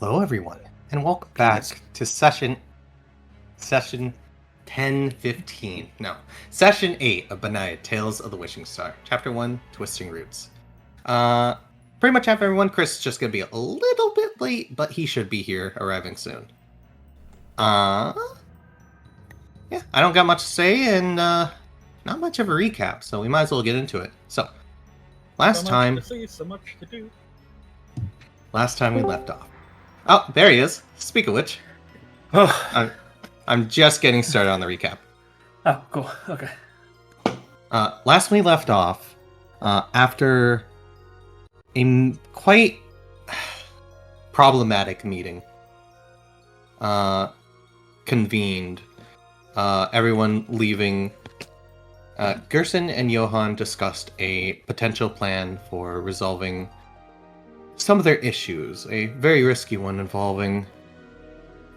Hello, everyone, and welcome back to session 1015. No, session 8 of Benighted, Tales of the Wishing Star, Chapter 1, Twisting Roots. Pretty much have everyone. Chris is just gonna be a little bit late, but he should be here, arriving soon. Yeah, I don't got much to say, and not much of a recap, so we might as well get into it. So, last time we left off. Oh, there he is. Speak of which, I'm just getting started on the recap. Oh, cool. Okay. Last we left off, after a quite problematic meeting convened, everyone leaving, Gerson and Johan discussed a potential plan for resolving some of their issues, a very risky one involving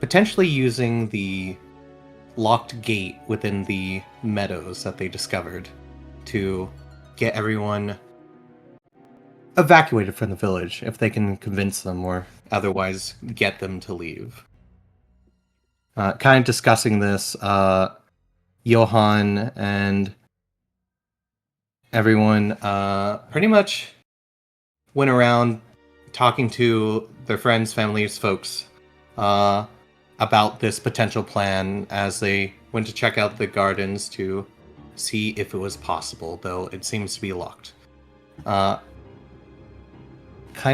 potentially using the locked gate within the meadows that they discovered to get everyone evacuated from the village if they can convince them or otherwise get them to leave. Kind of discussing this, Johan and everyone pretty much went around talking to their friends, families, folks about this potential plan as they went to check out the gardens to see if it was possible, though it seems to be locked. Kind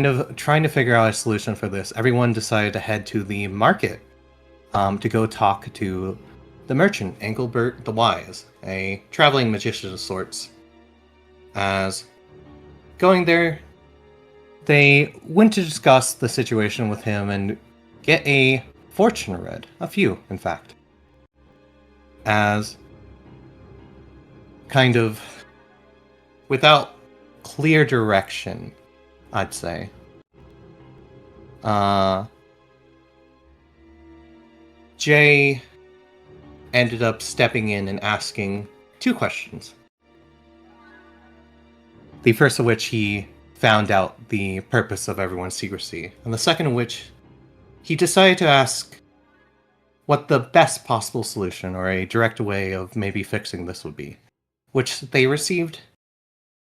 of trying to figure out a solution for this, everyone decided to head to the market to go talk to the merchant, Engelbert the Wise, a traveling magician of sorts. As going there, they went to discuss the situation with him and get a fortune read. A few, in fact. As kind of without clear direction, I'd say. Jay ended up stepping in and asking two questions. The first of which he found out the purpose of everyone's secrecy, and the second of which he decided to ask what the best possible solution or a direct way of maybe fixing this would be, which they received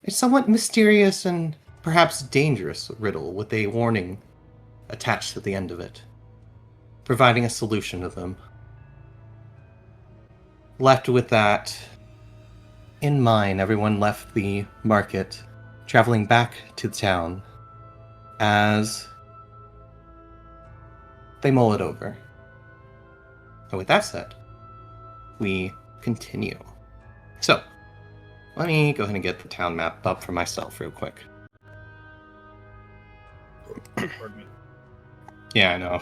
a somewhat mysterious and perhaps dangerous riddle with a warning attached at the end of it, providing a solution to them. Left with that in mind, everyone left the market, traveling back to the town as they mull it over. And with that said, we continue. So, let me go ahead and get the town map up for myself real quick. Pardon me. Yeah, I know.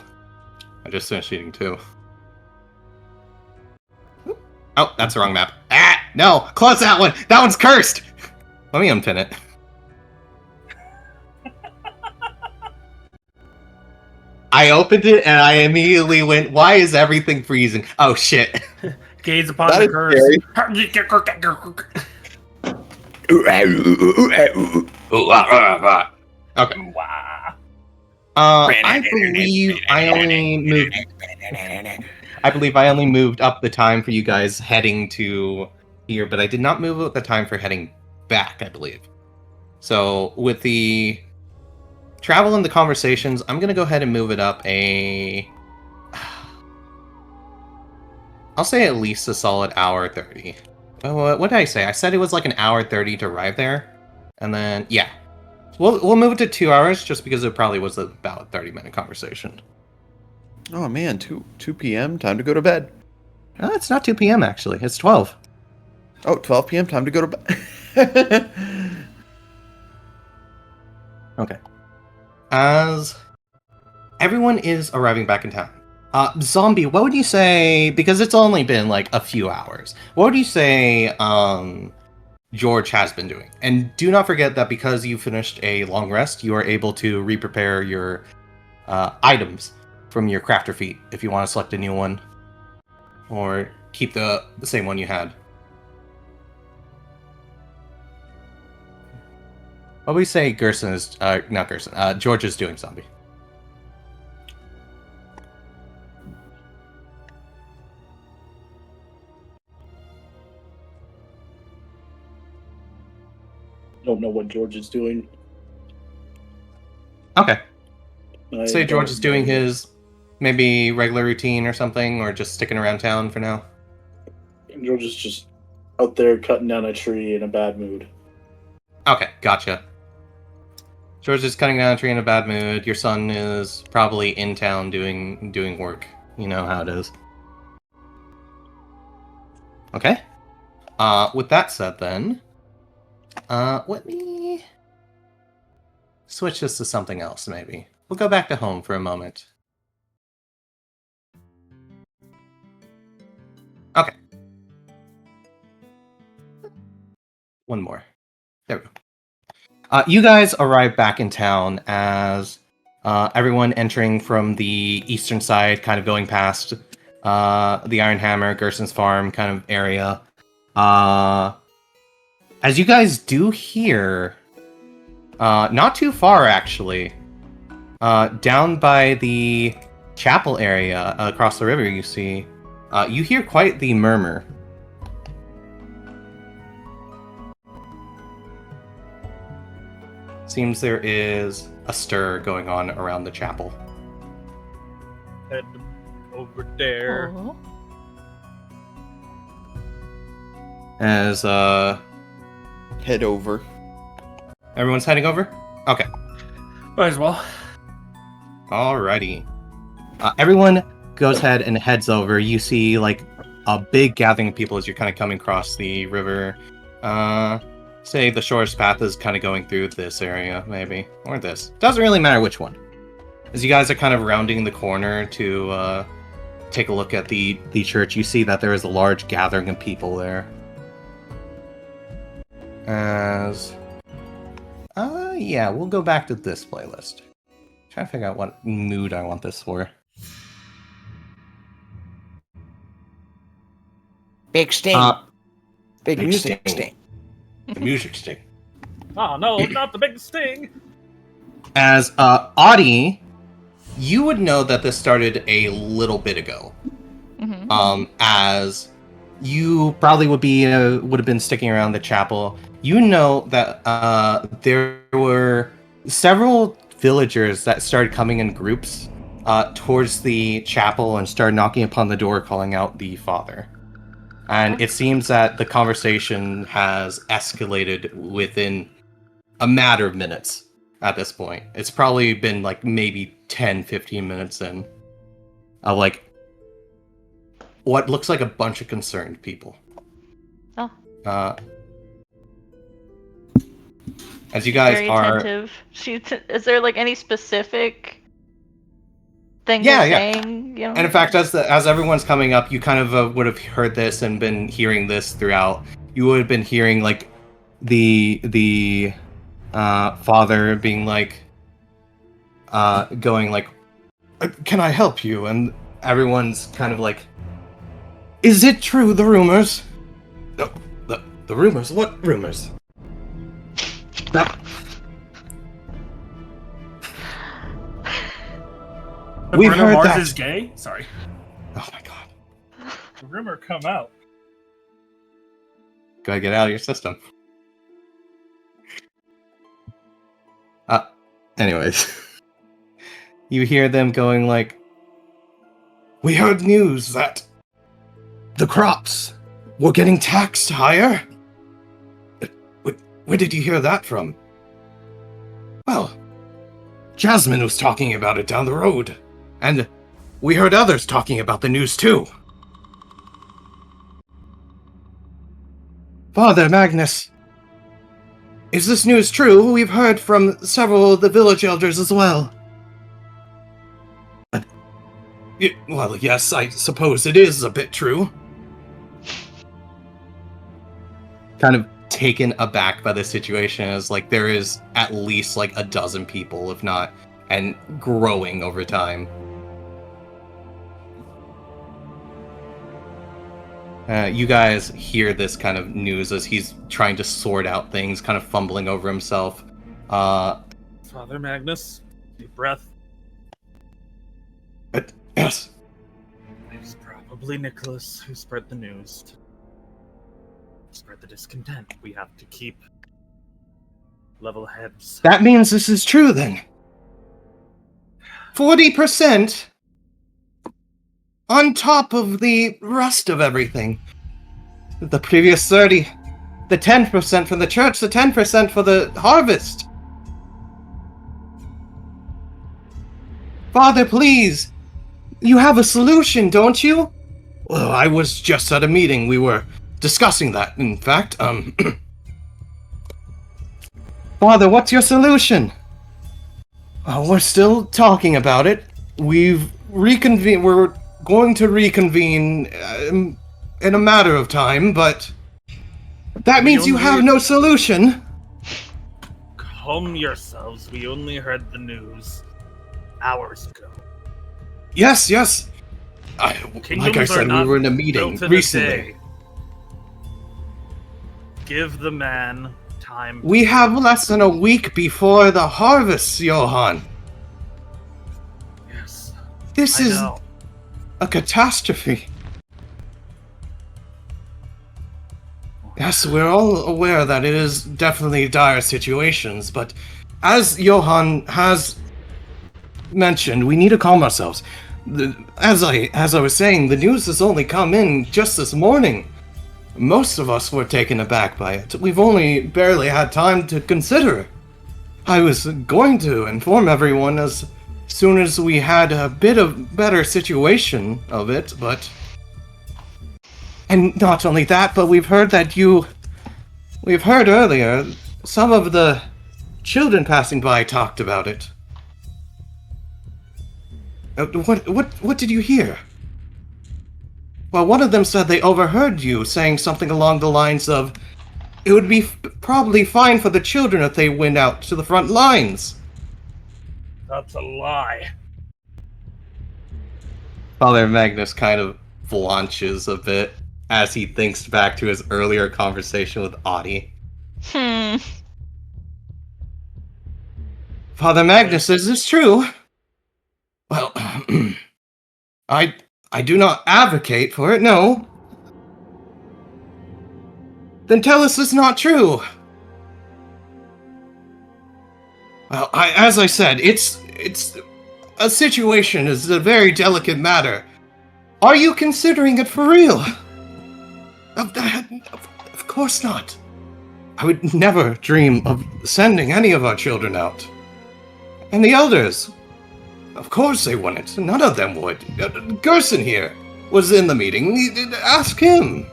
I just finished eating too. Oh, that's the wrong map. Ah! No! Close that one! That one's cursed! Let me unpin it. I opened it and I immediately went, why is everything freezing? Oh shit. Gaze upon the curse. Okay. I believe I only moved up the time for you guys heading to here, but I did not move up the time for heading back, I believe. So with the travel and the conversations, I'm gonna go ahead and move it up I'll say at least a solid hour 30. Oh, what did I say? I said it was like an hour 30 to arrive there, and then yeah, we'll move it to 2 hours just because it probably was about a 30-minute conversation. Oh man, 2 p.m. Time to go to bed. It's not 2 p.m. actually. It's 12. Oh, 12 p.m. Time to go to bed. Okay. As everyone is arriving back in town, Zombi, what would you say, because it's only been like a few hours, what would you say George has been doing? And do not forget that because you finished a long rest, you are able to re-prepare your items from your crafter feat if you want to select a new one or keep the same one you had. What would we say Gerson is, not Gerson, George is doing, Zombie? don't know what George is doing. Okay. I Say George don't is doing know. his maybe regular routine or something, or just sticking around town for now. George is just out there cutting down a tree in a bad mood. Okay, gotcha. George is cutting down a tree in a bad mood. Your son is probably in town doing work. You know how it is. Okay. With that said, then, let me switch this to something else. Maybe we'll go back to home for a moment. Okay. One more. There we go. You guys arrive back in town as everyone entering from the eastern side, kind of going past the Iron Hammer, Gerson's farm kind of area. As you guys do hear, not too far actually, down by the chapel area across the river, you see, you hear quite the murmur. Seems there is a stir going on around the chapel. Head over there. Oh. As Head over. everyone's heading over? Okay. Might as well. Alrighty. Everyone goes ahead and heads over. You see, like, a big gathering of people as you're kind of coming across the river. Say the shortest path is kind of going through this area, maybe. Or this. Doesn't really matter which one. As you guys are kind of rounding the corner to take a look at the church, you see that there is a large gathering of people there. As... yeah, we'll go back to this playlist. Trying to figure out what mood I want this for. Big sting. Big big sting. sting. The music sting. Oh no, not the big sting! As Attie, you would know that this started a little bit ago. Mm-hmm. As you probably would have been sticking around the chapel. You know that there were several villagers that started coming in groups towards the chapel and started knocking upon the door, calling out the father. And it seems that the conversation has escalated within a matter of minutes at this point. It's probably been like maybe 10, 15 minutes in of like what looks like a bunch of concerned people. Oh. As you guys Very are... attentive. Is there like any specific thing Yeah, you're yeah. saying? You know? And in fact, as everyone's coming up, you kind of would have heard this and been hearing this throughout. You would have been hearing like the father being like, going like, "Can I help you?" And everyone's kind of like, "Is it true, the rumors?" The rumors? What rumors? We've Bruno heard Mars that. is gay? Sorry. Oh my god. The rumor come out. Gotta get out of your system. Anyways. You hear them going like, "We heard news that the crops were getting taxed higher." Where did you hear that from? Well, Jasmine was talking about it down the road, and we heard others talking about the news too. Father Magnus, is this news true? We've heard from several of the village elders as well. Well, yes, I suppose it is a bit true. Kind of taken aback by the situation, as like there is at least like a dozen people, if not, and growing over time. You guys hear this kind of news as he's trying to sort out things, kind of fumbling over himself. Father Magnus, deep breath. Yes. It's probably Nicholas who spread the news. Spread the discontent. We have to keep Level heads. That means this is true then. 40% on top of the rest of everything. The previous 30. The 10% for the church, the 10% for the harvest. Father, please. You have a solution, don't you? Well, I was just at a meeting. We were discussing that, in fact. Father, what's your solution? We're still talking about it. We've reconvened. We're going to reconvene in a matter of time, but that means you have no solution. Calm yourselves. We only heard the news hours ago. Yes. Like I said, we were in a meeting recently. Give the man time. We have less than a week before the harvest, Johann. Yes. This is a catastrophe. Yes, we're all aware that it is definitely dire situations, but as Johann has mentioned, we need to calm ourselves. As I was saying, the news has only come in just this morning. Most of us were taken aback by it. We've only barely had time to consider. I was going to inform everyone as soon as we had a bit of better situation of it, but... And not only that, but we've heard earlier, some of the children passing by talked about it. What did you hear? Well, one of them said they overheard you saying something along the lines of, it would be probably fine for the children if they went out to the front lines. That's a lie. Father Magnus kind of flaunches a bit as he thinks back to his earlier conversation with Attie. Father Magnus, is this true? Well, I do not advocate for it, no. Then tell us it's not true. Well, as I said, it's a situation is a very delicate matter. Are you considering it for real? Of course not. I would never dream of sending any of our children out. And the elders, of course they wouldn't. None of them would. Gerson here was in the meeting. Ask him.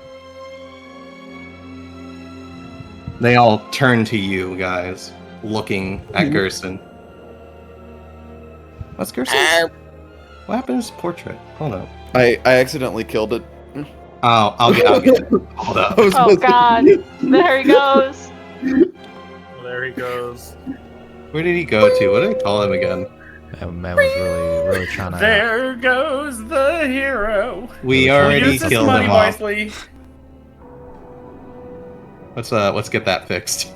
They all turn to you guys, looking at Gerson. What's Gerson? What happened to his portrait? Hold up. I accidentally killed it. Oh, I'll get it. Hold up. Oh god, there he goes. There he goes. Where did he go to? What did I call him again? That man was really trying to... There goes the hero. We Really already Use this killed money him off. wisely. Let's get that fixed.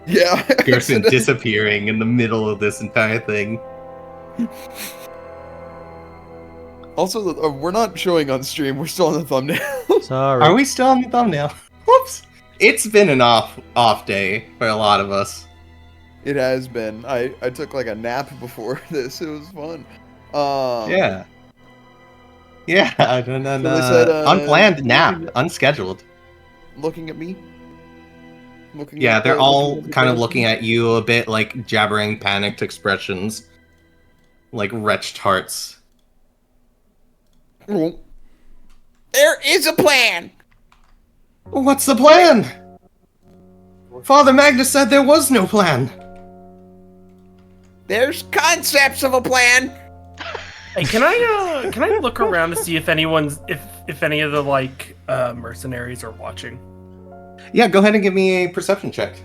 Yeah. Gerson disappearing in the middle of this entire thing. Also, we're not showing on stream. We're still on the thumbnail. Sorry. Are we still on the thumbnail? Whoops. It's been an off day for a lot of us. It has been. I took like a nap before this. It was fun. Yeah. Yeah. they said, Unplanned nap. Unscheduled. Looking at me. Looking Yeah, at they're the- all looking at kind of the looking at you a bit like jabbering, panicked expressions. Like wretched hearts. Oh, There is a plan. What's the plan? Father Magnus said there was no plan. There's concepts of a plan. Hey, can I look around to see if anyone's if any of the like mercenaries are watching? Yeah, go ahead and give me a perception check.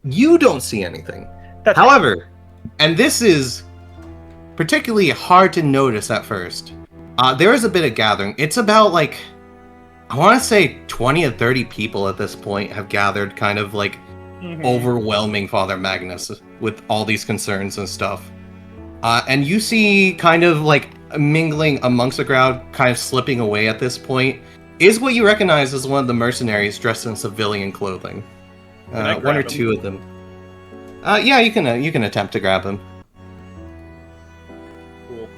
You don't see anything. However, and this is particularly hard to notice at first, there is a bit of gathering. It's about like, I want to say 20 or 30 people at this point have gathered, kind of like overwhelming Father Magnus with all these concerns and stuff. And you see kind of like mingling amongst the crowd, kind of slipping away at this point, is what you recognize as one of the mercenaries dressed in civilian clothing. Can I One grab or him? two of them. Yeah, you can attempt to grab him. Cool.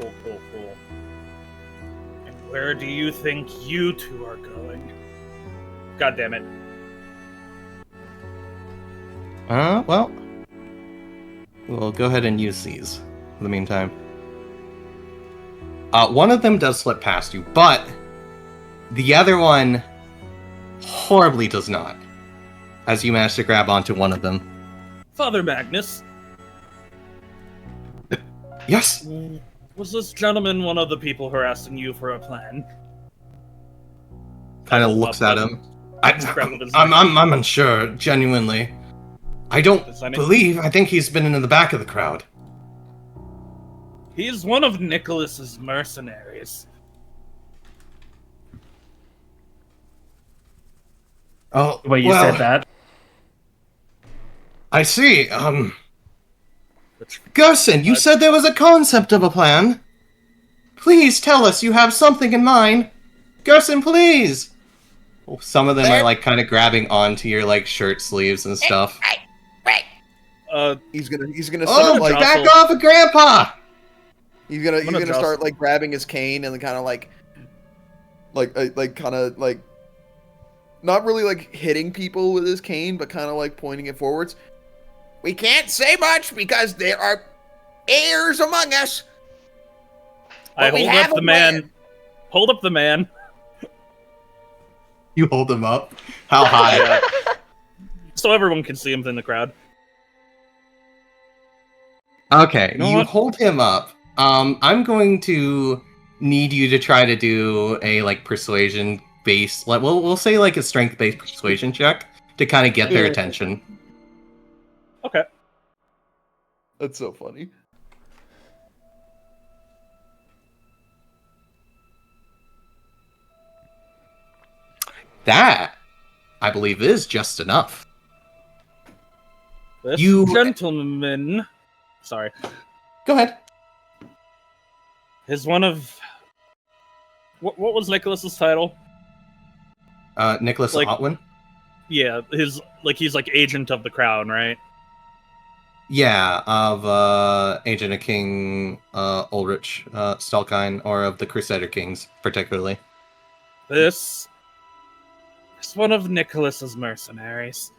And where do you think you two are going? God damn it. Well, we'll go ahead and use these in the meantime. One of them does slip past you, but the other one horribly does not, as you manage to grab onto one of them. Father Magnus, Yes? was this gentleman one of the people harassing you for a plan? Kind of looks at him. I'm unsure, genuinely. I don't believe. I think he's been in the back of the crowd. He's one of Nicholas's mercenaries. Oh, Wait, you said that? I see. Gerson, you said there was a concept of a plan. Please tell us you have something in mind. Gerson, please. Some of them are like kind of grabbing onto your like shirt sleeves and stuff. He's gonna Oh, start like back off of Grandpa! he's gonna start like grabbing his cane and kind of like kind of like not really like hitting people with his cane, but kind of like pointing it forwards. We can't say much because there are heirs among us. I But we hold have up the a man. plan. Hold up the man. You hold him up. How high? So everyone can see him in the crowd. Okay, You know you what? hold him up. I'm going to need you to try to do a like persuasion based, like we'll say like a strength based persuasion check to kind of get their attention. Okay. That's so funny. That, I believe, is just enough. This You- gentleman... Sorry. Go ahead. Is one of... What was Nicholas's title? Nicholas Like- Otwin? Yeah, he's like agent of the crown, right? Yeah, of Agent of King Ulrich Stalkine, or of the Crusader Kings, particularly. This is one of Nicholas's mercenaries.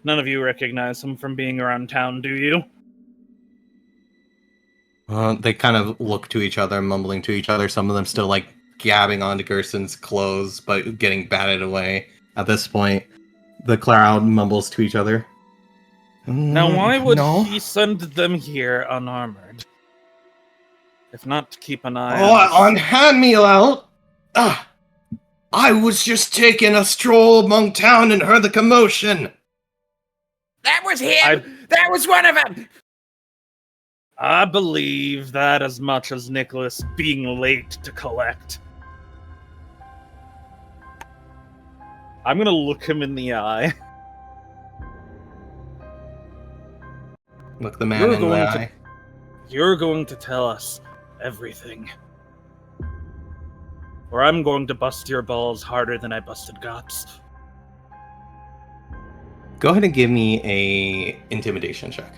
None of you recognize him from being around town, do you? They kind of look to each other, mumbling to each other. Some of them still like gabbing onto Gerson's clothes, but getting batted away. At this point, the crowd mumbles to each other. Now, why would no? he send them here unarmored? If not to keep an eye On hand me out! I was just taking a stroll among town and heard the commotion. That was him. That was one of them. I believe that as much as Nicholas being late to collect. I'm gonna look him in the eye. Look the man You're in the going to- eye. You're going to tell us everything. Or I'm going to bust your balls harder than I busted Gops. Go ahead and give me a intimidation check.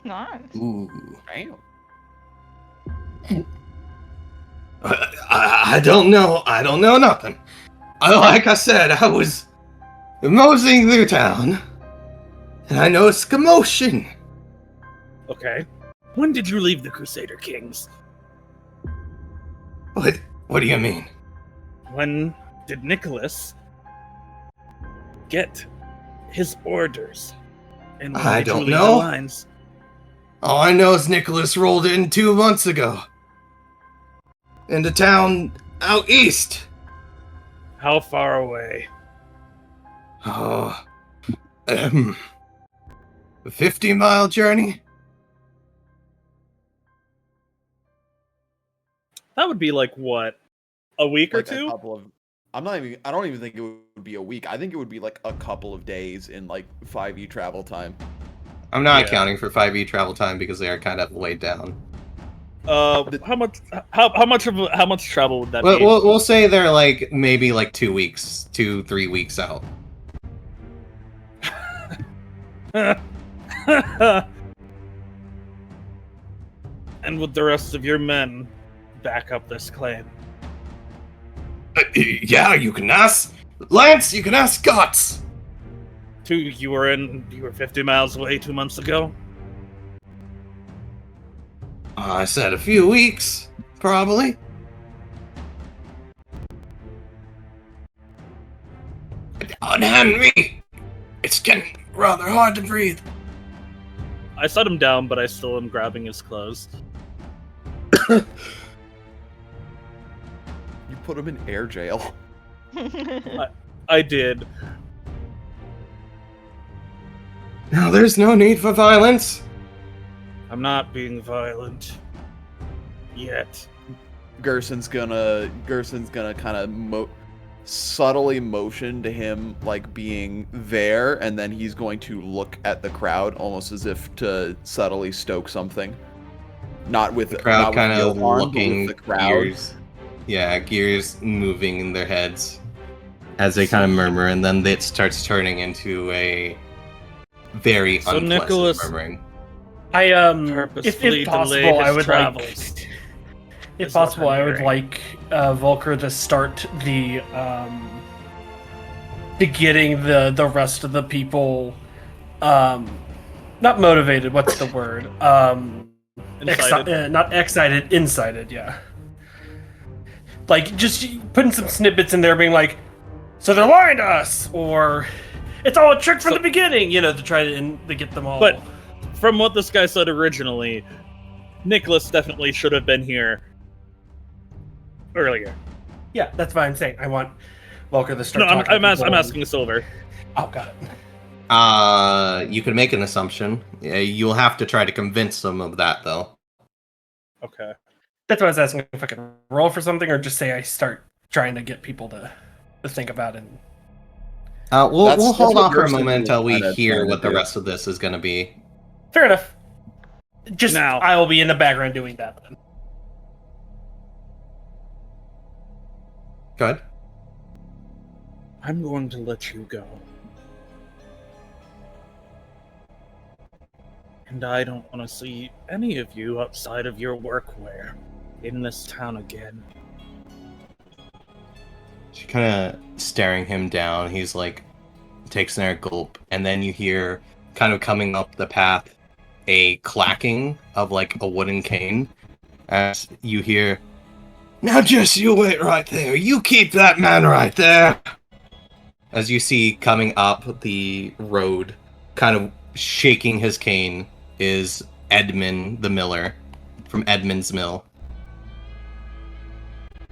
Nice. Ooh. Damn. I don't know. I don't know nothing. Like I said, I was moseying through town, and I noticed commotion. Okay. When did you leave the Crusader Kings? What do you mean? When did Nicholas get his orders? And when I did you don't leave know. The lines? All I know is Nicholas rolled in 2 months ago. Into town out east. How far away? Oh, 50-mile journey? That would be like what? A week or Like a two? couple of. I don't even think it would be a week. I think it would be like a couple of days in like 5e travel time. I'm not accounting for 5e travel time because they are kind of laid down. How much travel would that be? We'll say they're like maybe like 2 weeks, 2-3 weeks out. And would the rest of your men back up this claim? Yeah, you can ask Lance. You can ask Guts. You were 50 miles away 2 months ago. I said a few weeks, probably. Unhand me. It's getting rather hard to breathe. I set him down, but I still am grabbing his clothes. You put him in air jail. I did. Now, there's no need for violence. I'm not being violent. Yet. Gerson's gonna kind of subtly motion to him like being there, and then he's going to look at the crowd almost as if to subtly stoke something. Not with the crowd kind of looking, the crowd. Gears moving in their heads as they kind of murmur, and then it starts turning into a very unpleasant murmuring. If possible, I would like. If possible, I would like Volker to start the getting the rest of the people, not motivated. What's the word? Not excited, incited. Yeah. Like just putting some snippets in there, being like, "So they're lying to us," or "It's all a trick from the beginning," to try to get them all. But from what this guy said originally, Nicholas definitely should have been here earlier. Yeah, that's why I'm saying I want Volker to start. No, I'm asking Silver. Oh, got it. You could make an assumption. You'll have to try to convince them of that, though. Okay. That's why I was asking if I could roll for something, or just say I start trying to get people to think about it. We'll hold off for a moment until we hear what the rest of this is going to be. Fair enough. Just now, I will be in the background doing that then. Go ahead. I'm going to let you go. And I don't want to see any of you outside of your workwear in this town again. She kind of staring him down. He's like, takes another gulp, and then you hear, kind of coming up the path, a clacking of like a wooden cane, as you hear, "Now just you wait right there. You keep that man right there." As you see coming up the road, kind of shaking his cane, is Edmund the miller from Edmund's Mill.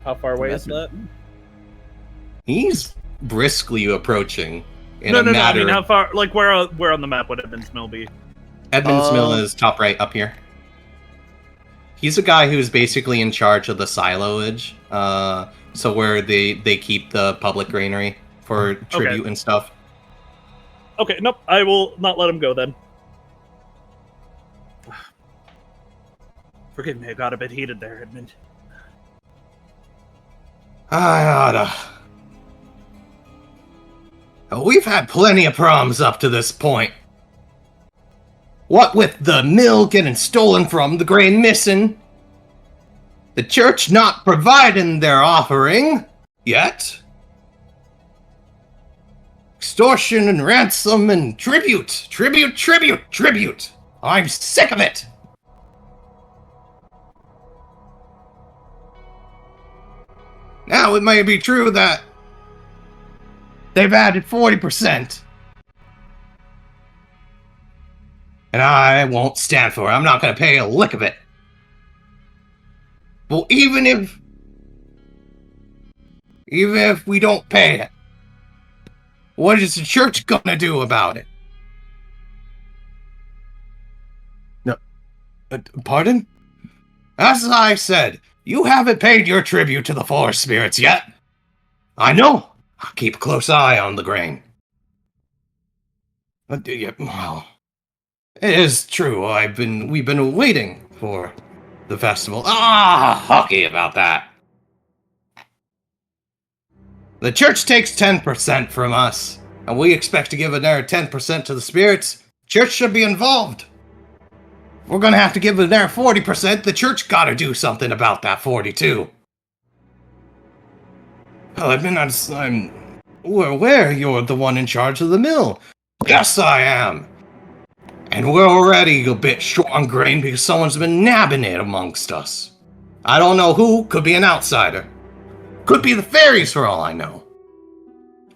How far away is that? He's briskly approaching. No, I mean, how far? Like, where on the map would Edmund's Mill be? Edmund's Mill is top right up here. He's a guy who's basically in charge of the silage, so where they keep the public granary for tribute and stuff. Okay, nope, I will not let him go then. Forgive me, I got a bit heated there, Edmund. I oughta. We've had plenty of problems up to this point. What with the mill getting stolen from, the grain missing, the church not providing their offering yet, extortion and ransom and tribute. I'm sick of it. Now it may be true that they've added 40%. And I won't stand for it. I'm not going to pay a lick of it. Well, even if we don't pay it, what is the church going to do about it? No. Pardon? As I said, you haven't paid your tribute to the forest spirits yet. I know. I'll keep a close eye on the grain. Well, It is true. We've been waiting for the festival. Ah, hockey about that. The church takes 10% from us, and we expect to give another 10% to the spirits. Church should be involved. We're gonna have to give another 40%. The church gotta do something about that 42. Well, I'm aware you're the one in charge of the mill. Yes, I am. And we're already a bit short on grain because someone's been nabbing it amongst us. I don't know who. Could be an outsider. Could be the fairies for all I know.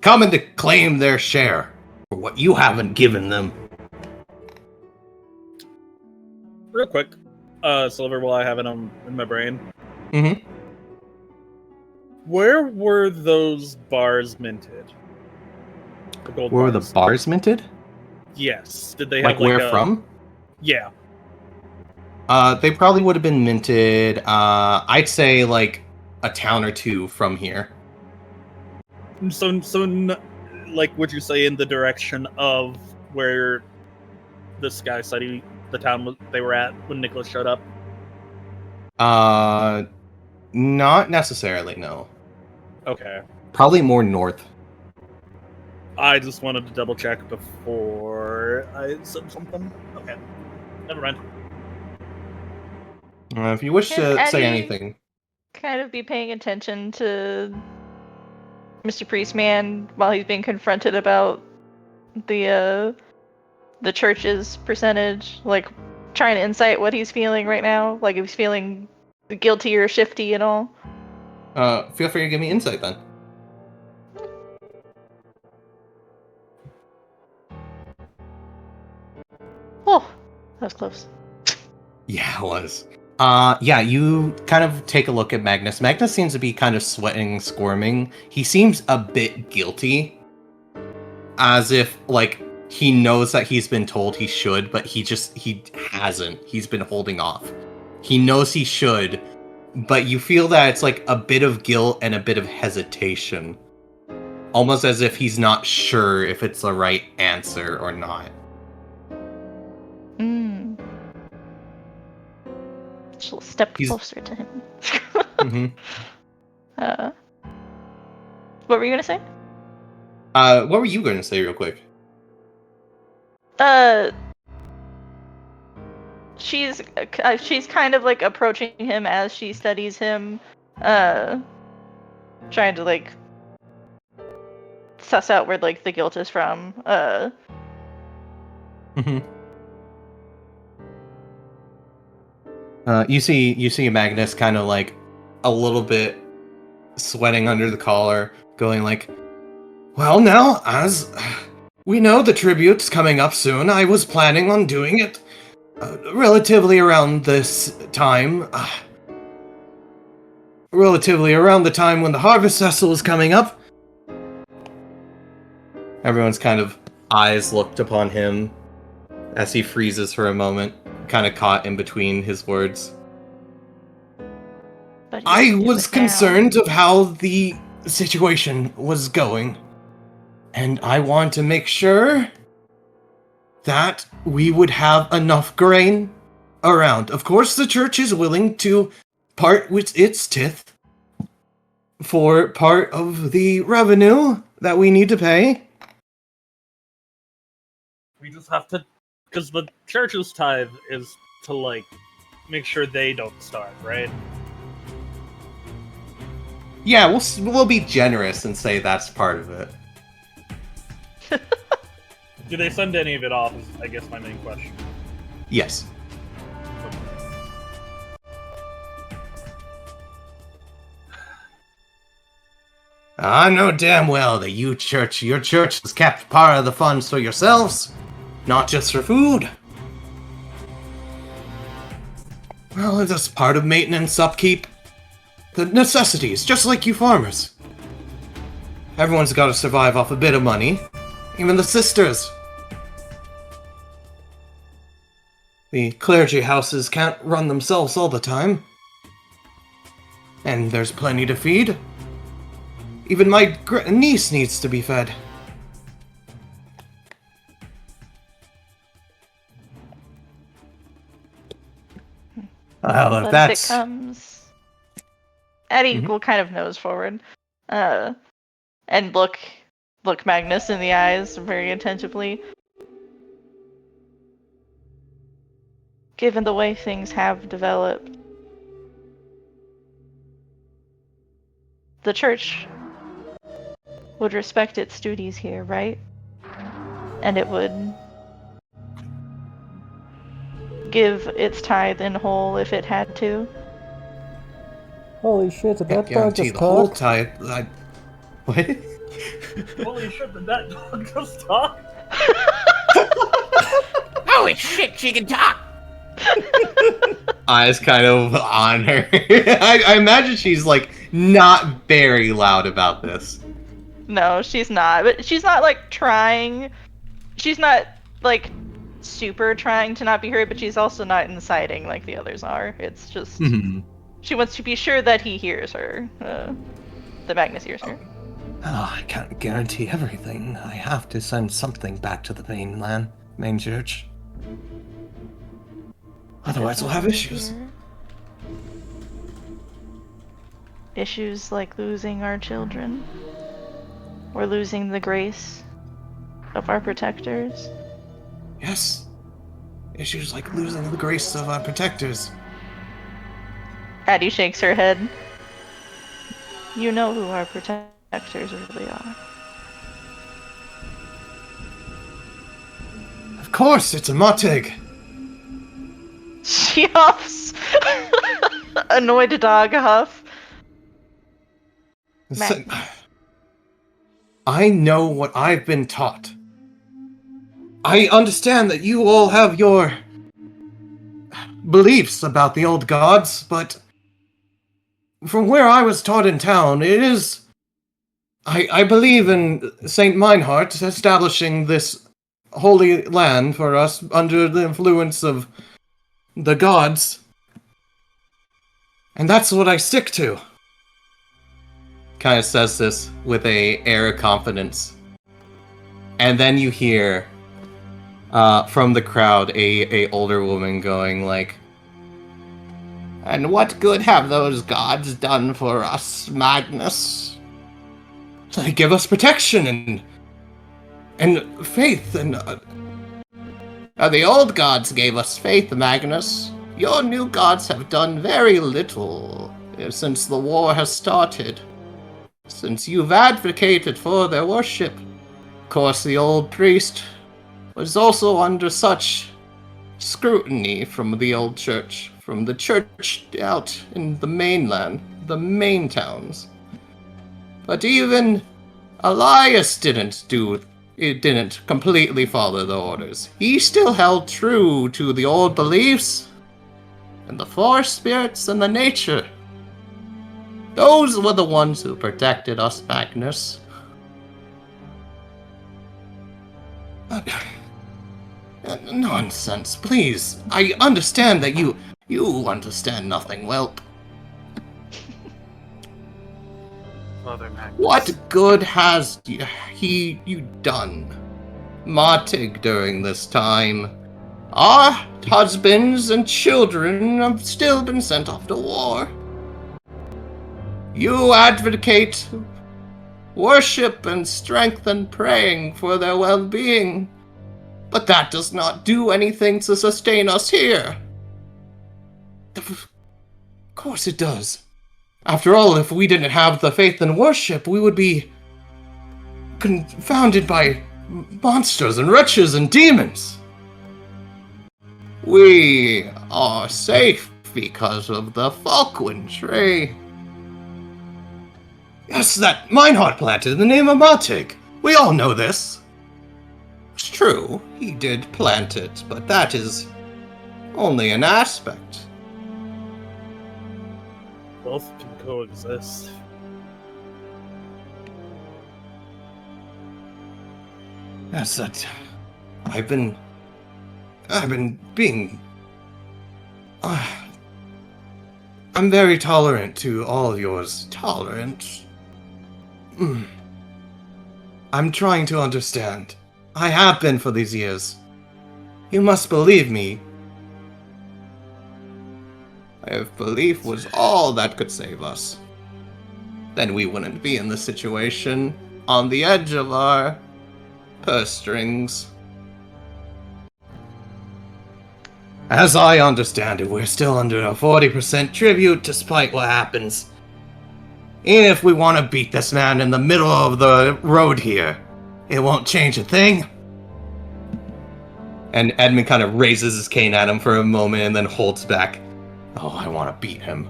Coming to claim their share for what you haven't given them. Real quick, Silver, while I have it in my brain. Mm-hmm. Where were those bars minted? The gold Where were the bars. bars minted? Yes. Did they Like have where from? Yeah. They probably would have been minted, I'd say like a town or two from here. So, like, would you say in the direction of where this guy said the town they were at when Nicholas showed up? Not necessarily, no. Okay. Probably more north. I just wanted to double check before I said something. Okay. Never mind. If you wish Can to say Attie anything. kind of be paying attention to Mr. Priestman while he's being confronted about the church's percentage, like trying to insight what he's feeling right now, like if he's feeling guilty or shifty and all. Feel free to give me insight then. Oh, that was close. Yeah, it was. Yeah, you kind of take a look at Magnus. Magnus seems to be kind of sweating, squirming. He seems a bit guilty. As if, like, he knows that he's been told he should, but he hasn't. He's been holding off. He knows he should, but you feel that it's like a bit of guilt and a bit of hesitation. Almost as if he's not sure if it's the right answer or not. She'll step closer to him. Mm-hmm. What were you gonna say? What were you going to say real quick? She's kind of like approaching him as she studies him, trying to like suss out where like the guilt is from. Mm-hmm. You see Magnus kind of like a little bit sweating under the collar, going like, well, now, as we know the tribute's coming up soon, I was planning on doing it relatively around this time. Relatively around the time when the Harvest Festival is coming up. Everyone's kind of eyes looked upon him as he freezes for a moment, kind of caught in between his words. I was concerned of how the situation was going, and I want to make sure that we would have enough grain around. Of course, the church is willing to part with its tithe for part of the revenue that we need to pay. We just have to, because the church's tithe is to, like, make sure they don't starve, right? Yeah, we'll be generous and say that's part of it. Do they send any of it off, is, I guess, my main question. Yes. I know damn well that your church has kept part of the funds for yourselves, not just for food. Well, it's just part of maintenance, upkeep, the necessities, just like you farmers. Everyone's got to survive off a bit of money, even the sisters. The clergy houses can't run themselves all the time. And there's plenty to feed. Even my niece needs to be fed. Well, if But that's... if it comes, Attie Mhm. will kind of nose forward, and look Magnus in the eyes very attentively. Given the way things have developed, the church would respect its duties here, right? And it would give its tithe in whole if it had to. Holy shit, did Can't that dog guarantee just the whole talk? time. What? Holy shit, did that dog just talk? Holy shit, she can talk! Eyes kind of on her. I imagine she's like not very loud about this. No, she's not. But she's not like trying. She's not like super trying to not be heard, but she's also not inciting like the others are. It's just Hmm. she wants to be sure that he hears her. That Magnus hears her. Oh, I can't guarantee everything. I have to send something back to the main church. Otherwise, we'll have issues. Issues like losing our children, or losing the grace of our protectors. Yes. Issues like losing the grace of our protectors. Attie shakes her head. You know who our protectors really are. Of course, it's a Motig. She huffs. Annoyed dog huff. So- I know what I've been taught. I understand that you all have your beliefs about the old gods, but from where I was taught in town, it is... I believe in Saint Meinhardt establishing this holy land for us under the influence of the gods. And that's what I stick to. Kind of says this with a air of confidence. And then you hear from the crowd a older woman going like, "And what good have those gods done for us, Magnus? They give us protection and faith, and the old gods gave us faith, Magnus. Your new gods have done very little since the war has started. Since you've advocated for their worship. Of course, the old priest was also under such scrutiny from the old church, from the church out in the mainland, the main towns. But even Elias didn't completely follow the orders. He still held true to the old beliefs, and the forest spirits and the nature. Those were the ones who protected us, Magnus. Nonsense, please. I understand that you understand nothing, whelp. Father Magnus. What good has you done, Martig, during this time? Our husbands and children have still been sent off to war. You advocate worship and strengthen praying for their well-being, but that does not do anything to sustain us here. Of course it does. After all, if we didn't have the faith and worship, we would be confounded by monsters and wretches and demons. We are safe because of the Falkwind tree. Yes, that Meinhardt planted in the name of Martig. We all know this. It's true, he did plant it, but that is only an aspect. Both can coexist. Yes, that I've been being. I'm very tolerant to all of yours. Tolerant. I'm trying to understand. I have been for these years. You must believe me. If belief was all that could save us, then we wouldn't be in this situation, on the edge of our purse strings. As I understand it, we're still under a 40% tribute despite what happens. Even if we want to beat this man in the middle of the road here, it won't change a thing. And Edmund kind of raises his cane at him for a moment and then holds back. Oh, I want to beat him.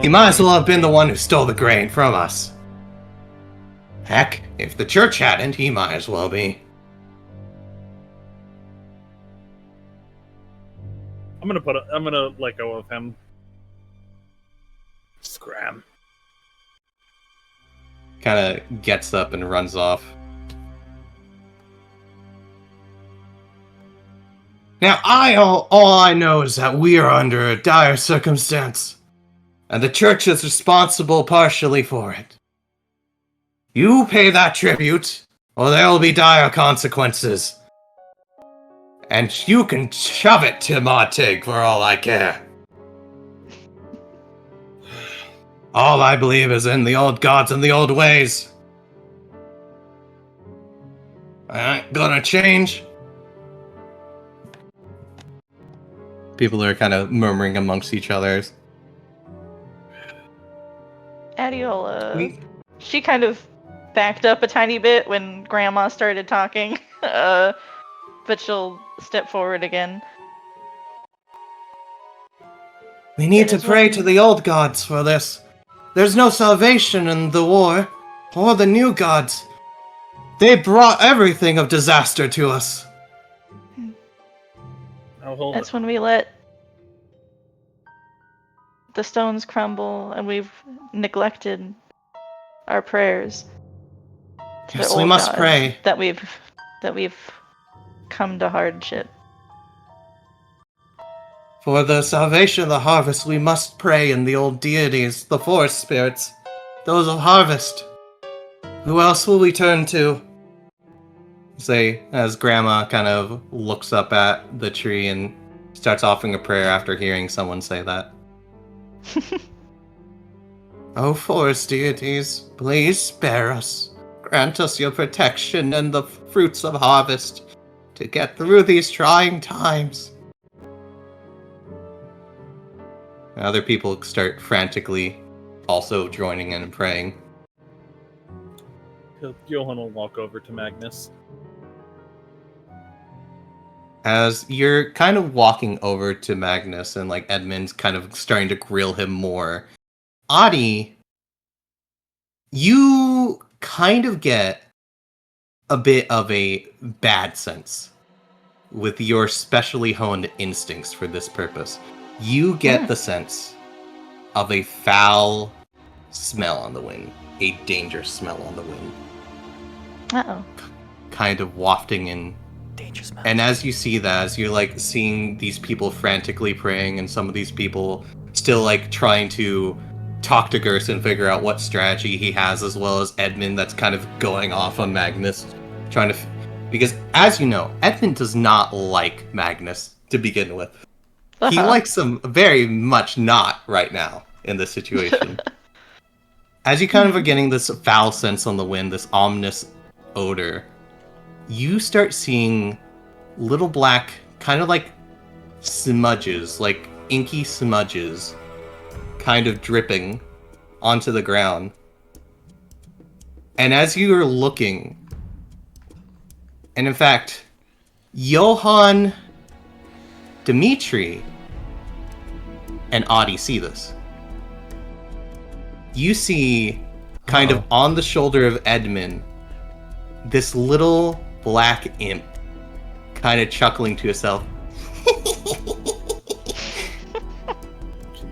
He might as well have been the one who stole the grain from us. Heck, if the church hadn't, he might as well be. I'm gonna let go of him. Scram. Kind of gets up and runs off. Now, all I know is that we are under a dire circumstance, and the church is responsible partially for it. You pay that tribute, or there will be dire consequences. And you can shove it to Martig for all I care. All I believe is in the old gods and the old ways. I ain't gonna change. People are kind of murmuring amongst each other. Addie, she kind of backed up a tiny bit when Grandma started talking, but she'll step forward again. We need to pray to the old gods for this. There's no salvation in the war, or the new gods. They brought everything of disaster to us. That's when we let the stones crumble and we've neglected our prayers. Yes, we must pray. That we've come to hardship. For the salvation of the harvest, we must pray in the old deities, the forest spirits, those of harvest. Who else will we turn to? Say, as Grandma kind of looks up at the tree and starts offering a prayer after hearing someone say that. Oh, forest deities, please spare us. Grant us your protection and the fruits of harvest to get through these trying times. Other people start frantically also joining in and praying. Johan will walk over to Magnus. As you're kind of walking over to Magnus and like Edmund's kind of starting to grill him more, Attie, you kind of get a bit of a bad sense with your specially honed instincts for this purpose. You get the sense of a foul smell on the wind, a dangerous smell on the wind. Uh-oh. Kind of wafting in. Dangerous smell. And as you see that, as you're like seeing these people frantically praying and some of these people still like trying to talk to Gerson, figure out what strategy he has, as well as Edmund that's kind of going off on Magnus, trying to... Because, as you know, Edmund does not like Magnus to begin with. He likes him very much not right now in this situation. As you kind of are getting this foul sense on the wind, this ominous odor, you start seeing little black, kind of like smudges, like inky smudges, kind of dripping onto the ground. And as you are looking, and in fact, Johan, Dimitri, and Attie see this. You see, kind of on the shoulder of Edmund, this little black imp kind of chuckling to itself.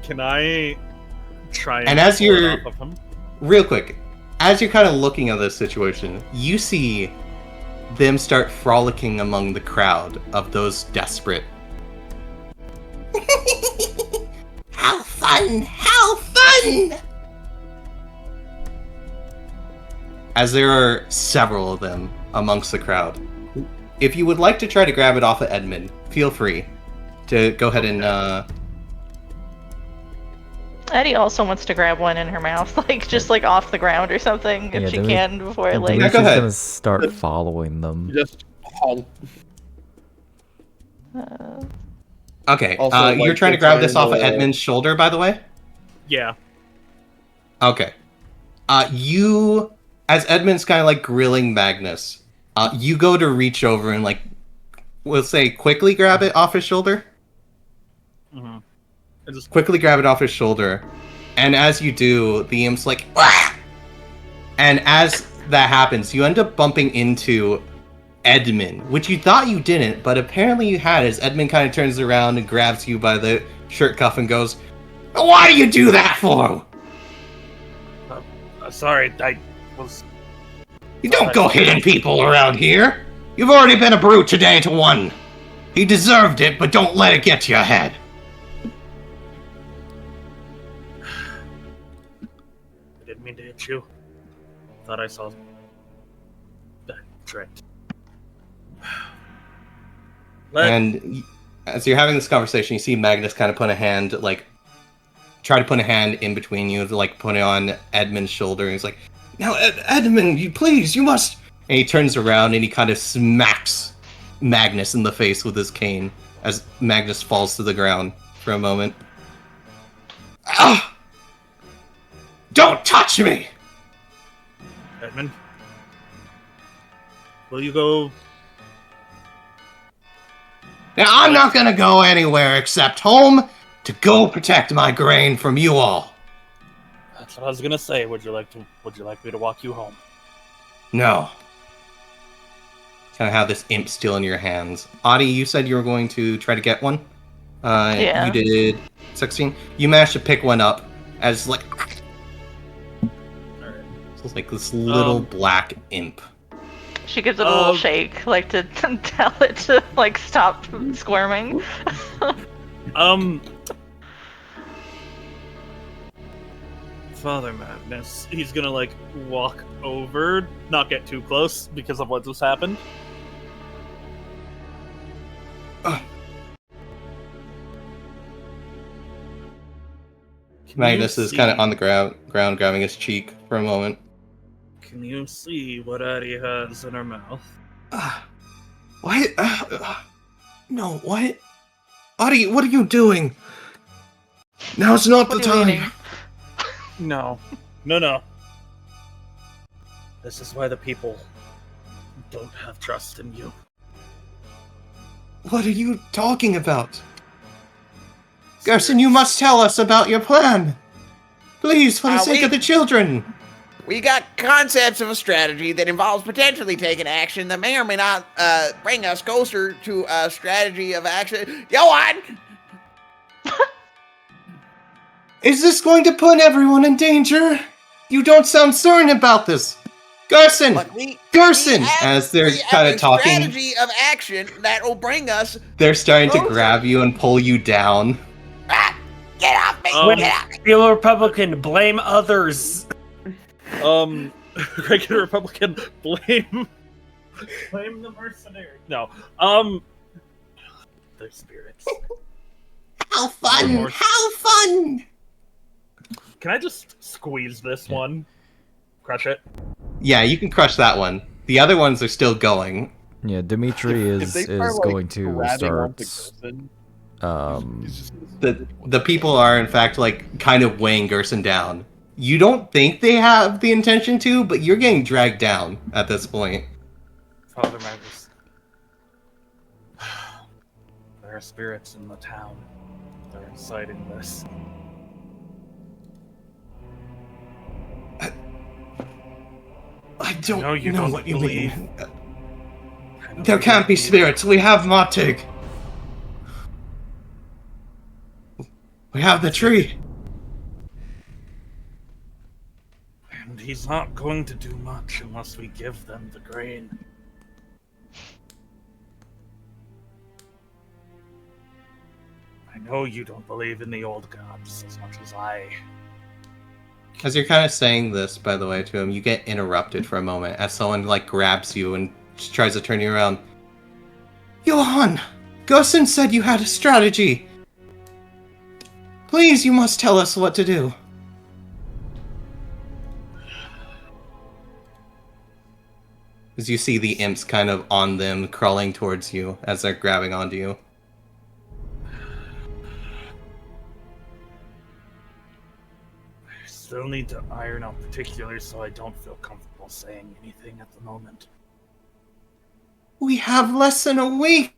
Can I try and as pull it you're off of him? real quick, as you're kind of looking at this situation, you see them start frolicking among the crowd of those desperate. How fun! How fun! As there are several of them amongst the crowd. If you would like to try to grab it off of Edmund, feel free. to go ahead and Addie also wants to grab one in her mouth, like just like off the ground or something, if Yeah, she Dimitri- can before it like. Yeah, Dimitri's go ahead. gonna start following them. Just Okay. Also, you're like, trying to the grab this off of turn, Edmund's shoulder, by the way. Yeah. Okay. You, as Edmund's kind of like grilling Magnus, you go to reach over and like, we'll say, quickly grab it off his shoulder. Mm-hmm. Quickly grab it off his shoulder, and as you do, the imp's like, "Wah!" And as that happens, you end up bumping into Edmund, which you thought you didn't, but apparently you had. As Edmund kind of turns around and grabs you by the shirt cuff and goes, "Why do you do that for? Sorry, I was. You don't go hitting people around here. You've already been a brute today to one. He deserved it, but don't let it get to your head." I didn't mean to hit you. Thought I saw that trick. And as you're having this conversation, you see Magnus kind of put a hand, like, try to put a hand in between you, like, put it on Edmund's shoulder. And he's like, "Now, Edmund, you must." And he turns around and he kind of smacks Magnus in the face with his cane as Magnus falls to the ground for a moment. "Ah! Don't touch me!" Edmund, will you go? Now, I'm not gonna go anywhere except home to go protect my grain from you all. That's what I was gonna say. Would you like me to walk you home? No. Kind of have this imp still in your hands. Attie, you said you were going to try to get one. Yeah. You did 16. You managed to pick one up as like, Alright. so it's like this little black imp. She gives it a little shake, like to tell it to like stop squirming. Father Madness. He's gonna like walk over, not get too close because of what just happened. Magnus is kind of on the ground grabbing his cheek for a moment. Can you see what Addie has in her mouth? What? No, what? Attie, what are you doing? Now's not the What are you eating? time. No. This is why the people don't have trust in you. What are you talking about? Gerson, you must tell us about your plan. Please, for the sake of the children. We got concepts of a strategy that involves potentially taking action that may or may not bring us closer to a strategy of action. Johan! Is this going to put everyone in danger? You don't sound certain about this. Gerson! But Gerson! As they're kind of talking, strategy of action that will bring us. they're starting to closer. grab you and pull you down. Ah, get off me! Get off me! Feel Republican, blame others. Regular Republican, blame the mercenary. No, their spirits. How fun! How fun! Can I just squeeze this one? Crush it? Yeah, you can crush that one. The other ones are still going. Yeah, Dimitri if is they start, like, going to grabbing onto start. Gerson, he's just- The people are, in fact, like, kind of weighing Gerson down. You don't think they have the intention to, but you're getting dragged down at this point. Father Magus. There are spirits in the town. They're inciting this. I don't know you know don't what you believe. mean. I know There you can't be don't spirits. We have Martig. We have the tree. And he's not going to do much unless we give them the grain. I know you don't believe in the old gods as much as I. As you're kind of saying this, by the way, to him, you get interrupted for a moment as someone, like, grabs you and tries to turn you around. Johan! Gerson said you had a strategy. Please, you must tell us what to do. As you see the imps kind of on them, crawling towards you as they're grabbing onto you. I still need to iron out particulars, so I don't feel comfortable saying anything at the moment. We have less than a week.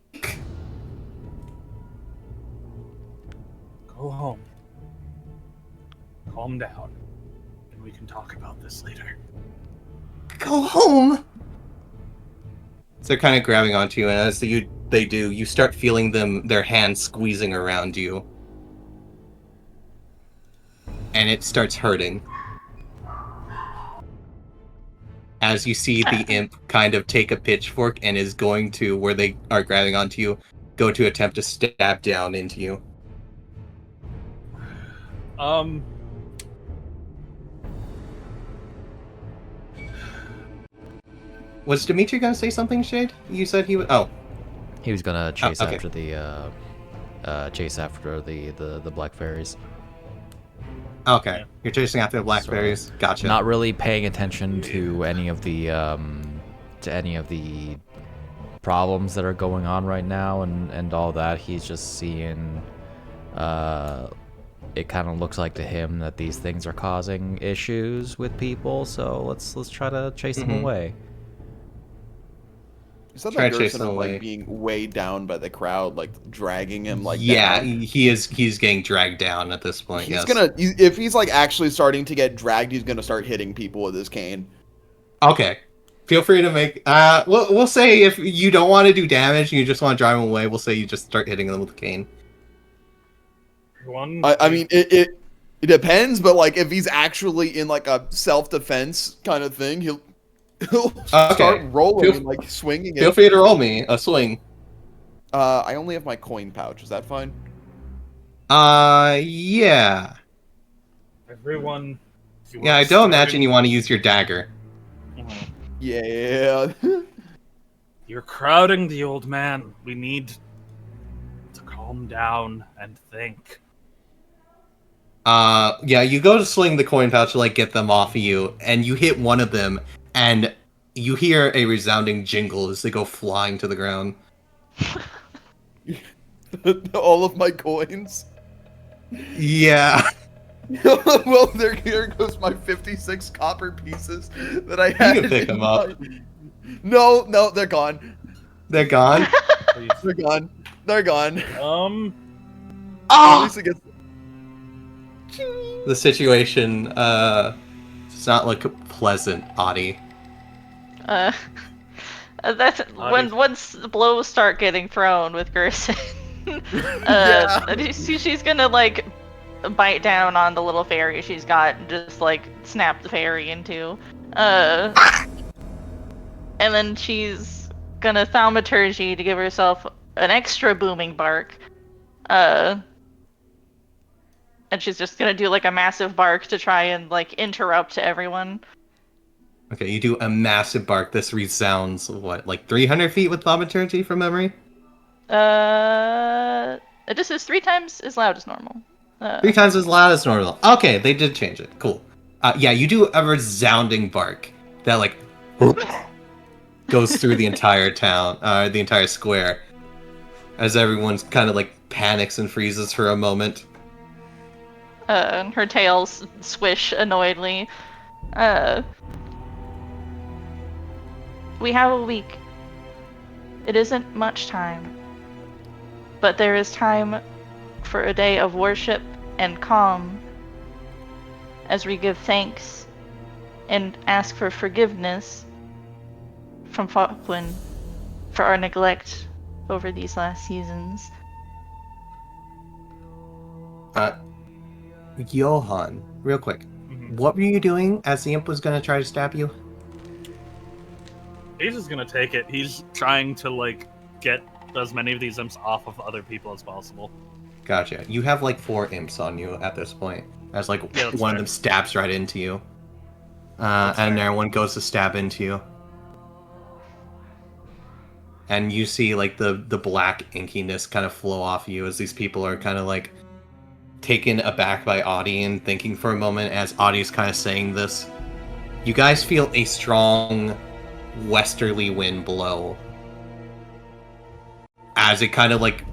Go home. Calm down. And we can talk about this later. Go home. So they're kind of grabbing onto you, and as they do, you start feeling their hands squeezing around you. And it starts hurting. As you see the imp kind of take a pitchfork and is going to, where they are grabbing onto you, go to attempt to stab down into you. Was Dimitri gonna say something, Shade? You said he was. Oh, He was gonna chase okay. after the black fairies. okay. You're chasing after the blackberries. Gotcha. Not really paying attention to any of the problems that are going on right now and all that. He's just seeing. It kind of looks like to him that these things are causing issues with people. So let's try to chase them away. Is that Try like to chase Gerson him away. like being weighed down by the crowd, like dragging him like yeah, down? he's getting dragged down at this point. He's yes. if he's like actually starting to get dragged, he's gonna start hitting people with his cane. Okay. Feel free to make. We'll say if you don't want to do damage and you just want to drive them away, we'll say you just start hitting them with a cane. I mean, it depends, but like if he's actually in like a self-defense kind of thing, he'll start rolling and like swinging it. Feel free to roll me a swing. I only have my coin pouch. Is that fine? Yeah. Everyone. Yeah, I don't imagine you want to use your dagger. Yeah. You're crowding the old man. We need to calm down and think. Yeah, you go to swing the coin pouch to like get them off of you, and you hit one of them, and you hear a resounding jingle as they go flying to the ground. All of my coins. Yeah. Well, here goes my 56 copper pieces that I had. You can pick them up. No, they're gone. They're gone? They're gone. They're gone. At Oh! least it gets... The situation, does not look pleasant, Attie. That's when once the blows start getting thrown with Gerson. She's gonna like bite down on the little fairy she's got and just like snap the fairy in two. And then she's gonna thaumaturgy to give herself an extra booming bark. And she's just gonna do like a massive bark to try and like interrupt everyone. Okay, you do a massive bark. This resounds, what, like 300 feet with thaumaturgy from memory? It just is 3 times as loud as normal. 3 times as loud as normal. Okay, they did change it. Cool. Yeah, you do a resounding bark that like goes through the entire town, the entire square, as everyone's kind of like panics and freezes for a moment. And her tails swish annoyedly. We have a week. It isn't much time. But there is time for a day of worship and calm as we give thanks and ask for forgiveness from Falkland for our neglect over these last seasons. Johan, real quick. What were you doing as the imp was going to try to stab you? He's just gonna take it. He's trying to like get as many of these imps off of other people as possible. Gotcha. You have like 4 imps on you at this point. As like Yeah, that's one of fair. them stabs right into you. And fair. then one goes to stab into you. and you see like the black inkiness kind of flow off you as these people are kind of like taken aback by Attie and thinking for a moment as Audie's kind of saying this. You guys feel a strong westerly wind blow as it kind of like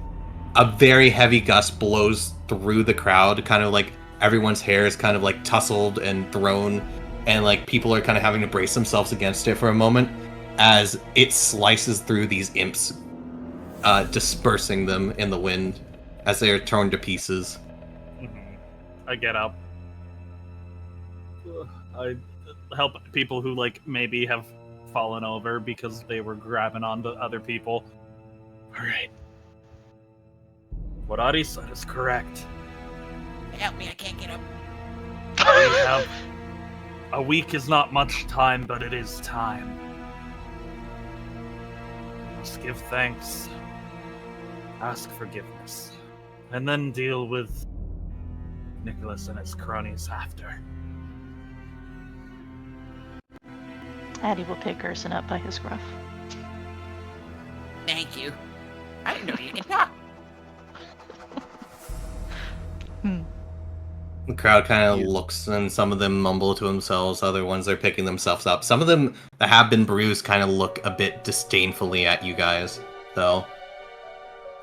a very heavy gust blows through the crowd, kind of like everyone's hair is kind of like tousled and thrown, and like people are kind of having to brace themselves against it for a moment as it slices through these imps, dispersing them in the wind as they are torn to pieces. I get up. I help people who like maybe have fallen over because they were grabbing onto other people. All right. What Attie said is correct. Help me, I can't get up. We have a week is not much time, but it is time. We must give thanks, ask forgiveness, and then deal with Nicholas and his cronies after. Attie will pick Gerson up by his scruff. Thank you. I didn't know you could talk. The crowd kind of looks, and some of them mumble to themselves, other ones are picking themselves up. Some of them that have been bruised kind of look a bit disdainfully at you guys, though.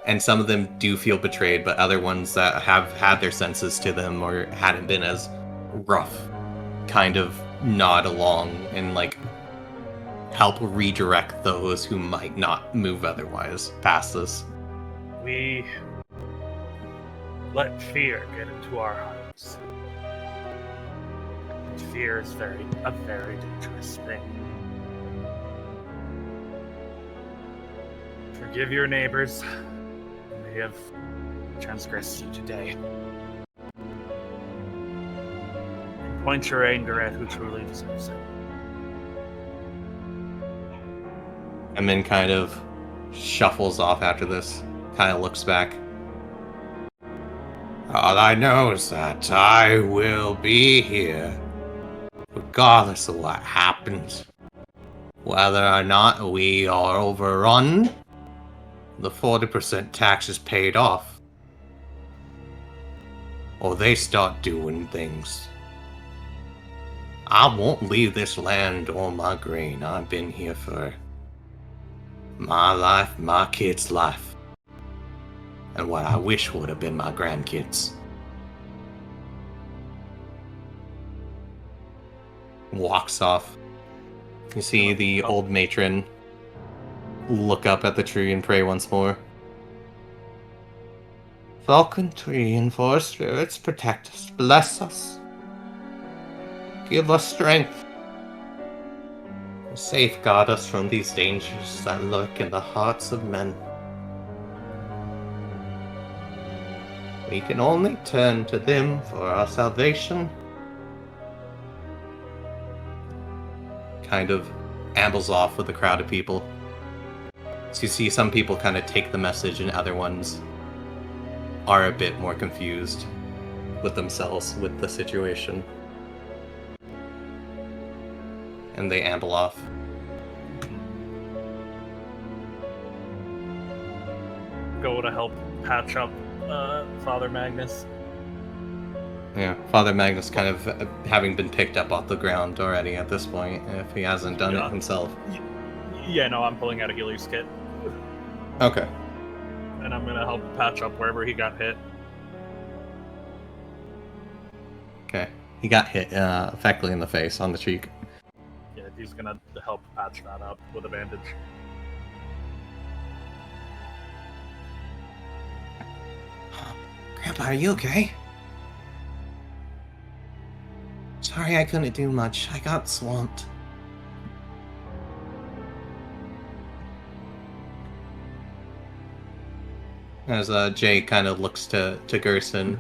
And some of them do feel betrayed, but other ones that have had their senses to them or hadn't been as rough kind of nod along and, like, help redirect those who might not move otherwise past this. We let fear get into our hearts. Fear is a very dangerous thing. Forgive your neighbors. They have transgressed you today. And point your anger at who truly deserves it. And then kind of shuffles off after this, kind of looks back. All I know is that I will be here, regardless of what happens. Whether or not we are overrun, the 40% tax is paid off, or they start doing things. I won't leave this land or my grain. I've been here for my life, my kids' life, and what I wish would have been my grandkids. Walks off. You see the old matron look up at the tree and pray once more. Falcon tree and forest spirits, protect us, bless us, give us strength, safeguard us from these dangers that lurk in the hearts of men. We can only turn to them for our salvation. Kind of ambles off with a crowd of people. So you see some people kind of take the message and other ones are a bit more confused with themselves, with the situation. And they amble off. Go to help patch up Father Magnus. Yeah, Father Magnus kind of having been picked up off the ground already at this point, if he hasn't done it himself. Yeah, no, I'm pulling out a healer's kit. Okay. And I'm gonna help patch up wherever he got hit. Okay. He got hit effectively in the face, on the cheek. Yeah, he's gonna help patch that up with a bandage. Grandpa, are you okay? Sorry I couldn't do much. I got swamped. As Jay kind of looks to Gerson,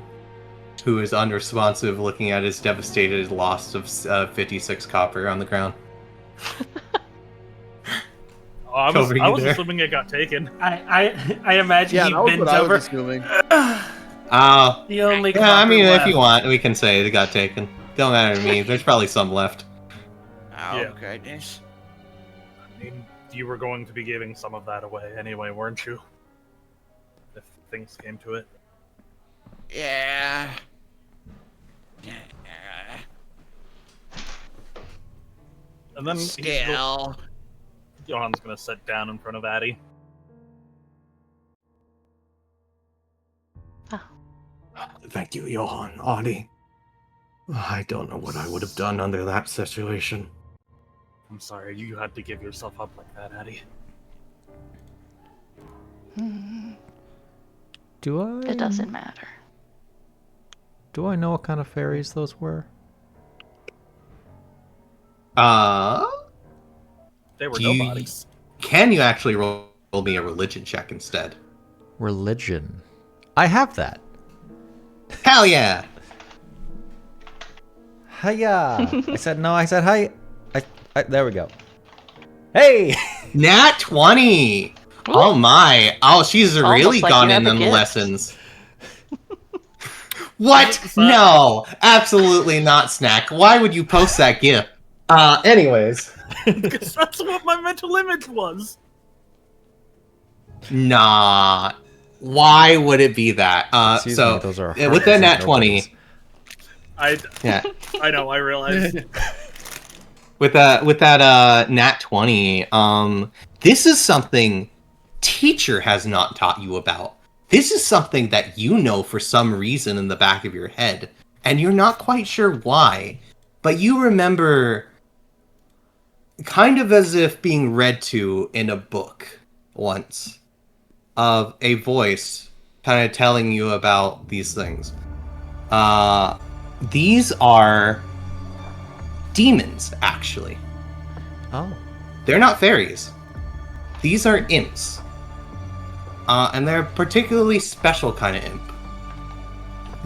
who is unresponsive, looking at his devastated loss of 56 copper on the ground. I was assuming it got taken. I imagine Yeah, he that was bends what I over. was assuming. The only yeah, I mean, left. if you want, we can say it got taken. Don't matter to me. There's probably some left. Oh, Yeah. goodness. I mean, you were going to be giving some of that away anyway, weren't you? If things came to it. Yeah. And then Still. Johan's gonna sit down in front of Attie. Thank you, Johan. Attie. I don't know what I would have done under that situation. I'm sorry, you had to give yourself up like that, Attie. Do I? It doesn't matter. Do I know what kind of fairies those were? They were You- nobodies. Can you actually roll me a religion check instead? Religion. I have that. Hell yeah! Hiya! I said no. I said hi. There we go. Hey! Nat 20! Oh my. Oh, she's Almost really like gone you in have a on the gift. lessons. What? No! Absolutely not, Snak. Why would you post that gift? Anyways. Because that's what my mental image was. Nah. Why would it be that? Excuse so, me, those are with that Nat hearts, 20, yeah. I know, I realized. With that Nat 20, this is something teacher has not taught you about. This is something that you know for some reason in the back of your head, and you're not quite sure why, but you remember kind of as if being read to in a book once of a voice kind of telling you about these things. These are demons, actually. Oh. They're not fairies. These are imps. And they're a particularly special kind of imp.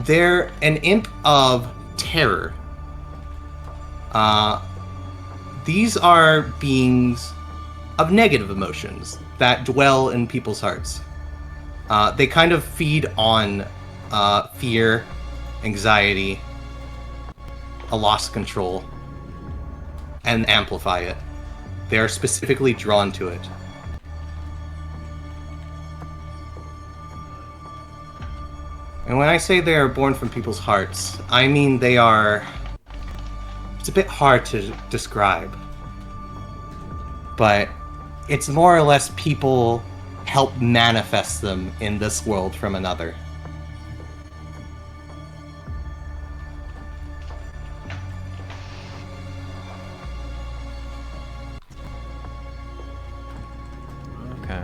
They're an imp of terror. These are beings of negative emotions that dwell in people's hearts. They kind of feed on fear, anxiety, a lost control, and amplify it. They are specifically drawn to it. And when I say they are born from people's hearts, I mean they are... It's a bit hard to describe. But it's more or less people help manifest them in this world from another. Okay.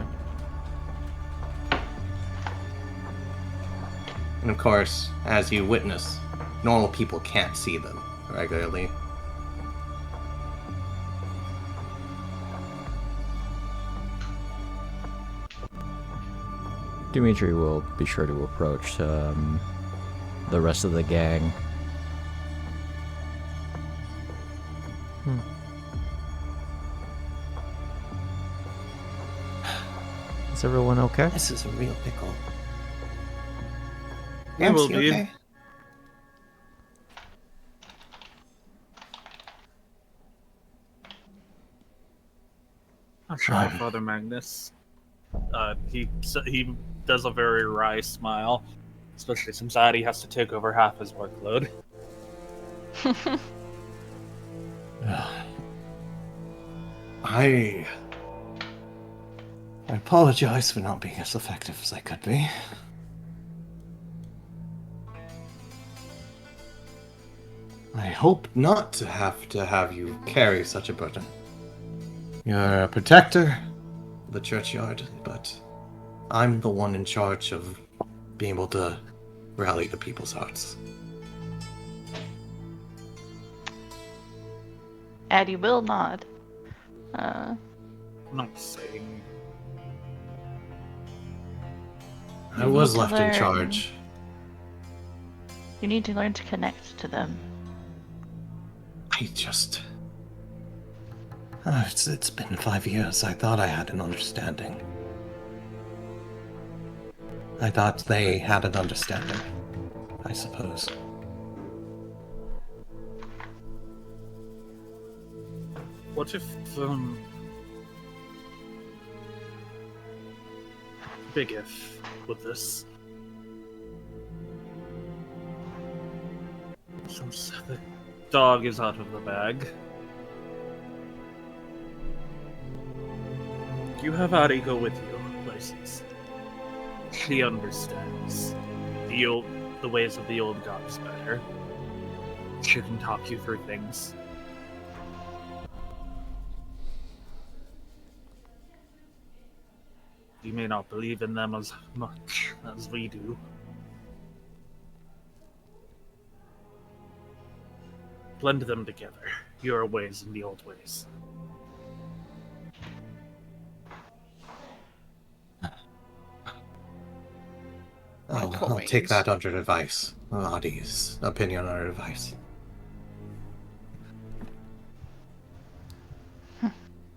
And of course, as you witness, normal people can't see them regularly. Dimitri will be sure to approach the rest of the gang. Is everyone okay? This is a real pickle. We will Yamsky, be. okay? I'm sure Father Magnus. He does a very wry smile, especially since Attie has to take over half his workload. I apologize for not being as effective as I could be. I hope not to have you carry such a burden. You're a protector of the churchyard, but I'm the one in charge of being able to rally the people's hearts. Attie will nod. I'm not saying. I You was need to left in learn. charge. You need to learn to connect to them. I just... it's been 5 years. I thought I had an understanding. I thought they had an understanding, I suppose. What if big if with this. Since the dog is out of the bag, you have Attie go with you places. She understands the ways of the old gods better. She can talk you through things. You may not believe in them as much as we do. Blend them together, your ways and the old ways. I'll take that under advice. Addie's opinion under advice.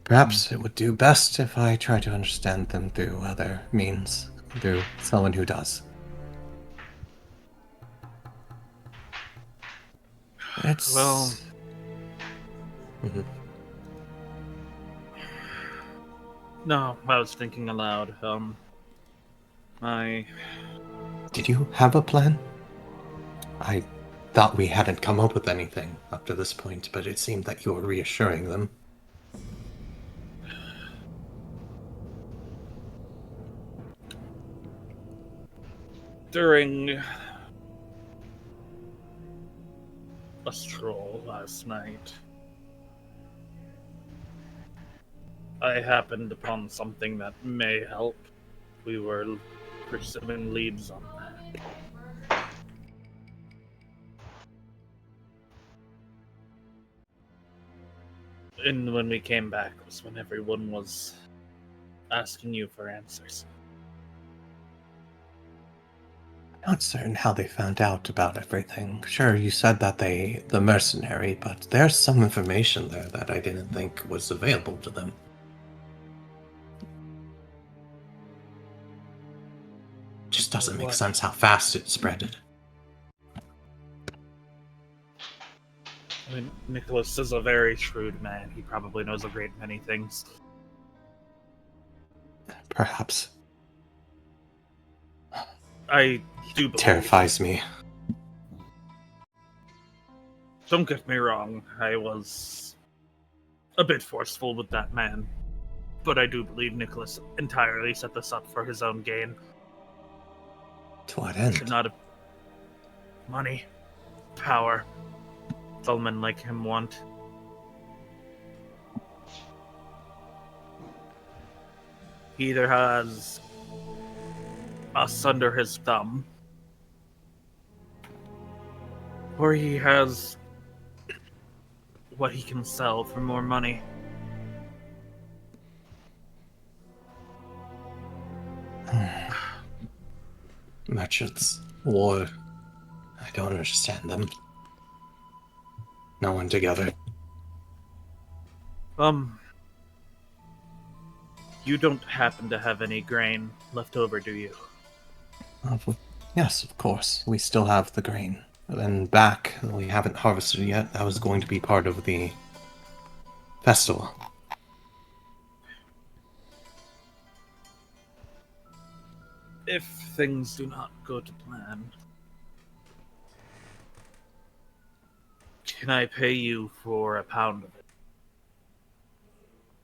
Perhaps it would do best if I try to understand them through other means, through someone who does. It's... Well... Mhm. No, I was thinking aloud. Did you have a plan? I thought we hadn't come up with anything up to this point, but it seemed that you were reassuring them. During a stroll last night, I happened upon something that may help. We were pursuing leads on that. And when we came back was when everyone was asking you for answers. I'm not certain how they found out about everything. Sure, you said that the mercenary, but there's some information there that I didn't think was available to them. Just doesn't make sense how fast it spread. I mean, Nicholas is a very shrewd man. He probably knows a great many things. Perhaps. I do believe... Terrifies me. Don't get me wrong, I was a bit forceful with that man. But I do believe Nicholas entirely set this up for his own gain. To what end? Should not have... Money. Power. It's all men like him want. He either has us under his thumb, or he has what he can sell for more money. Merchants. War. I don't understand them. No one together. You don't happen to have any grain left over, do you? Yes, of course. We still have the grain. And back, we haven't harvested yet. That was going to be part of the festival. If things do not go to plan, can I pay you for a pound of it?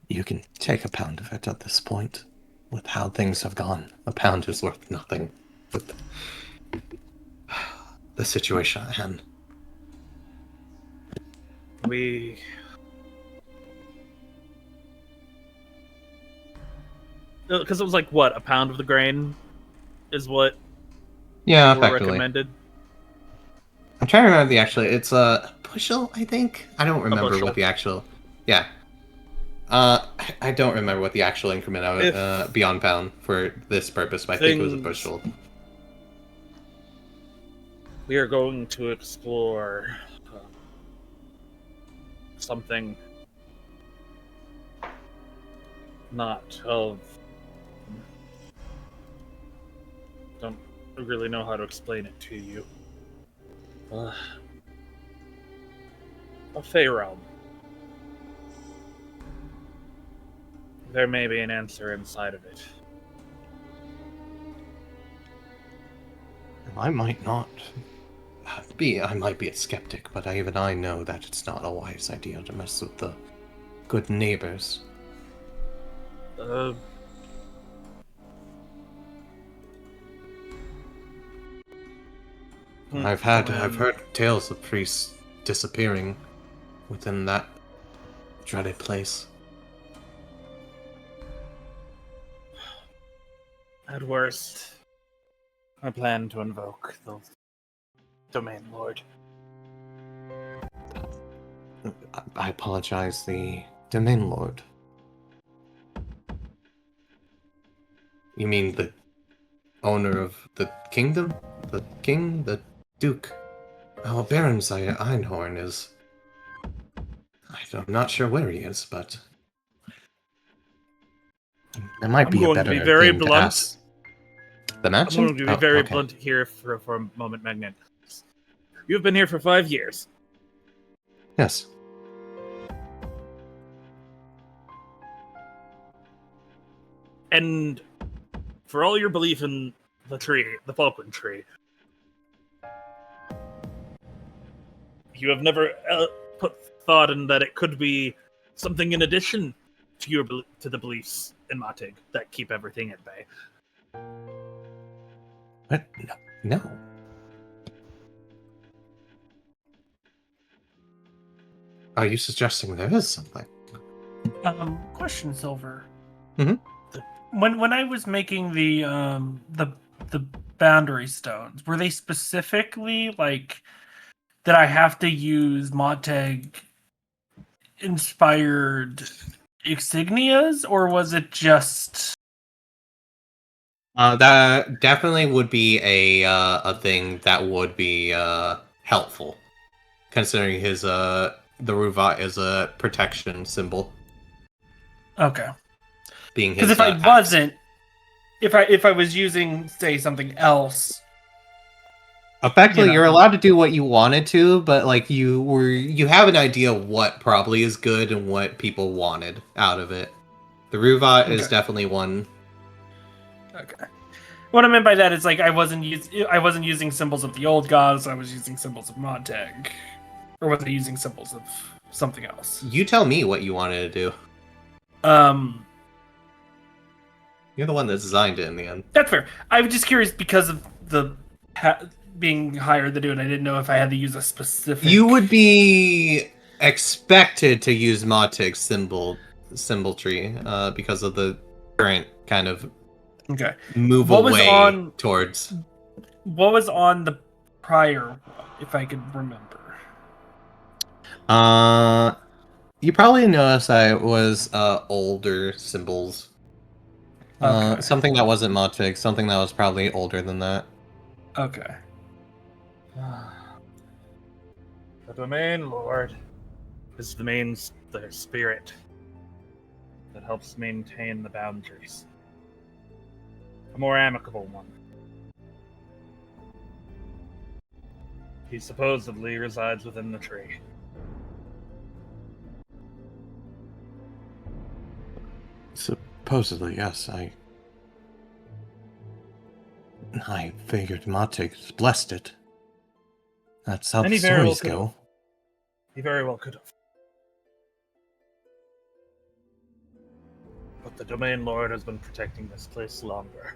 You can take a pound of it at this point. With how things have gone, a pound is worth nothing with the situation at hand. Because it was like, what, a pound of the grain is what Yeah, were effectively. recommended? I'm trying to remember the actual... It's a bushel, I think? I don't remember bushel. what the actual... Yeah. I don't remember what the actual increment of it, beyond pound for this purpose, but I think it was a bushel. We are going to explore something not of... Don't really know how to explain it to you. A Fey realm. There may be an answer inside of it. I might not be. I might be a skeptic, but even I know that it's not a wise idea to mess with the good neighbors. I've heard tales of priests disappearing within that dreaded place. At worst, I plan to invoke the Domain Lord. I apologize, the Domain Lord. You mean the owner of the kingdom? The king? The duke? Oh, Baron Einhorn is... I'm not sure where he is, but... There might be a better I'm going to be very thing to blunt. ask. The mansion? I'm going to be very okay. blunt here for a moment, Magnet. You've been here for 5 years. Yes. And for all your belief in the tree, the Falkland tree, you have never put thought in that it could be something in addition to the beliefs in Matig that keep everything at bay. What? No. Are you suggesting there is something? Question, Silver. Mhm. When I was making the boundary stones, were they specifically like that I have to use Monteg inspired insignias, or was it just? That definitely would be a thing that would be helpful, considering his the Ruvat is a protection symbol. Okay. Being his Because if I axe. wasn't, if I was using, say, something else. Effectively, you know. you're allowed to do what you wanted to, but like you have an idea what probably is good and what people wanted out of it. The Ruvat is Okay. definitely one. Okay. What I meant by that is like I wasn't using symbols of the old gods. I was using symbols of Monteg, or was I using symbols of something else? You tell me what you wanted to do. You're the one that designed it in the end. That's fair. I was just curious because of the being hired to do it. I didn't know if I had to use a specific. You would be expected to use Motig's symbol tree because of the current kind of move away towards. What was on the prior, if I could remember? You probably noticed that it was older symbols. Okay. Something that wasn't Motig, something that was probably older than that. Okay. The Domain Lord is the spirit that helps maintain the boundaries. A more amicable one. He supposedly resides within the tree. Supposedly, yes. I figured Motig blessed it. That's how the stories go. He very well could have. But the Domain Lord has been protecting this place longer.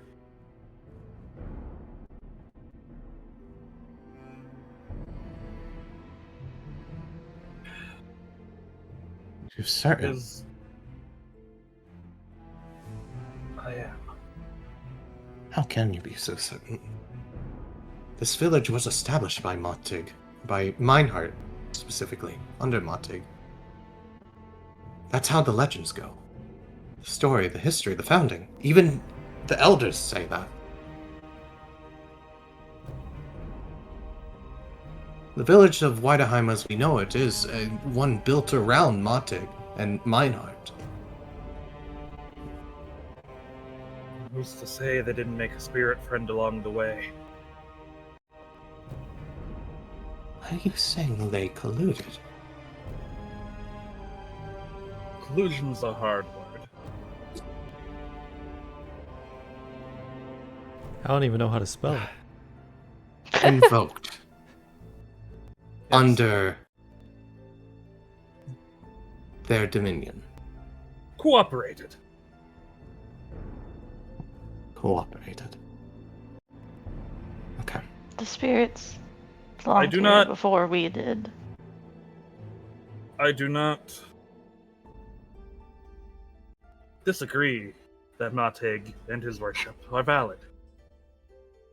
You're certain? I am. How can you be so certain? This village was established by Motig, by Meinhardt, specifically, under Motig. That's how the legends go. The story, the history, the founding. Even the elders say that. The village of Weideheim as we know it is one built around Motig and Meinhardt. Who's to say they didn't make a spirit friend along the way? Are you saying they colluded? Collusion's a hard word. I don't even know how to spell it. invoked under their dominion. Cooperated. Cooperated. Okay. The spirits belonged do here not- before we did. I do not disagree that Matig and his worship are valid.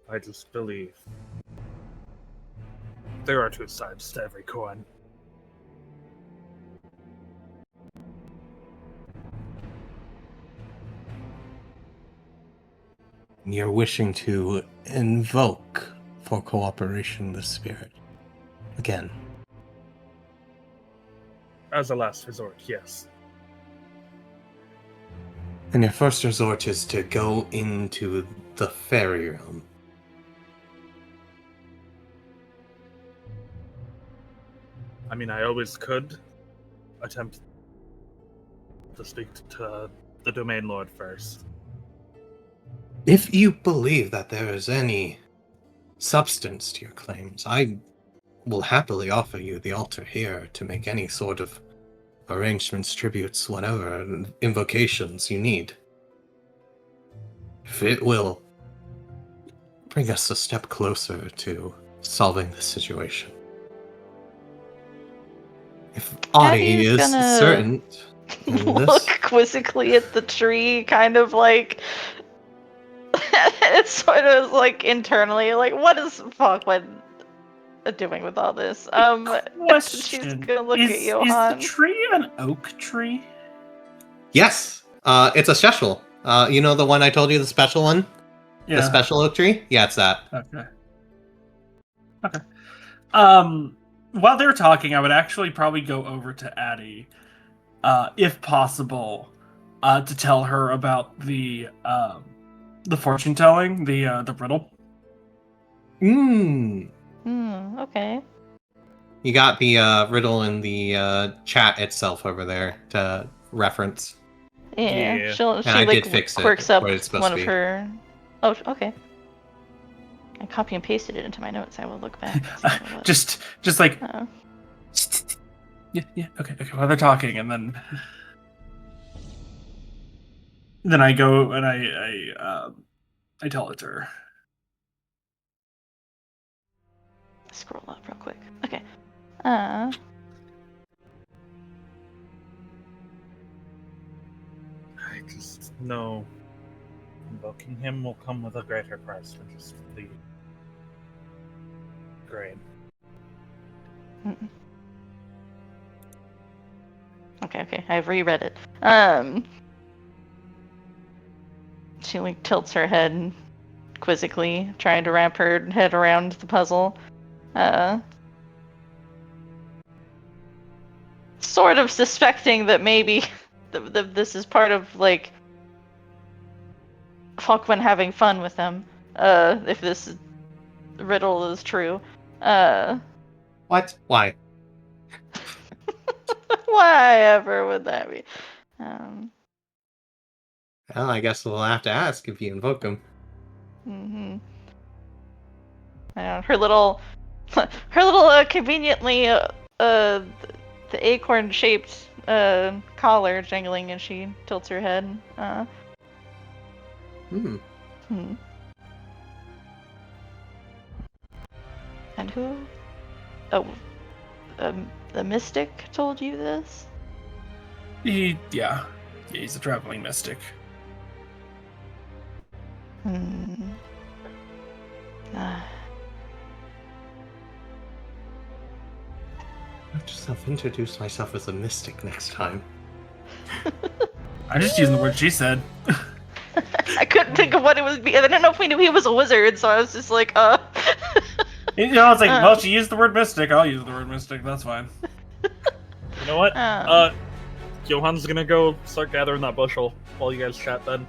I just believe there are two sides to every coin. You're wishing to invoke for cooperation the spirit. Again. As a last resort, yes. And your first resort is to go into the fairy realm. I mean, I always could attempt to speak to the Domain Lord first. If you believe that there is any substance to your claims, I will happily offer you the altar here to make any sort of arrangements, tributes, whatever, invocations you need. If it will bring us a step closer to solving this situation. If Attie Addie's is gonna certain in Look this, quizzically at the tree, kind of like. It's sort of like internally, like, what is Falkland doing with all this? She's Question. gonna look is, at is Johan. the tree an oak tree? yes, it's a special. You know the one I told you, the special one? Yeah. The special oak tree? Yeah, it's that. Okay. Okay. While they're talking, I would actually probably go over to Attie, if possible, to tell her about the fortune telling, the riddle. Okay. You got the riddle in the chat itself over there to reference. Yeah. Yeah. She I like did fix it quirks up where it's supposed one to of be. her. Oh, okay. I copy and pasted it into my notes. I will look back. And see what it was. just like Oh. yeah. Okay. While they're talking, and then I go and I tell it to her. Scroll up real quick. Okay. I just know invoking him will come with a greater price than just the grain. Mm-mm. Okay. I've reread it. She like tilts her head quizzically, trying to wrap her head around the puzzle. Sort of suspecting that maybe this is part of like Falkman having fun with them. If this riddle is true. What? Why? Why ever would that be? Well, I guess we'll have to ask if you invoke him. Mm-hmm. I know, her little conveniently the acorn-shaped collar jangling, and she tilts her head. Hmm. And who? Oh, the mystic told you this? He's a traveling mystic. I'll just introduce myself as a mystic next time. I'm just using the word she said. I couldn't think of what it would be. I didn't know if we knew he was a wizard, so I was just like, You know, it's like, well, she used the word mystic. I'll use the word mystic. That's fine. You know what? Johan's gonna go start gathering that bushel while you guys chat then.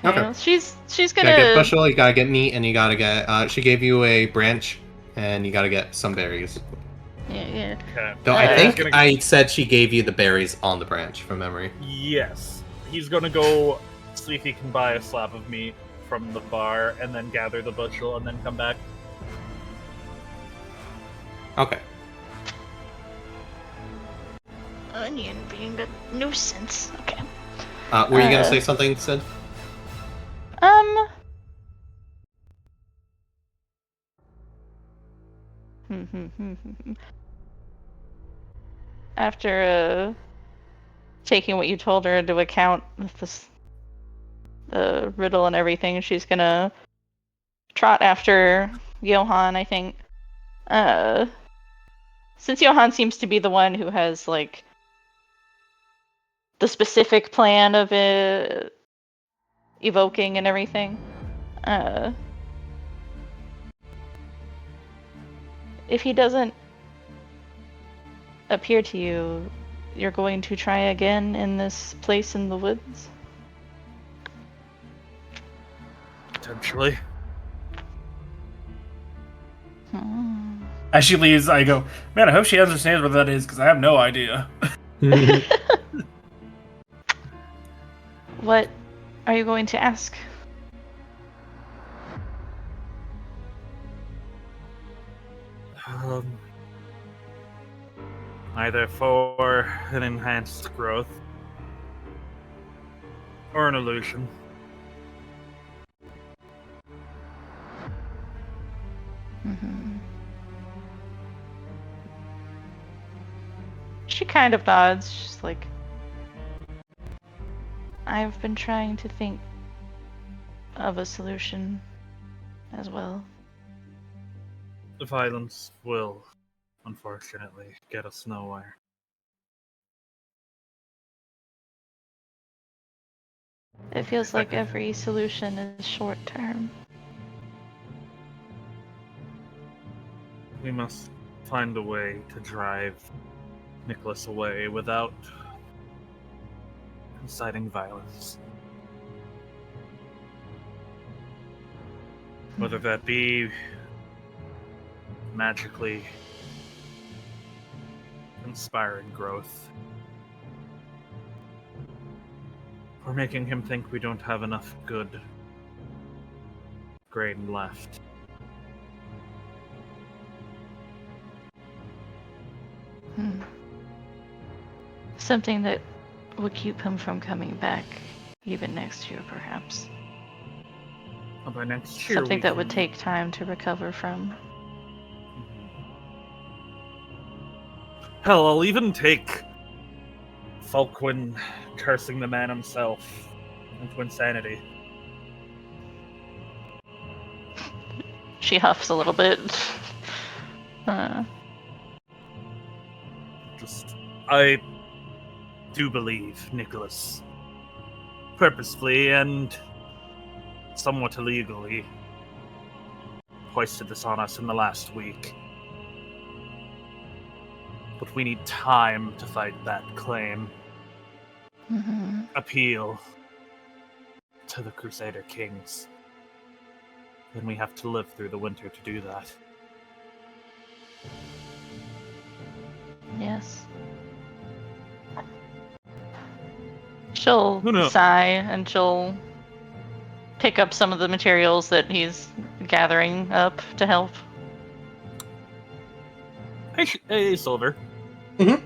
Okay. She's You gonna gotta get bushel, you gotta get meat, and you gotta get. She gave you a branch, and you gotta get some berries. Yeah. Okay. Though I He's think I said she gave you the berries on the branch, from memory. Yes. He's gonna go see if he can buy a slab of meat from the bar and then gather the bushel and then come back. Okay. Onion being a nuisance. Okay. Were you gonna say something, Sid? After taking what you told her into account with this the riddle and everything, she's gonna trot after Johan, I think. Since Johan seems to be the one who has like the specific plan of it evoking and everything, if he doesn't appear to you, you're going to try again in this place in the woods? Potentially. As she leaves, I go, man, I hope she understands what that is, because I have no idea. What are you going to ask? Either for an enhanced growth or an illusion. She kind of nods. She's like, I've been trying to think of a solution as well. The violence will, unfortunately, get us nowhere. It feels like every solution is short term. We must find a way to drive Nicholas away without inciting violence. Whether that be magically inspiring growth, or making him think we don't have enough good grain left. Something that would keep him from coming back even next year, perhaps. Well, by next year, Something that would take time to recover from. Hell, I'll even take Falquin cursing the man himself into insanity. She huffs a little bit. I do believe Nicholas purposefully and somewhat illegally hoisted this on us in the last week. But we need time to fight that claim. Appeal to the Crusader Kings. And we have to live through the winter to do that. Yes. She'll sigh and she'll pick up some of the materials that he's gathering up to help. Hey, Silver. Mm-hmm.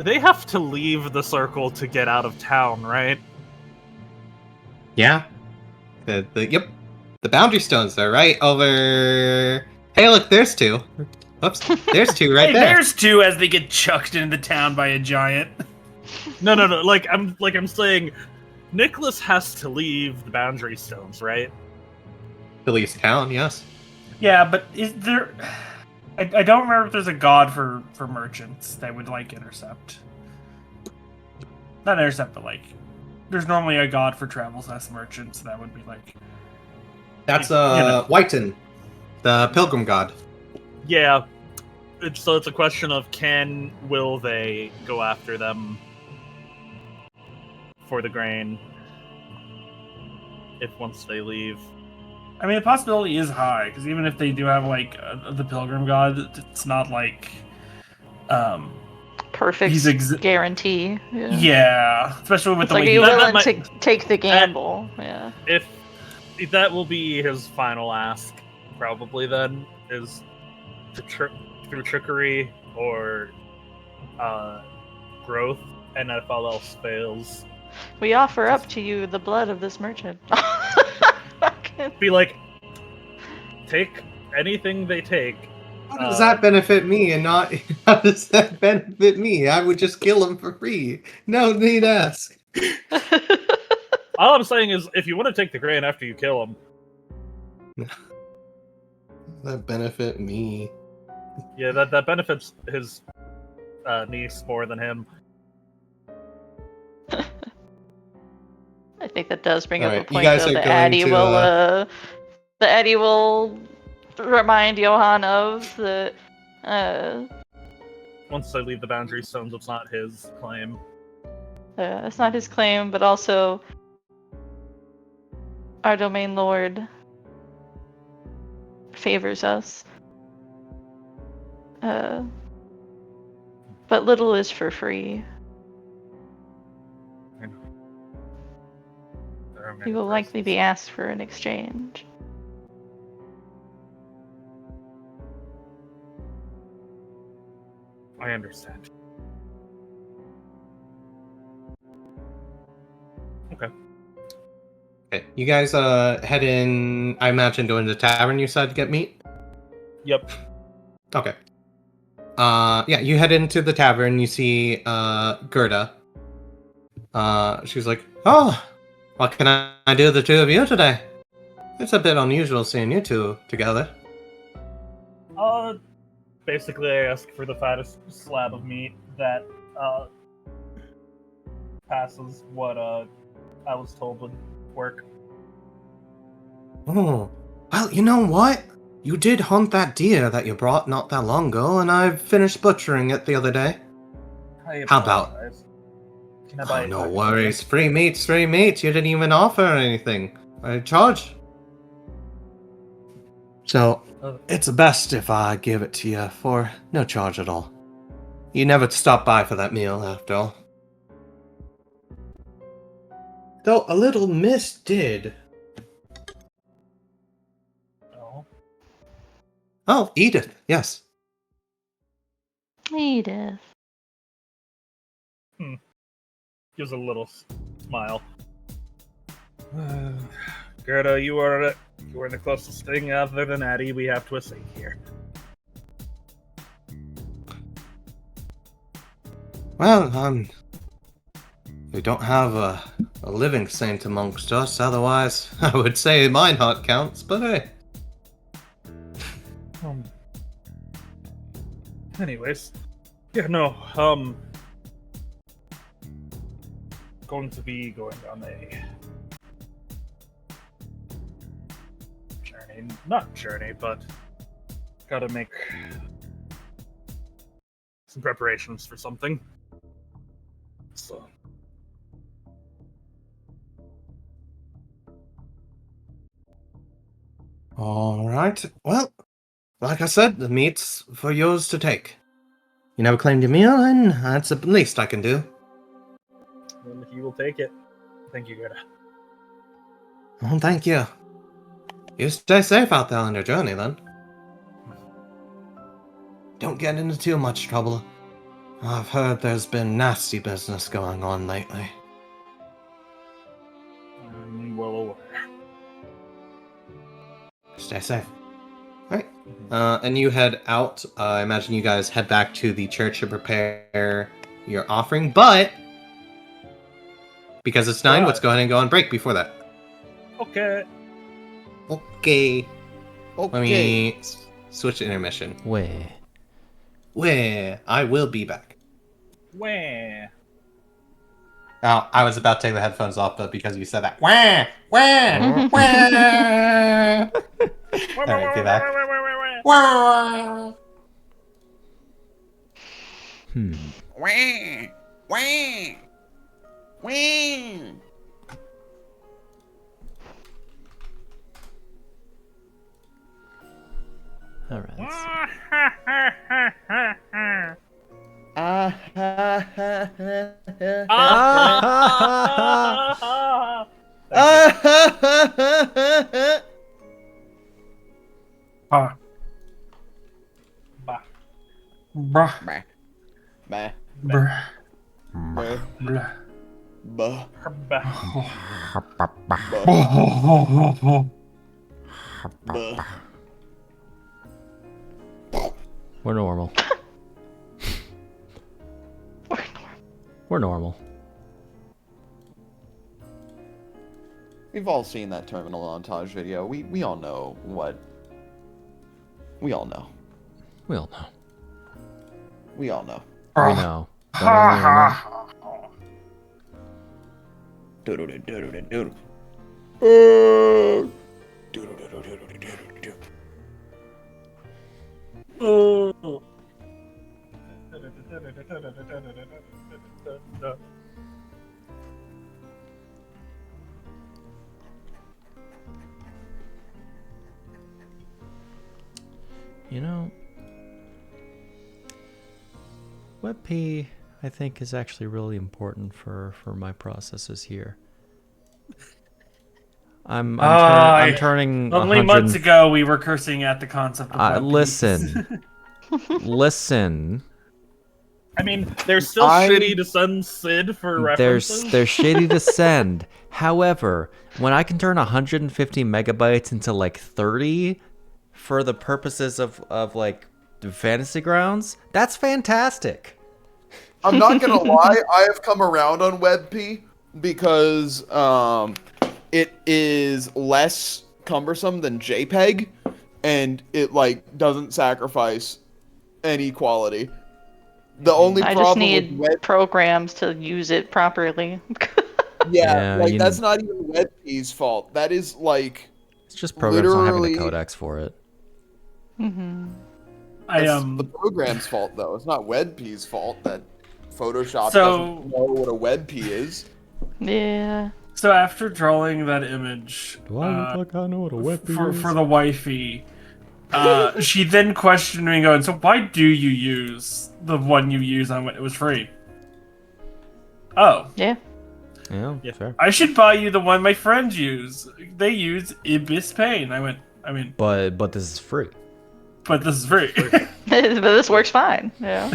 They have to leave the circle to get out of town, right? Yeah. Yep. The boundary stones are right over. Hey, look, there's two. Oops, there's two right there. There's two as they get chucked into the town by a giant. No. Like I'm saying, Nicholas has to leave the boundary stones, right? To leave town, yes. Yeah, but is there? I don't remember if there's a god for merchants that would like intercept. Not intercept, but like, there's normally a god for travels as merchants that would be like. That's Whiten, the pilgrim god. Yeah. So it's a question of will they go after them for the grain if once they leave. I mean, the possibility is high, because even if they do have, like, the Pilgrim God, it's not, like, perfect guarantee. Yeah, especially with it's the like, way you're willing to take the gamble. Yeah. If that will be his final ask, probably then, is through trickery or growth, and if all else fails, We offer up to you the blood of this merchant. Fucking- be like, take anything they take. How does that benefit me and not... How does that benefit me? I would just kill him for free. No need ask. All I'm saying is, if you want to take the grain after you kill him, That benefit me. yeah, that benefits his niece more than him. I think that does bring up a Alright, you point, guys though. are The going Attie to, will, the Attie will remind Johan of the, Once they leave the boundary stones, it's not his claim. it's not his claim, but also our domain lord favors us. But little is for free. There are He many will likely prices. be asked for an exchange. I understand. Okay. Okay, you guys head in, I imagine, to the tavern you said to get meat? Yep. Okay. Yeah, you head into the tavern, you see Gerda. She's like, "Oh, what can I do with the two of you today? It's a bit unusual seeing you two together." Basically, I asked for the fattest slab of meat that passes what I was told would work. Oh, well, you know what? You did hunt that deer that you brought not that long ago, and I finished butchering it the other day. I How about- apologize. Can I buy Oh, it no back? worries. Free meat's free meat. You didn't even offer anything. I charge. So, it's best if I give it to you for no charge at all. You never stopped by for that meal, after all. Though a little miss did. Oh. Oh, Edith, yes. Edith. Gives a little smile. Gerda, you are the closest thing other than Attie we have to a saint here. Well, we don't have a living saint amongst us, otherwise I would say mine heart counts, but hey. Anyways, yeah, no, going to be going on a journey, not journey, but gotta make some preparations for something. So, Alright, well, like I said, the meat's for yours to take. You never claimed your meal, and that's the least I can do. and if you will take it, thank you, Gerda. Well, thank you. You stay safe out there on your journey, then. Don't get into too much trouble. I've heard there's been nasty business going on lately. I'm well aware. Stay safe. Alright. And you head out. I imagine you guys head back to the church to prepare your offering, but because it's 9, let's go ahead and go on break before that. Okay. Okay. Okay. Let me switch to intermission. Where I will be back. Where? Now, I was about to take the headphones off, but because you said that, wah, wah, wah. Alright, be back. Wah. Wah, wah, wah. All right. Bruh. Bah. Bah. Bruh. Bah. Bruh. Bah. Bah. We're normal. We're normal. We've all seen that terminal montage video. We all know what. We all know. We all know. We all know. We know. Don't everyone know? Doodle-doo-doodle-doo-doo. Doodle-doo-doo-doo-doo-doo-doo. Oh. You know, WebP, I think, is actually really important for my processes here. I'm turning. Only months ago, we were cursing at the concept of web listen, listen. I mean, they're still shitty to send Sid for references. They're shitty to send. However, when I can turn 150 megabytes into like 30 for the purposes of like Fantasy Grounds, that's fantastic. I'm not gonna lie, I have come around on WebP because it is less cumbersome than JPEG, and it like doesn't sacrifice any quality. The only I problem just need with Web, programs to use it properly. yeah, like that's not even WebP's fault. That is like it's just programs not having literally the codecs for it. Mm-hmm. That's the program's fault though. It's not WebP's fault that Photoshop doesn't know what a WebP is. Yeah. So after drawing that image, Do I look like I know what a WebP is? for the wifey, she then questioned me, going, "So why do you use the one you use on when it was free?" Oh. Yeah. Yeah, fair. I should buy you the one my friends use. They use Ibis Paint. But this is free. But this is free. But this works fine. Yeah.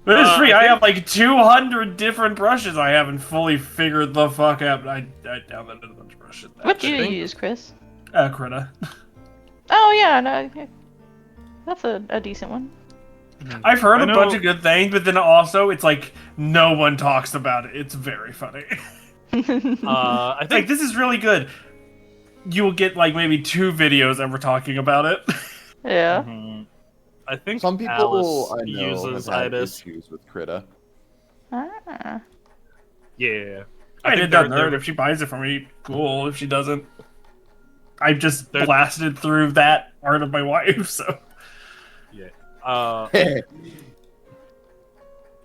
But it's free. I have like 200 different brushes I haven't fully figured the fuck out. I downloaded a bunch of brushes. What do you use, Chris? Krita. Oh yeah, no, that's a decent one. I've heard a bunch of good things, but then also it's like no one talks about it. It's very funny. I think like this is really good. You will get like maybe 2 videos ever talking about it. Yeah. Mm-hmm. I think Some people Alice I know uses have had Ibis. issues with Krita. Ah. Yeah. I think did nerd. If she buys it for me, cool. If she doesn't, I just blasted through that art of my wife. So yeah.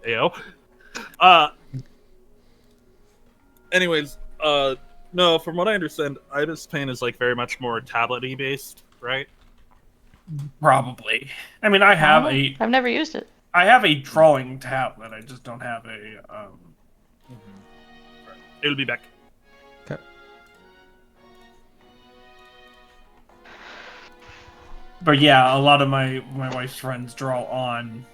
Ayo. Anyways, no, from what I understand, Ibis Paint is like very much more tablet-y based, right? probably. I mean, I have I've never used it. I have a drawing tablet. I just don't have a. It'll be back. Okay. But yeah, a lot of my wife's friends draw on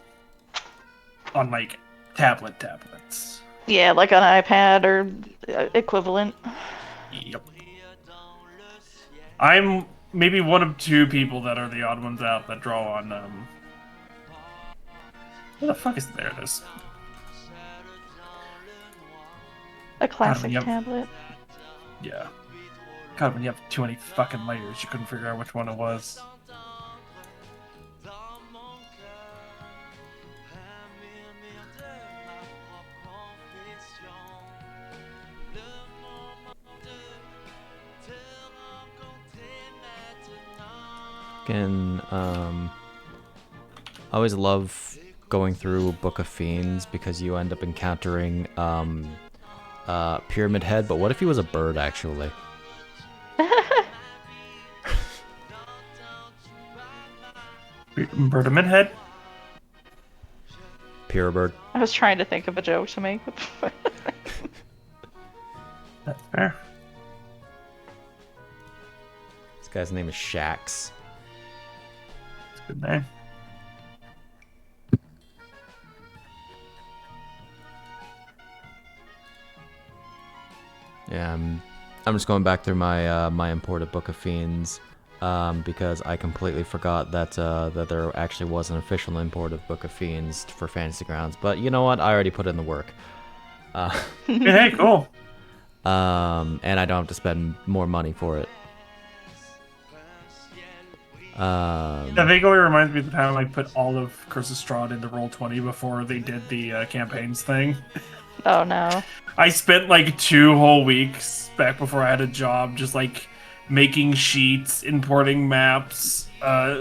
like tablets. Yeah, like an iPad or equivalent. Yep. I'm maybe one of 2 people that are the odd ones out that draw on. Where the fuck is there? It is. A classic God, tablet. Yeah. God, when you have too many fucking layers, you couldn't figure out which one it was. Again, I always love going through Book of Fiends because you end up encountering Pyramid Head, but what if he was a bird, actually? Pyramid Head? Pure bird. I was trying to think of a joke to make. That's fair. This guy's name is Shax. Good name. Yeah, I'm just going back through my my imported Book of Fiends because I completely forgot that that there actually was an official imported Book of Fiends for Fantasy Grounds. But you know what? I already put in the work. Hey, cool. And I don't have to spend more money for it. That vaguely reminds me of the time I put all of Curse's Strahd into Roll20 before they did the campaigns thing. Oh no. I spent like 2 whole weeks back before I had a job just like making sheets, importing maps,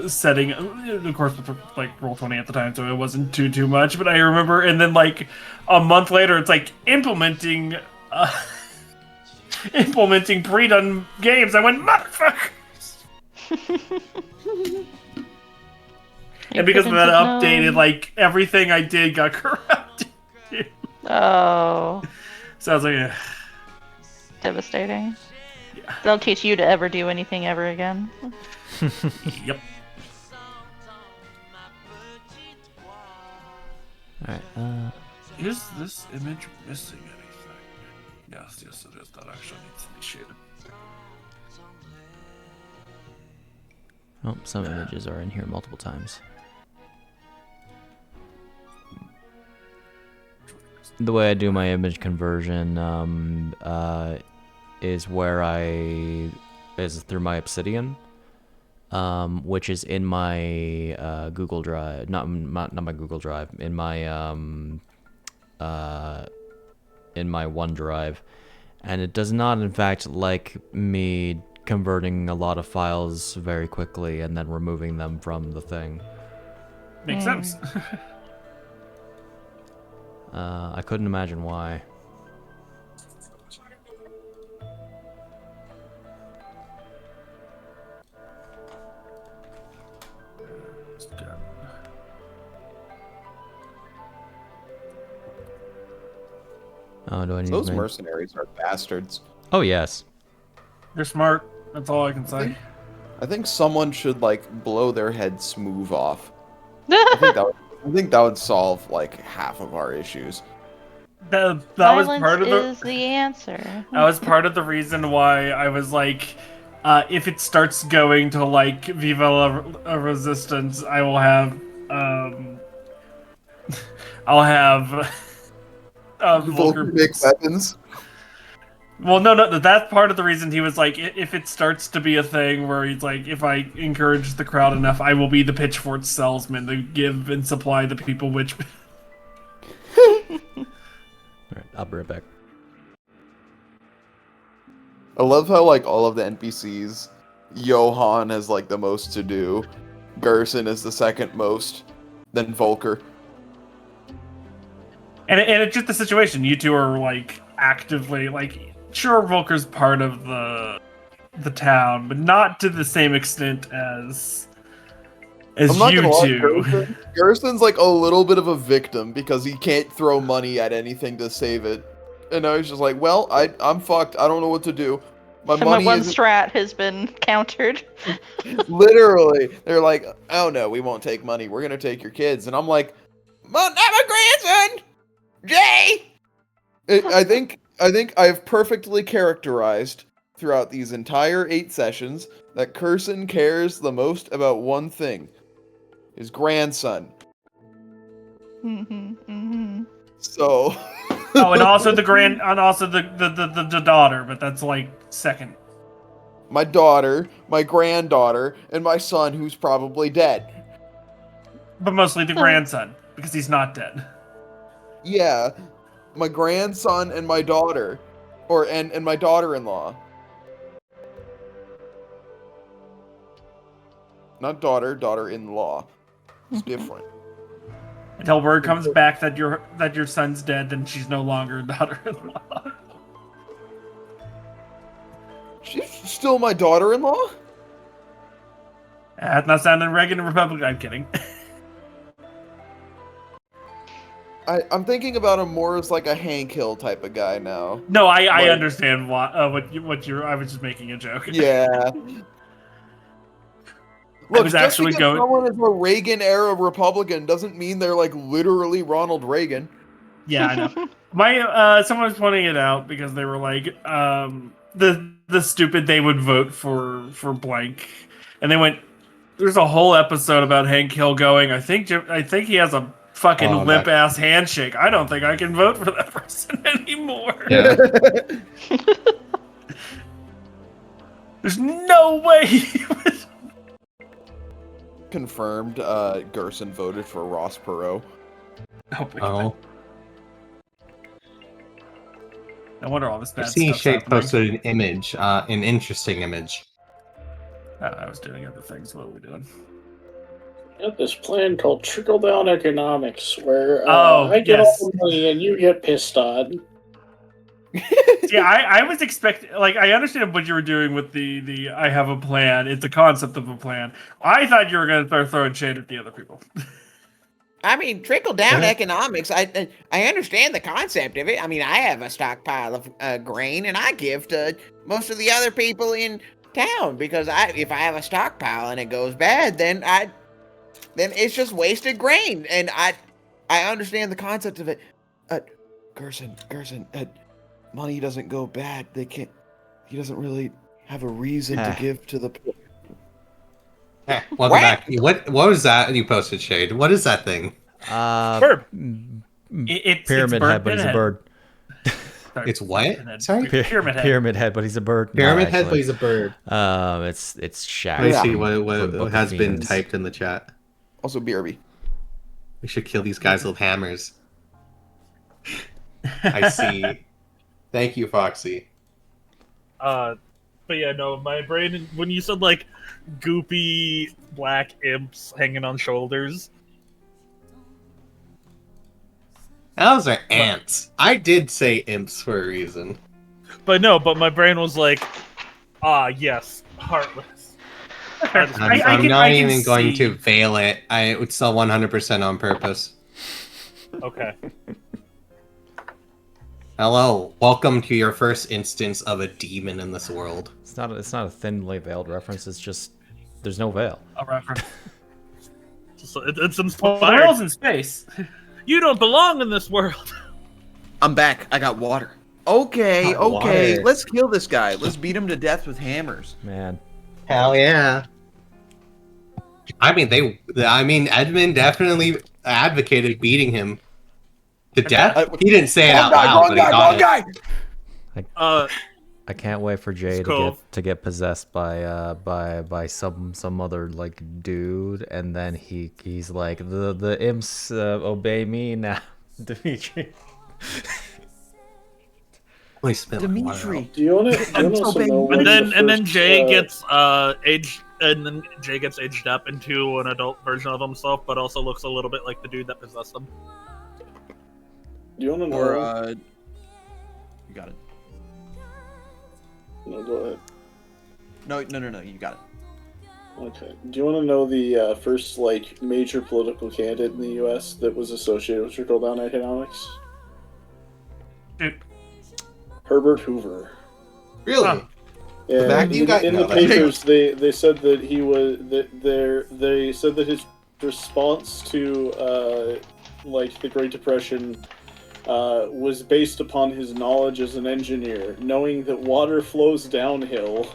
setting, of course with like Roll20 at the time, so it wasn't too much, but I remember, and then like a month later it's like implementing implementing pre-done games. I went, motherfuckers! And because of that updated, like everything I did got corrupted. Oh. So I was like, Devastating. Yeah. They'll teach you to ever do anything ever again. Yep. Alright, Is this image missing anything? Yes, it is. That actually needs to be shaded. oh, some images are in here multiple times. The way I do my image conversion is where is through my Obsidian, which is in my Google Drive, not my Google Drive, in my OneDrive, and it does not, in fact, like me converting a lot of files very quickly and then removing them from the thing. Makes sense. I couldn't imagine why. Oh, do I need Those to make... mercenaries are bastards. Oh, yes. They're smart. That's all I can say. I think someone should like blow their head smooth off. I think that would solve like half of our issues. That was Violence part of is the answer. That was part of the reason why I was like, if it starts going to like Viva la Resistance, I will have, I'll have Volker make weapons. Well, no, that's part of the reason he was like, if it starts to be a thing where he's like, if I encourage the crowd enough, I will be the pitchfork salesman to give and supply the people which. Alright, I'll be right back. I love how like all of the NPCs, Johan has like the most to do, Gerson is the second most, then Volker. And it's just the situation. You two are like actively like, sure, Volker's part of the town, but not to the same extent as I'm not you gonna lie, two. Gerson's like a little bit of a victim because he can't throw money at anything to save it. And I was just like, well, I'm fucked. I don't know what to do. My So money my one is strat has been countered. literally. They're like, oh no, we won't take money. We're gonna take your kids. And I'm like, but not my grandson, Jay. I think I've perfectly characterized throughout these entire 8 sessions that Gerson cares the most about one thing: his grandson. So. Oh, and also the daughter, but that's like second. My daughter, my granddaughter, and my son, who's probably dead. But mostly the grandson, because he's not dead. Yeah, my grandson and my daughter, and my daughter-in-law. Not daughter, daughter-in-law. It's different. Until word comes back that your son's dead, then she's no longer daughter-in-law. She's still my daughter-in-law? That's not sounding Reagan Republican. I'm kidding. I'm thinking about him more as like a Hank Hill type of guy now. No, I understand what you're. I was just making a joke. Yeah. Look, was just actually because someone is a Reagan-era Republican doesn't mean they're like literally Ronald Reagan. Yeah, I know. My someone was pointing it out because they were like, the stupid they would vote for blank, and they went. There's a whole episode about Hank Hill going. I think he has a fucking limp ass handshake. I don't think I can vote for that person anymore. Yeah. There's no way he would. Confirmed, Gerson voted for Ross Perot. Oh my God. I wonder all this bad I've seen stuff's Shay happening. posted an image, an interesting image. I was doing other things. What are we doing? We got this plan called trickle-down economics, where I get yes. all the money and you get pissed on. Yeah, I was expecting, like, I understand what you were doing with the I have a plan. It's a concept of a plan. I thought you were going to start throwing shade at the other people. I mean, trickle-down economics, I understand the concept of it. I mean, I have a stockpile of grain, and I give to most of the other people in town, because if I have a stockpile and it goes bad, then it's just wasted grain. And I understand the concept of it. Gerson, money doesn't go bad. He doesn't really have a reason to give to the... Welcome back. What was that you posted, Shade? What is that thing? Bird. It's Pyramid bird head, but he's a bird. Sorry, It's what? Sorry? Pyramid head. Pyramid head, but he's a bird. Pyramid No, head, but actually. he's a bird. It's Shaq. Let me see from what Book of has been Fiends. typed in the chat. Also, BRB. We should kill these guys with hammers. I see. Thank you, Foxy. But yeah, no, my brain, when you said like goopy black imps hanging on shoulders. Those are ants. I did say imps for a reason. But my brain was like, yes, heartless. I'm not even going to veil it. It's still 100% on purpose. Okay. Hello, welcome to your first instance of a demon in this world. It's not a thinly veiled reference. It's just there's no veil. A reference. It's Well, inspired. the world's in space. You don't belong in this world. I'm back. I got water. Okay, Got water. let's kill this guy. Let's beat him to death with hammers. Man, Hell yeah. I mean, Edmund definitely advocated beating him to death. He didn't say it out loud, but he thought it. I can't wait for Jay to get possessed by some other like dude, and then he's like the imps obey me now, Dimitri. Dimitri. Do you want to also know what And then the Jay first, gets aged up into an adult version of himself, but also looks a little bit like the dude that possessed him. Do you want to know? Or you got it. No, go ahead. No, you got it. Okay. Do you want to know the first like major political candidate in the U.S. that was associated with trickle-down economics? Herbert Hoover. Really? Huh. Yeah, The fact you got- in no, the that's- papers, they said that he was they said that his response to like the Great Depression was based upon his knowledge as an engineer, knowing that water flows downhill.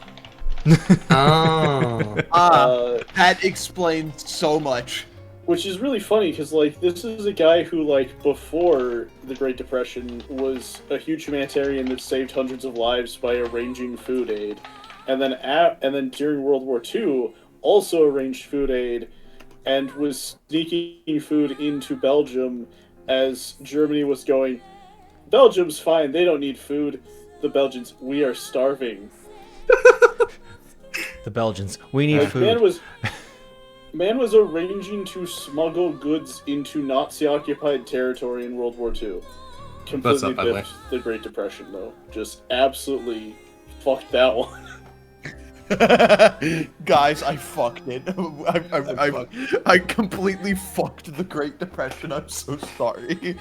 Oh. That explains so much. Which is really funny because, like, this is a guy who, like, before the Great Depression was a huge humanitarian that saved hundreds of lives by arranging food aid, and then during World War II also arranged food aid and was sneaking food into Belgium as Germany was going, Belgium's fine, they don't need food. The Belgians, we are starving. The Belgians, we need Like, food. Man was arranging to smuggle goods into Nazi-occupied territory in World War II. What's Completely up, by the way? biffed the Great Depression, though. Just absolutely fucked that one. Guys, I fucked it. I completely fucked the Great Depression. I'm so sorry.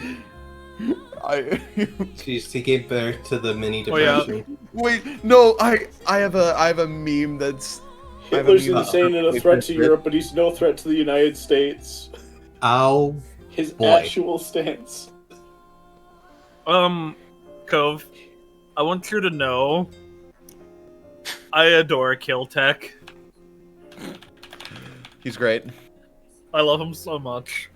She gave birth to the mini Oh, yeah. depression. Wait, no, I have a meme that's Hitler's I mean, insane and a threat to Europe, but he's no threat to the United States. Oh, His boy. actual stance. Cove, I want you to know I adore Killtech. He's great. I love him so much.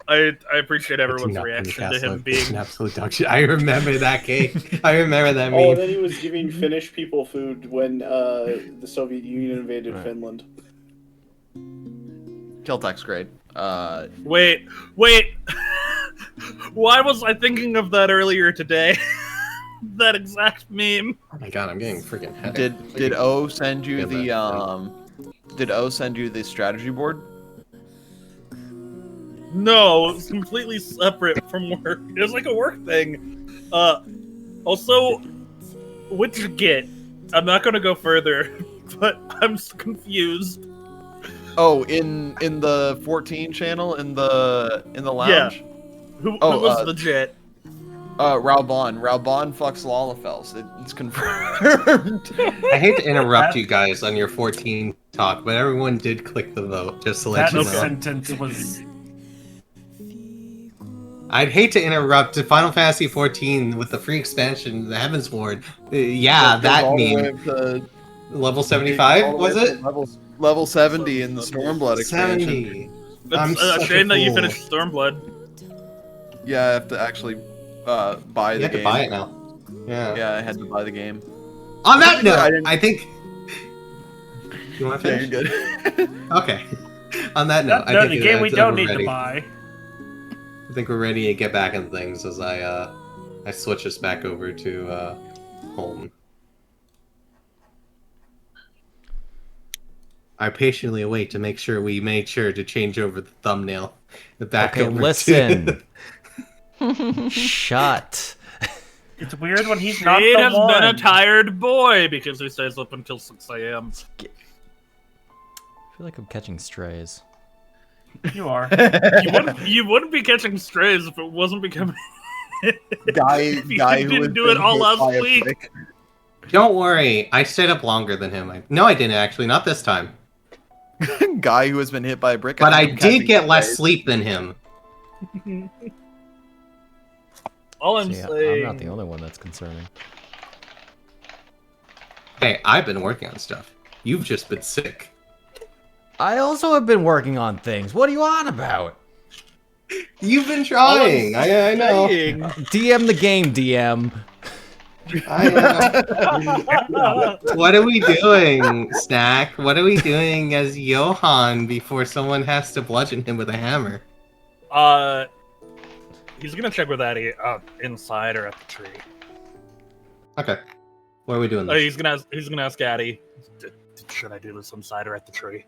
I appreciate everyone's Not reaction to Castle. him It's an being. absolute dog shit. I remember that cake. I remember that Oh, and meme. then he was giving Finnish people food when the Soviet Union invaded Finland. Keltec's great. Wait. Why was I thinking of that earlier today? That exact meme. Oh my god, I'm getting freaking headache. Did O send you Yeah, the Did O send you the strategy board? No, it was completely separate from work. It was like a work thing. Also, what'd you get? I'm not gonna go further, but I'm confused. Oh, in the 14 channel in the lounge. Who was legit? Raubon. Raubon fucks Lalafels. It's confirmed. I hate to interrupt you guys on your 14 talk, but everyone did click the vote, just to let That you know. sentence was. I'd hate to interrupt Final Fantasy 14 with the free expansion, the Heaven's Ward. Yeah, that meme. Level 75, was it? Level 70 in the Stormblood expansion. 70. It's a shame that you finished Stormblood. Yeah, I have to actually buy the You have game. to buy it now. Yeah. Yeah, I had to buy the game. On that note, I didn't- I think... You want to Yeah, finish? you're good. Okay. On that note, No, I think the game we we're don't need ready. to buy. I think we're ready to get back into things as I switch us back over to home. I patiently wait to make sure we made sure to change over the thumbnail. Back Okay, over listen. Shut. It's weird when he's not Shade the has one. been a tired boy because he stays up until 6 a.m. I feel like I'm catching strays. You are. You wouldn't be catching strays if it wasn't becoming. guy You who didn't has do it been all hit last by a week. brick. Don't worry, I stayed up longer than him. No, I didn't actually, not this time. Guy who has been hit by a brick. But I think I'm catching did get less strays. sleep than him. All I'm See, saying. I'm not the only one that's concerning. Hey, I've been working on stuff. You've just been sick. I also have been working on things. What are you on about? You've been trying. I know. Saying. DM the game, DM. I know. What are we doing, Snak? What are we doing as Johan before someone has to bludgeon him with a hammer? He's gonna check with Attie inside or at the tree. Okay. What are we doing? Oh, This? he's gonna ask Attie. Should I do this inside or at the tree?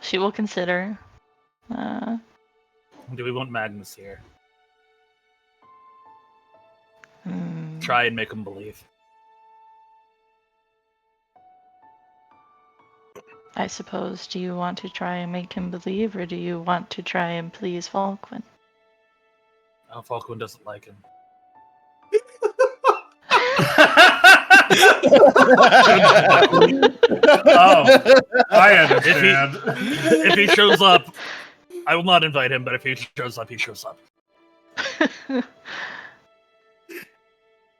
She will consider. Do we want Magnus here? Hmm. Try and make him believe. I suppose, do you want to try and make him believe, or do you want to try and please Falquin? Oh, Falcon doesn't like him. Oh, I understand. If he shows up, I will not invite him. But if he shows up, he shows up.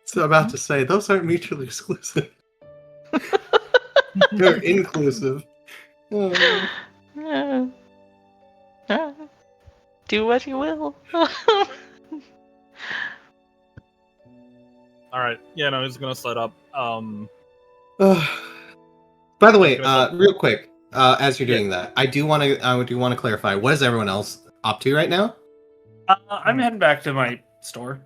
So I'm about to say those aren't mutually exclusive. They're inclusive. Oh. Do what you will. All right. Yeah, no, he's gonna set up. By the way, real quick, as you're doing that, I do want to clarify. What is everyone else up to right now? I'm heading back to my store.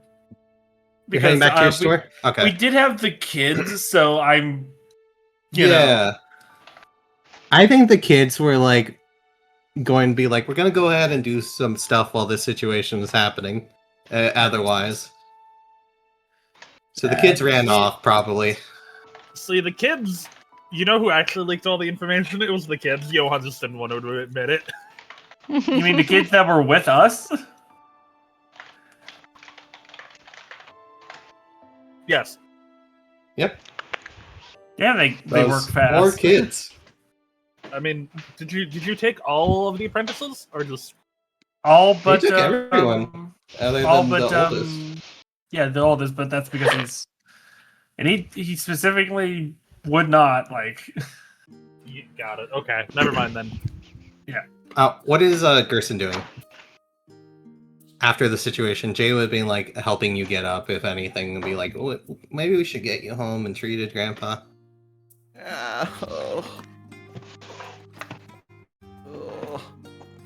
You're heading back to your store? Okay. We did have the kids, so I'm. Yeah. I think the kids were like going to be like, we're going to go ahead and do some stuff while this situation is happening. Otherwise. So the kids ran off, probably. See, the kids. You know who actually leaked all the information? It was the kids. Johan just didn't want to admit it. You mean the kids that were with us? Yes. Yep. Yeah, they work fast. 4 kids. I mean, did you take all of the apprentices or just All He but took everyone, other all than but the oldest. yeah, the oldest, but that's because he specifically would not like. you got it? Okay, never mind then. What is Gerson doing? After the situation, Jay would be like helping you get up, if anything, and be like, oh, maybe we should get you home and treated, Grandpa.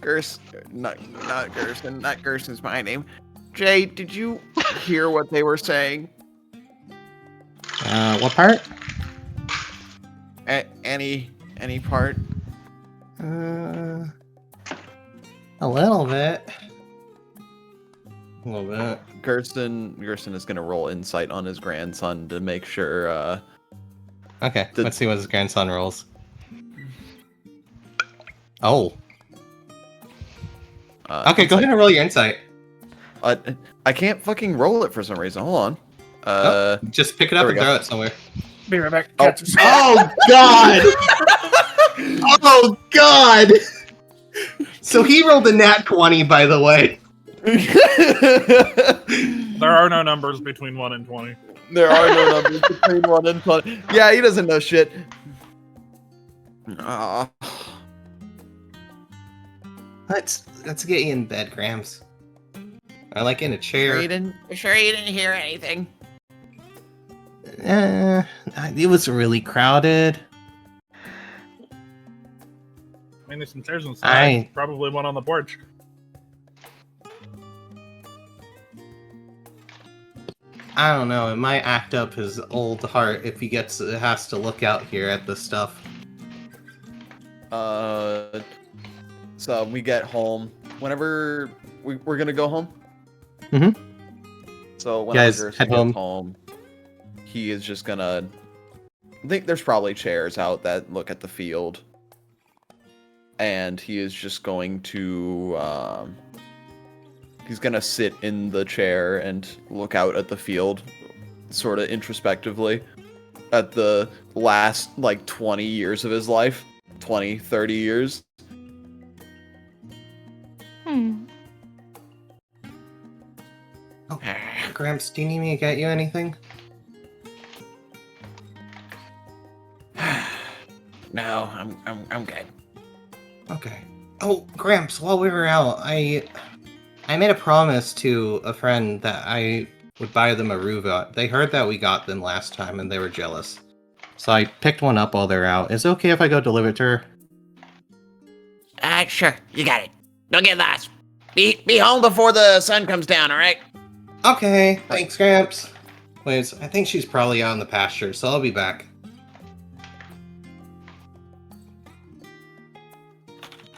Gerson, not Gerson. Not Gerson's my name. Jay, did you hear what they were saying? What part? Any part? A little bit. A little bit. Gerson is gonna roll insight on his grandson to make sure. Okay, let's see what his grandson rolls. Oh. Okay, go ahead and roll your insight. I can't fucking roll it for some reason. Hold on. Just pick it up and throw it somewhere. Be right back. Oh God! Oh God! So he rolled a nat 20, by the way. There are no numbers between 1 and 20. There are no numbers between 1 and 20. Yeah, he doesn't know shit. Let's get you in bed, Grams. I like in a chair. Sure you didn't hear anything? It was really crowded. I mean, there's some chairs inside. Probably one on the porch. I don't know. It might act up his old heart if he has to look out here at this stuff. So we get home. Whenever we're gonna go home. Mm-hmm. So whenever Guys, Gerson head gets home. home, he is just gonna. I think there's probably chairs out that look at the field, and he is just going to. He's gonna sit in the chair and look out at the field, sort of introspectively, at the last, 20 years of his life. 20, 30 years. Oh, Gramps, do you need me to get you anything? No, I'm good. Okay. Oh, Gramps, while we were out, I made a promise to a friend that I would buy them a Ruva. They heard that we got them last time and they were jealous. So I picked one up while they're out. Is it okay if I go deliver it to her? Sure, you got it. Don't get lost. Be home before the sun comes down, alright? Okay, thanks, Gramps. Wait, I think she's probably out in the pasture, so I'll be back.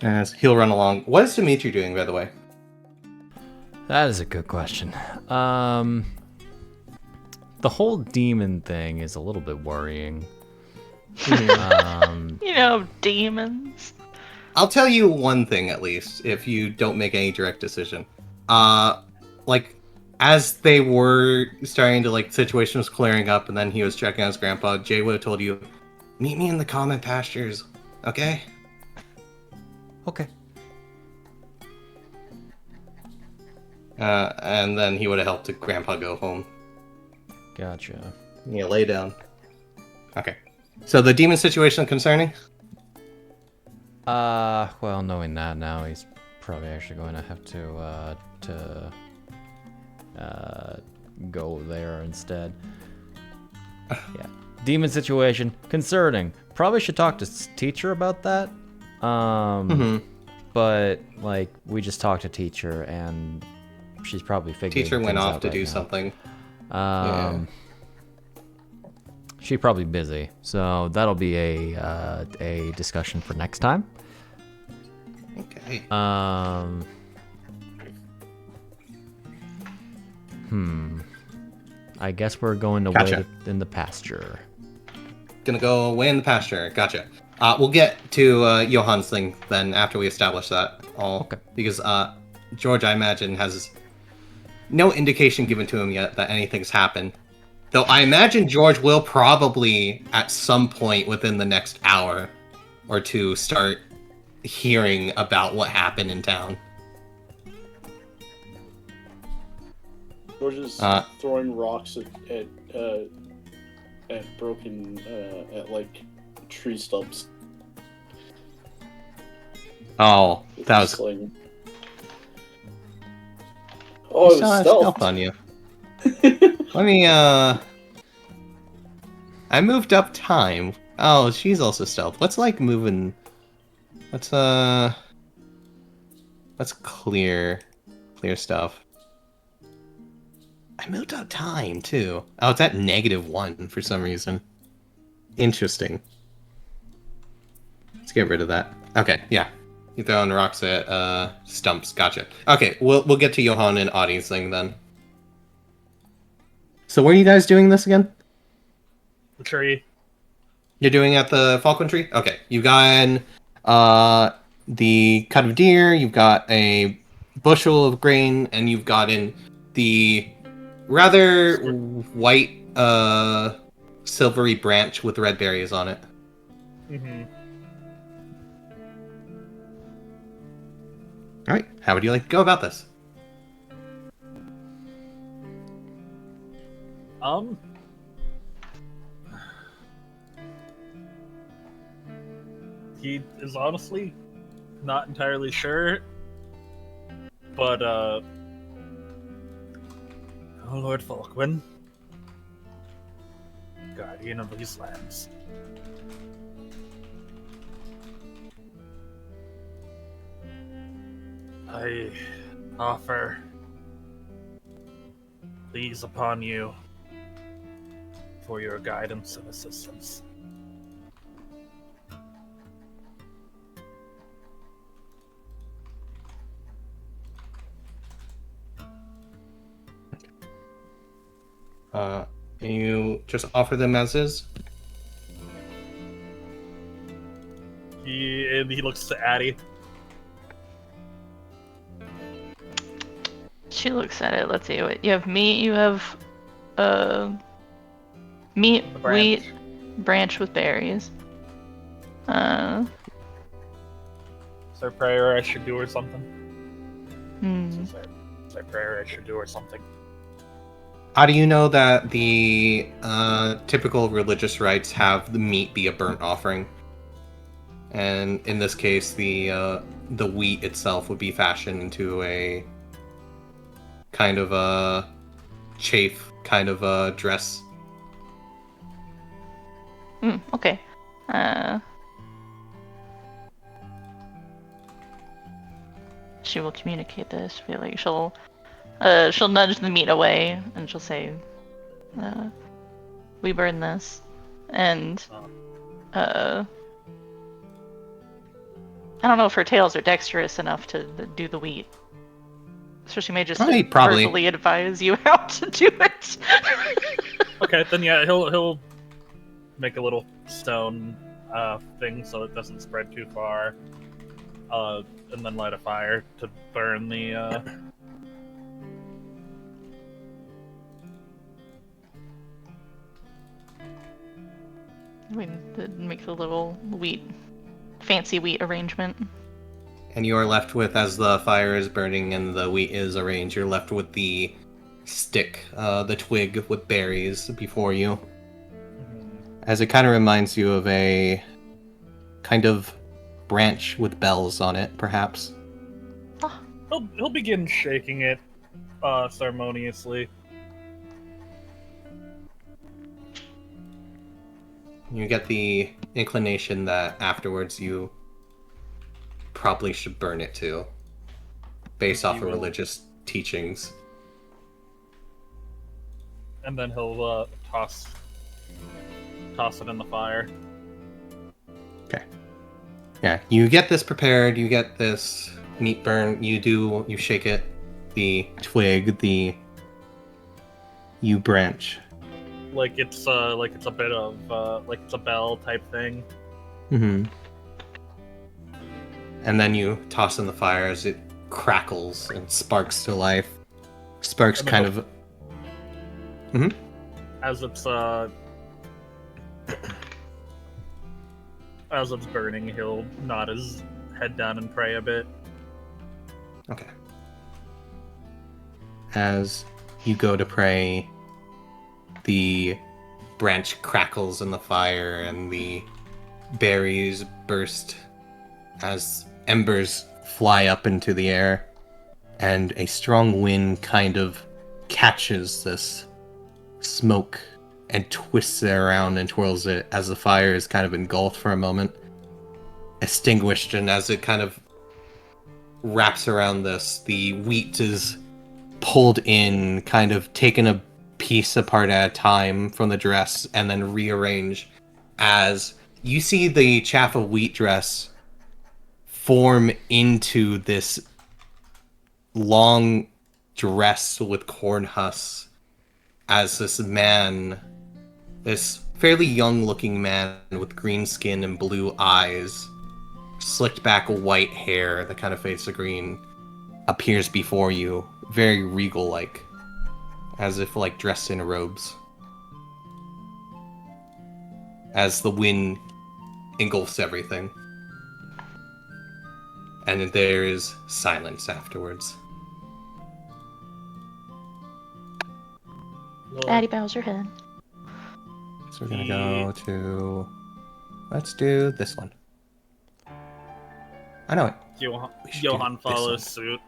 As he'll run along. What is Dimitri doing, by the way? That is a good question. The whole demon thing is a little bit worrying. Demons. I'll tell you one thing at least, if you don't make any direct decision. As they were starting to, situation was clearing up, and then he was checking on his grandpa, Jay would have told you, meet me in the common pastures, okay? Okay. And then he would have helped grandpa go home. Gotcha. Yeah, lay down. Okay. So the demon situation concerning? Well, knowing that now, he's probably actually going to have to go there instead. Yeah. Demon situation concerning. Probably should talk to teacher about that. But we just talked to teacher and she's probably figuring. Teacher went off out to right do now. something. She's probably busy, so that'll be a discussion for next time. Okay. I guess we're going to Gotcha. wait in the pasture. Gonna go away in the pasture. Gotcha. We'll get to Johannes' thing then after we establish that. Okay. Because George, I imagine, has no indication given to him yet that anything's happened. Though I imagine George will probably, at some point within the next hour, or two start hearing about what happened in town. George is throwing rocks at broken at like tree stumps. Oh, that was. Sling. Oh, it Still was has stealth. on you. Let me. I moved up time. Oh, she's also stealth. Let's like moving. Let's clear stuff. I moved up time too. Oh, it's at -1 for some reason. Interesting. Let's get rid of that. Okay, yeah. You throwing rocks at stumps. Gotcha. Okay, we'll get to Johan and Attie's thing then. So where are you guys doing this again? The tree. You're doing it at the Falcon Tree? Okay. You've got the cut of deer, you've got a bushel of grain, and you've gotten the rather white, silvery branch with red berries on it. Mm-hmm. Alright, how would you like to go about this? He is honestly not entirely sure, but oh Lord Falkwin, guardian of these lands. I offer these upon you for your guidance and assistance. Can you just offer them as is? He looks to Attie. She looks at it. Let's see. You have meat. You have meat, wheat, branch with berries. Is there a prayer I should do or something? Is there a prayer I should do or something? How do you know that the typical religious rites have the meat be a burnt offering? And in this case, the wheat itself would be fashioned into a kind of a chafe kind of a dress. Okay. She will communicate this. I feel like she'll nudge the meat away and she'll say, "We burn this," and I don't know if her tails are dexterous enough to do the wheat. So she may just probably verbally advise you how to do it. Okay, then yeah, he'll make a little stone thing so it doesn't spread too far, and then light a fire to burn the. We make the little fancy wheat arrangement. And you are left with, as the fire is burning and the wheat is arranged, you're left with the stick, the twig with berries before you. As it kind of reminds you of a kind of branch with bells on it, perhaps. He'll begin shaking it ceremoniously. You get the inclination that afterwards you probably should burn it too, based off of religious teachings. And then he'll toss it in the fire. Okay. Yeah, you get this prepared, you get this meat burn, you shake it, the twig, you branch. Like it's a bit of like it's a bell type thing. Mm-hmm. And then you toss in the fire as it crackles and sparks to life. Sparks kind of. As it's As it's burning, he'll nod his head down and pray a bit. Okay. As you go to pray, the branch crackles in the fire and the berries burst as embers fly up into the air, and a strong wind kind of catches this smoke and twists it around and twirls it as the fire is kind of engulfed for a moment, extinguished, and as it kind of wraps around this, the wheat is pulled in, kind of taken a piece apart at a time from the dress and then rearranged as you see the chaff of wheat dress form into this long dress with corn husks as this man, this fairly young looking man with green skin and blue eyes, slicked back white hair that kind of fades to green, appears before you, very regal like, as if like dressed in robes. As the wind engulfs everything. And there is silence afterwards. Attie bows her head. So we're gonna go to... Let's do this one. I know it. We should do Johan this follows one. suit.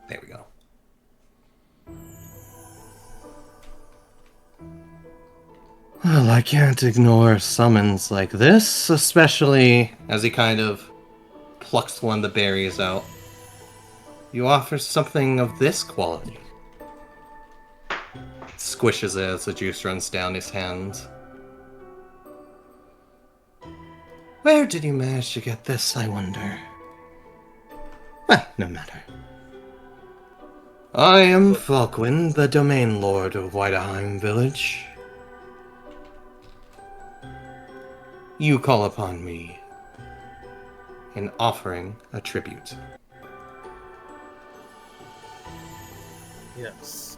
There we go. Well, I can't ignore summons like this, especially as he kind of plucks one of the berries out. You offer something of this quality. Squishes it as the juice runs down his hands. Where did you manage to get this, I wonder? Well, no matter. I am Falkwin, the domain lord of Whiteheim Village. You call upon me in offering a tribute. Yes.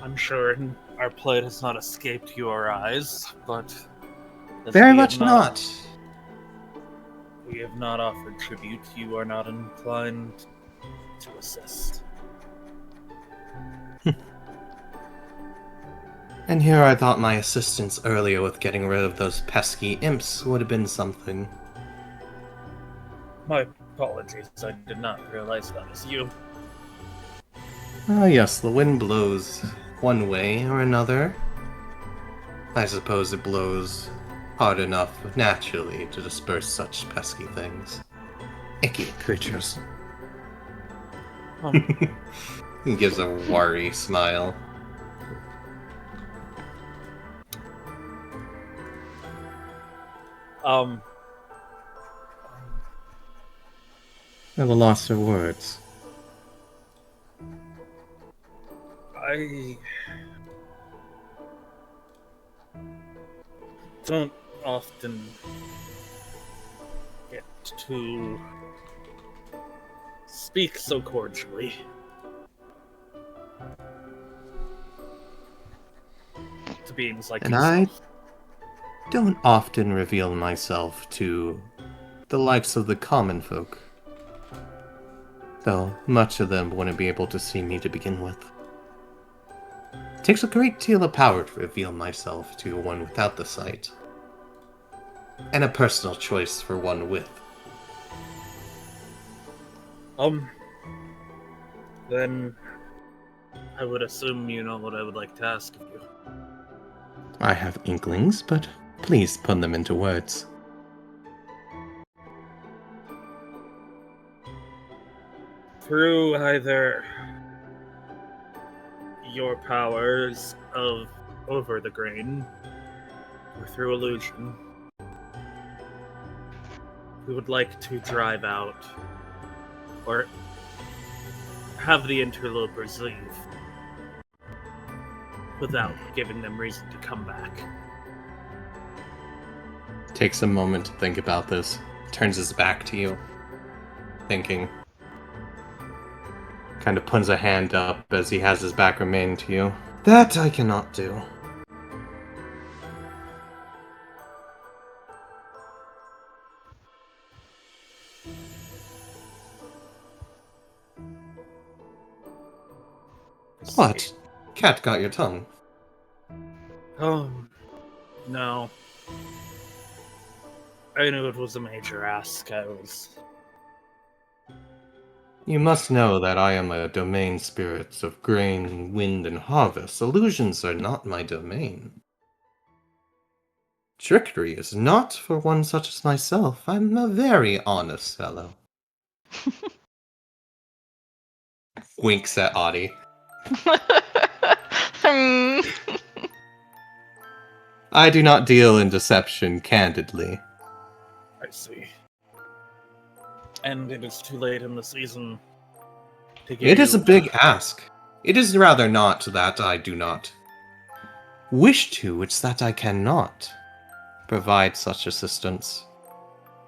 I'm sure our plight has not escaped your eyes, but... as Very we much have not. We have not offered tribute. You are not inclined to assist. And here I thought my assistance earlier with getting rid of those pesky imps would have been something. My apologies. I did not realize that was you. Ah, yes, the wind blows one way or another. I suppose it blows hard enough naturally to disperse such pesky things. Icky creatures. He gives a worry smile. At a loss for words. I don't often get to speak so cordially. To beings like And yourself. I don't often reveal myself to the likes of the common folk. Though much of them wouldn't be able to see me to begin with. It takes a great deal of power to reveal myself to one without the sight. And a personal choice for one with. Then I would assume you know what I would like to ask of you. I have inklings, but please put them into words. Through either your powers of over the grain or through illusion, we would like to drive out or have the interlopers leave without giving them reason to come back. Takes a moment to think about this. Turns his back to you. Thinking. Kind of puts a hand up as he has his back remain to you. That I cannot do. see. What? Cat got your tongue. Oh, no. I knew it was a major ask. You must know that I am a domain spirit of grain, wind, and harvest. Illusions are not my domain. Trickery is not for one such as myself. I'm a very honest fellow. Winks at Attie. Hmm. I do not deal in deception candidly. I see. And it is too late in the season to get It is a you- big ask. It is rather not that I do not wish to, it's that I cannot provide such assistance.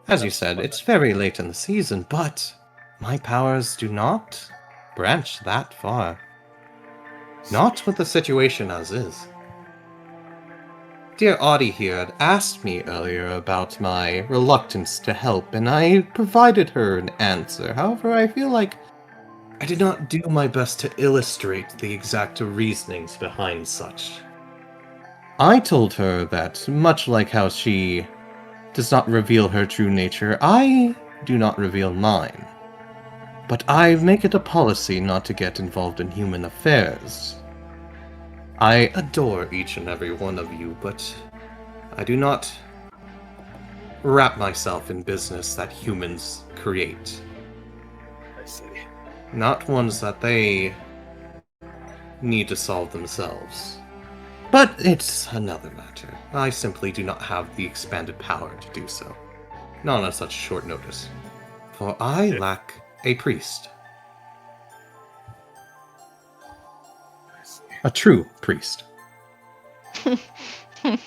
As you said, it's very late in the season, but my powers do not branch that far. Not with the situation as is. Dear Attie here had asked me earlier about my reluctance to help, and I provided her an answer. However, I feel like I did not do my best to illustrate the exact reasonings behind such. I told her that, much like how she does not reveal her true nature, I do not reveal mine. But I make it a policy not to get involved in human affairs. I adore each and every one of you, but I do not wrap myself in business that humans create. I see. Not ones that they need to solve themselves. But it's another matter. I simply do not have the expanded power to do so. Not on such short notice. For I lack a priest. I see. A true priest. Sorry, man.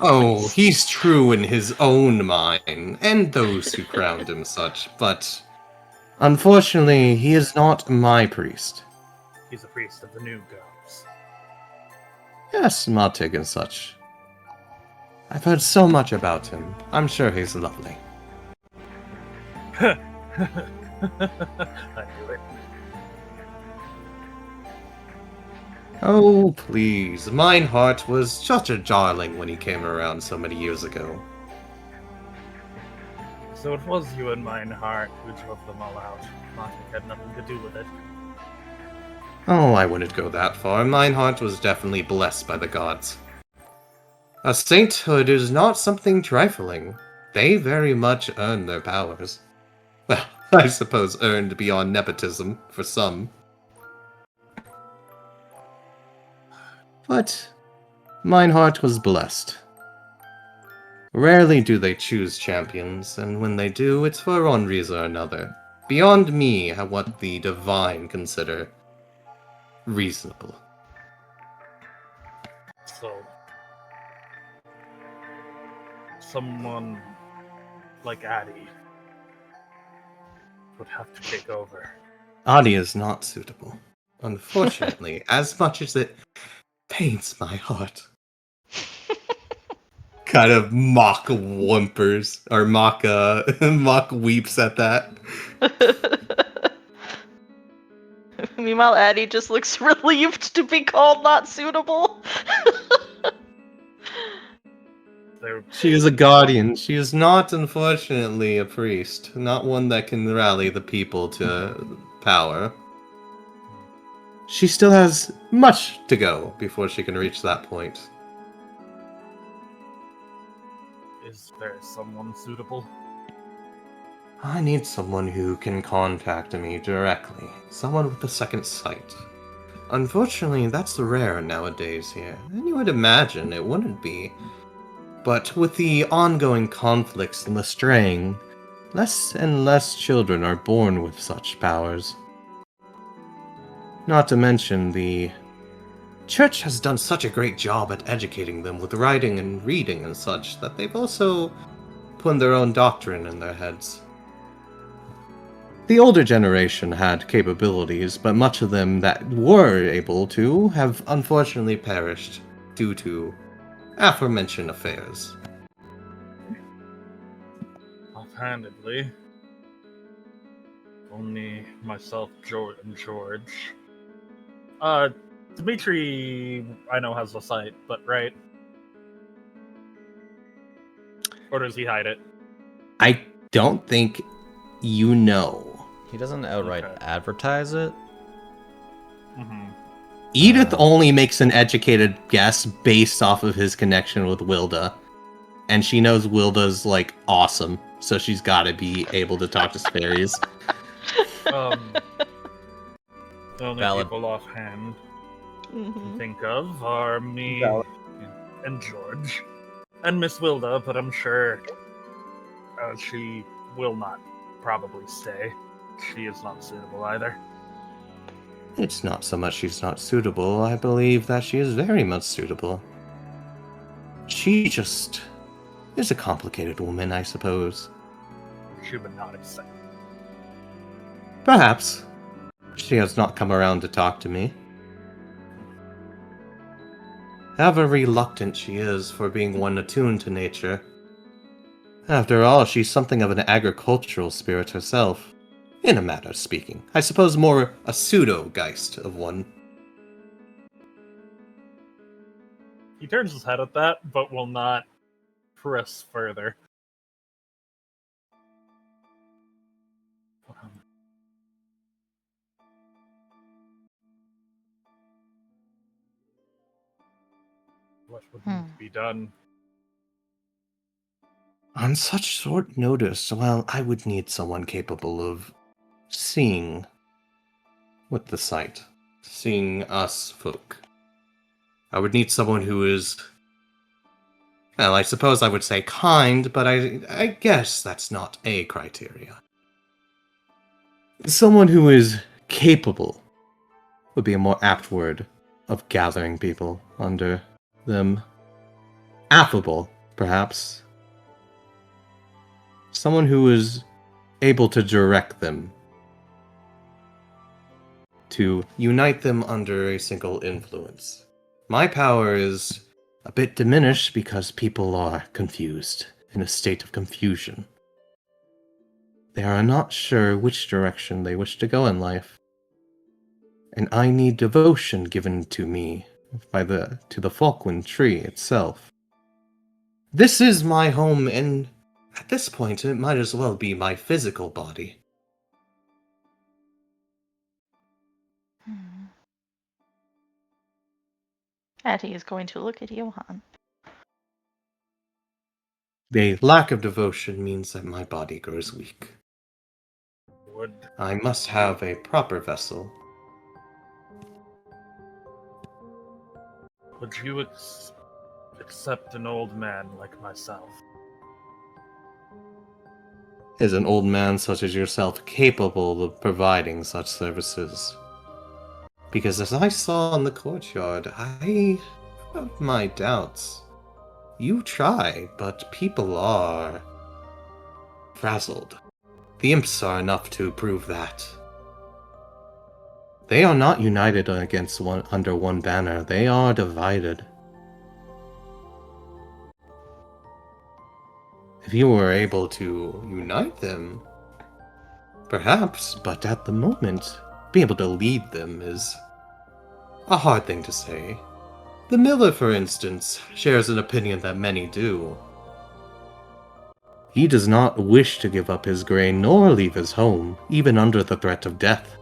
Oh, he's true in his own mind, and those who crowned him such, but unfortunately, he is not my priest. He's a priest of the new gods. Yes, Matig and such. I've heard so much about him. I'm sure he's lovely. I knew it. Oh, please. Mine heart was such a darling when he came around so many years ago. So it was you and mine heart who drove them all out. Monty had nothing to do with it. Oh, I wouldn't go that far. Mine heart was definitely blessed by the gods. A sainthood is not something trifling. They very much earn their powers. Well, I suppose earned beyond nepotism, for some. But mine heart was blessed. Rarely do they choose champions, and when they do, it's for one reason or another. Beyond me, what the divine consider reasonable. So, someone like Attie would have to take over. Attie is not suitable. Unfortunately, as much as it pains my heart. Kind of mock whimpers, or mock weeps at that. Meanwhile, Attie just looks relieved to be called not suitable. She is a guardian. She is not, unfortunately, a priest. Not one that can rally the people to power. She still has much to go before she can reach that point. Is there someone suitable? I need someone who can contact me directly. Someone with a second sight. Unfortunately, that's rare nowadays here. And you would imagine it wouldn't be. But with the ongoing conflicts and the straying, less and less children are born with such powers. Not to mention the Church has done such a great job at educating them with writing and reading and such that they've also put their own doctrine in their heads. The older generation had capabilities, but much of them that were able to have unfortunately perished due to aforementioned affairs. Offhandedly, only myself, and George Dimitri, I know has the site, but right? Or does he hide it? I don't think you know. He doesn't outright Okay. advertise it. Mm-hmm. Edith only makes an educated guess based off of his connection with Wilda. And she knows Wilda's, like, awesome. So she's gotta be able to talk to fairies. The only Valid. people offhand Mhm. to think of are me Valid. and George and Miss Wilda, but I'm sure she will not probably stay. She is not suitable either. It's not so much she's not suitable, I believe that she is very much suitable. She just is a complicated woman, I suppose. She would not accept. Perhaps. She has not come around to talk to me. However reluctant she is for being one attuned to nature. After all, she's something of an agricultural spirit herself. In a manner of speaking. I suppose more a pseudo-geist of one. He turns his head at that, but will not press further. What would need to be done? On such short notice, well, I would need someone capable of seeing with the sight. Seeing us folk. I would need someone who is... Well, I suppose I would say kind, but I guess that's not a criteria. Someone who is capable would be a more apt word of gathering people under them. Affable, perhaps. Someone who is able to direct them. To unite them under a single influence. My power is a bit diminished because people are confused, in a state of confusion. They are not sure which direction they wish to go in life. And I need devotion given to me to the Falkland tree itself. This is my home, and at this point it might as well be my physical body. Attie is going to look at Johan. The lack of devotion means that my body grows weak. Would I must have a proper vessel. you accept an old man like myself? Is an old man such as yourself capable of providing such services? Because as I saw in the courtyard, I have my doubts. You try, but people are frazzled. The imps are enough to prove that. They are not united under one banner. They are divided. If you were able to unite them, perhaps, but at the moment, being able to lead them is a hard thing to say. The miller, for instance, shares an opinion that many do. He does not wish to give up his grain nor leave his home, even under the threat of death.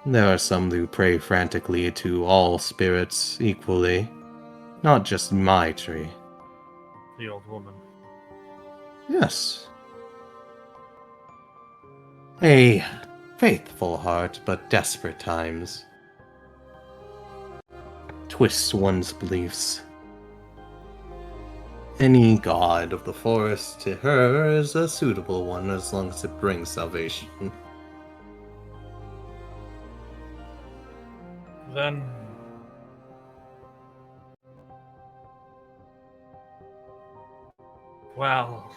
There are some who pray frantically to all spirits equally, not just my tree. The old woman. Yes. A faithful heart, but desperate times. Twists one's beliefs. Any god of the forest to her is a suitable one as long as it brings salvation. Then well,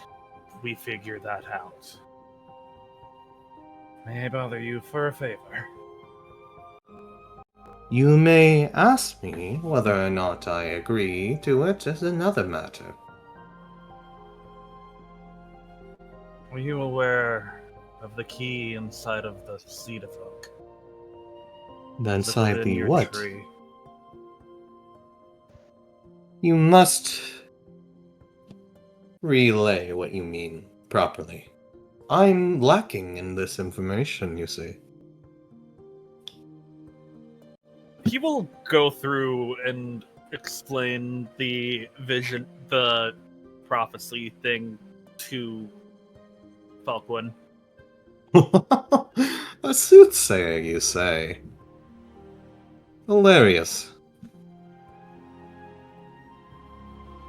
we figure that out. May I bother you for a favor? You may ask me whether or not I agree to it is another matter. Are you aware of the key inside of the seed of oak. Inside Within the your what? tree. You must relay what you mean properly. I'm lacking in this information, you see. He will go through and explain the vision, the prophecy thing to Falquin. A soothsayer, you say? Hilarious.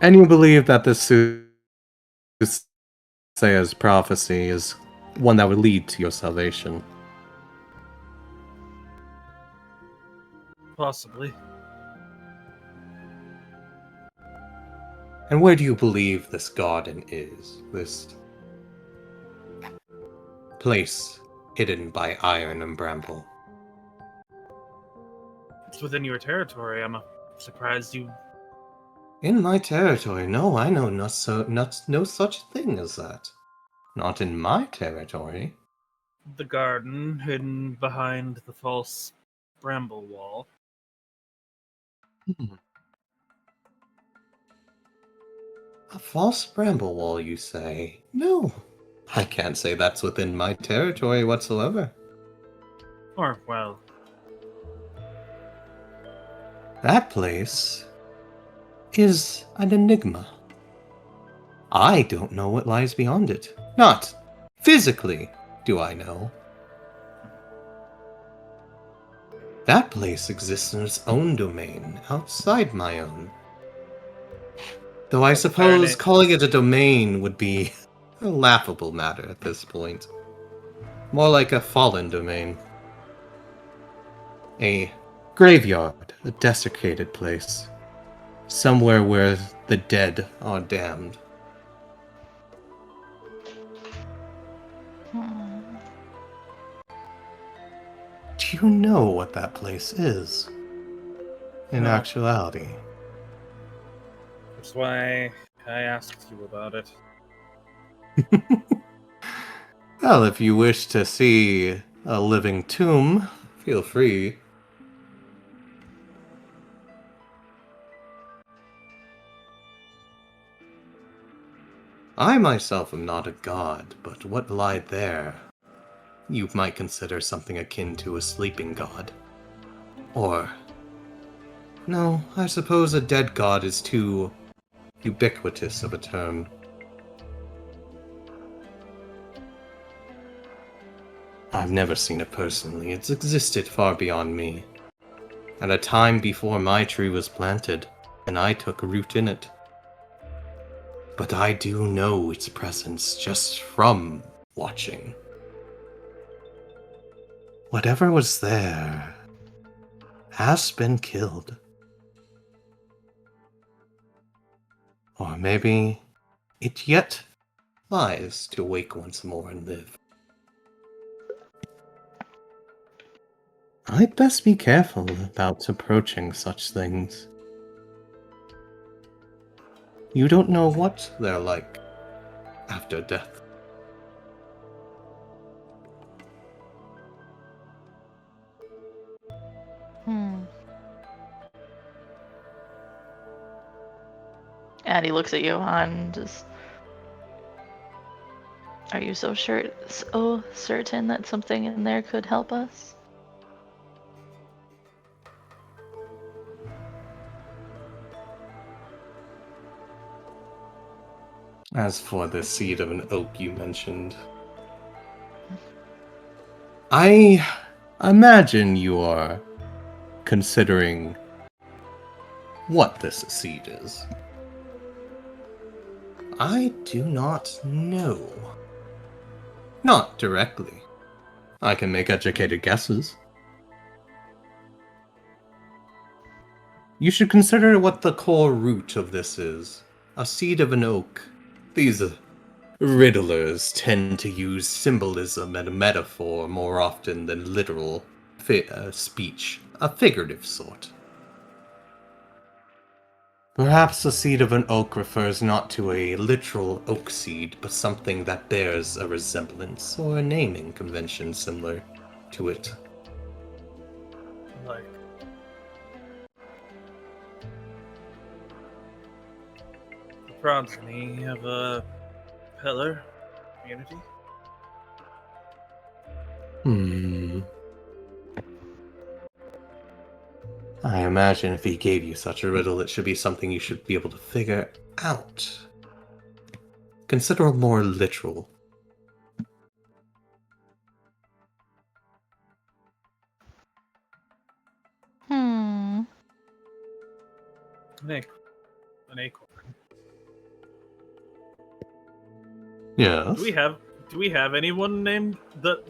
And you believe that this soothsayer's prophecy is one that would lead to your salvation? Possibly. And where do you believe this garden is? This place hidden by iron and bramble? It's within your territory. I'm surprised you. In my territory? No, I know no such thing as that. Not in my territory. The garden hidden behind the false bramble wall. A false bramble wall, you say? No, I can't say that's within my territory whatsoever. Or, well, That place is an enigma. I don't know what lies beyond it. Not physically do I know. That place exists in its own domain, outside my own. Though I suppose enough. calling it a domain would be a laughable matter at this point. More like a fallen domain. A graveyard, a desecrated place. Somewhere where the dead are damned. Do you know what that place is? In No. actuality. that's why I asked you about it. Well, if you wish to see a living tomb, feel free. I myself am not a god, but what lied there, you might consider something akin to a sleeping god. Or... no, I suppose a dead god is too ubiquitous of a term. I've never seen it personally. It's existed far beyond me. At a time before my tree was planted, and I took root in it. But I do know its presence just from watching. Whatever was there has been killed. Or maybe it yet lies to wake once more and live. I'd best be careful about approaching such things. You don't know what they're like after death. Attie looks at Johan, just... Are you so certain that something in there could help us? As for the seed of an oak you mentioned, I imagine you are considering what this seed is. I do not know. Not directly. I can make educated guesses. You should consider what the core root of this is. A seed of an oak. These riddlers tend to use symbolism and metaphor more often than literal speech. A figurative sort. Perhaps the seed of an oak refers not to a literal oak seed, but something that bears a resemblance or a naming convention similar to it. Like, the progeny of a pillar community. I imagine if he gave you such a riddle, it should be something you should be able to figure out. Consider more literal. Hmm. An acorn. Yes. Do we have anyone named that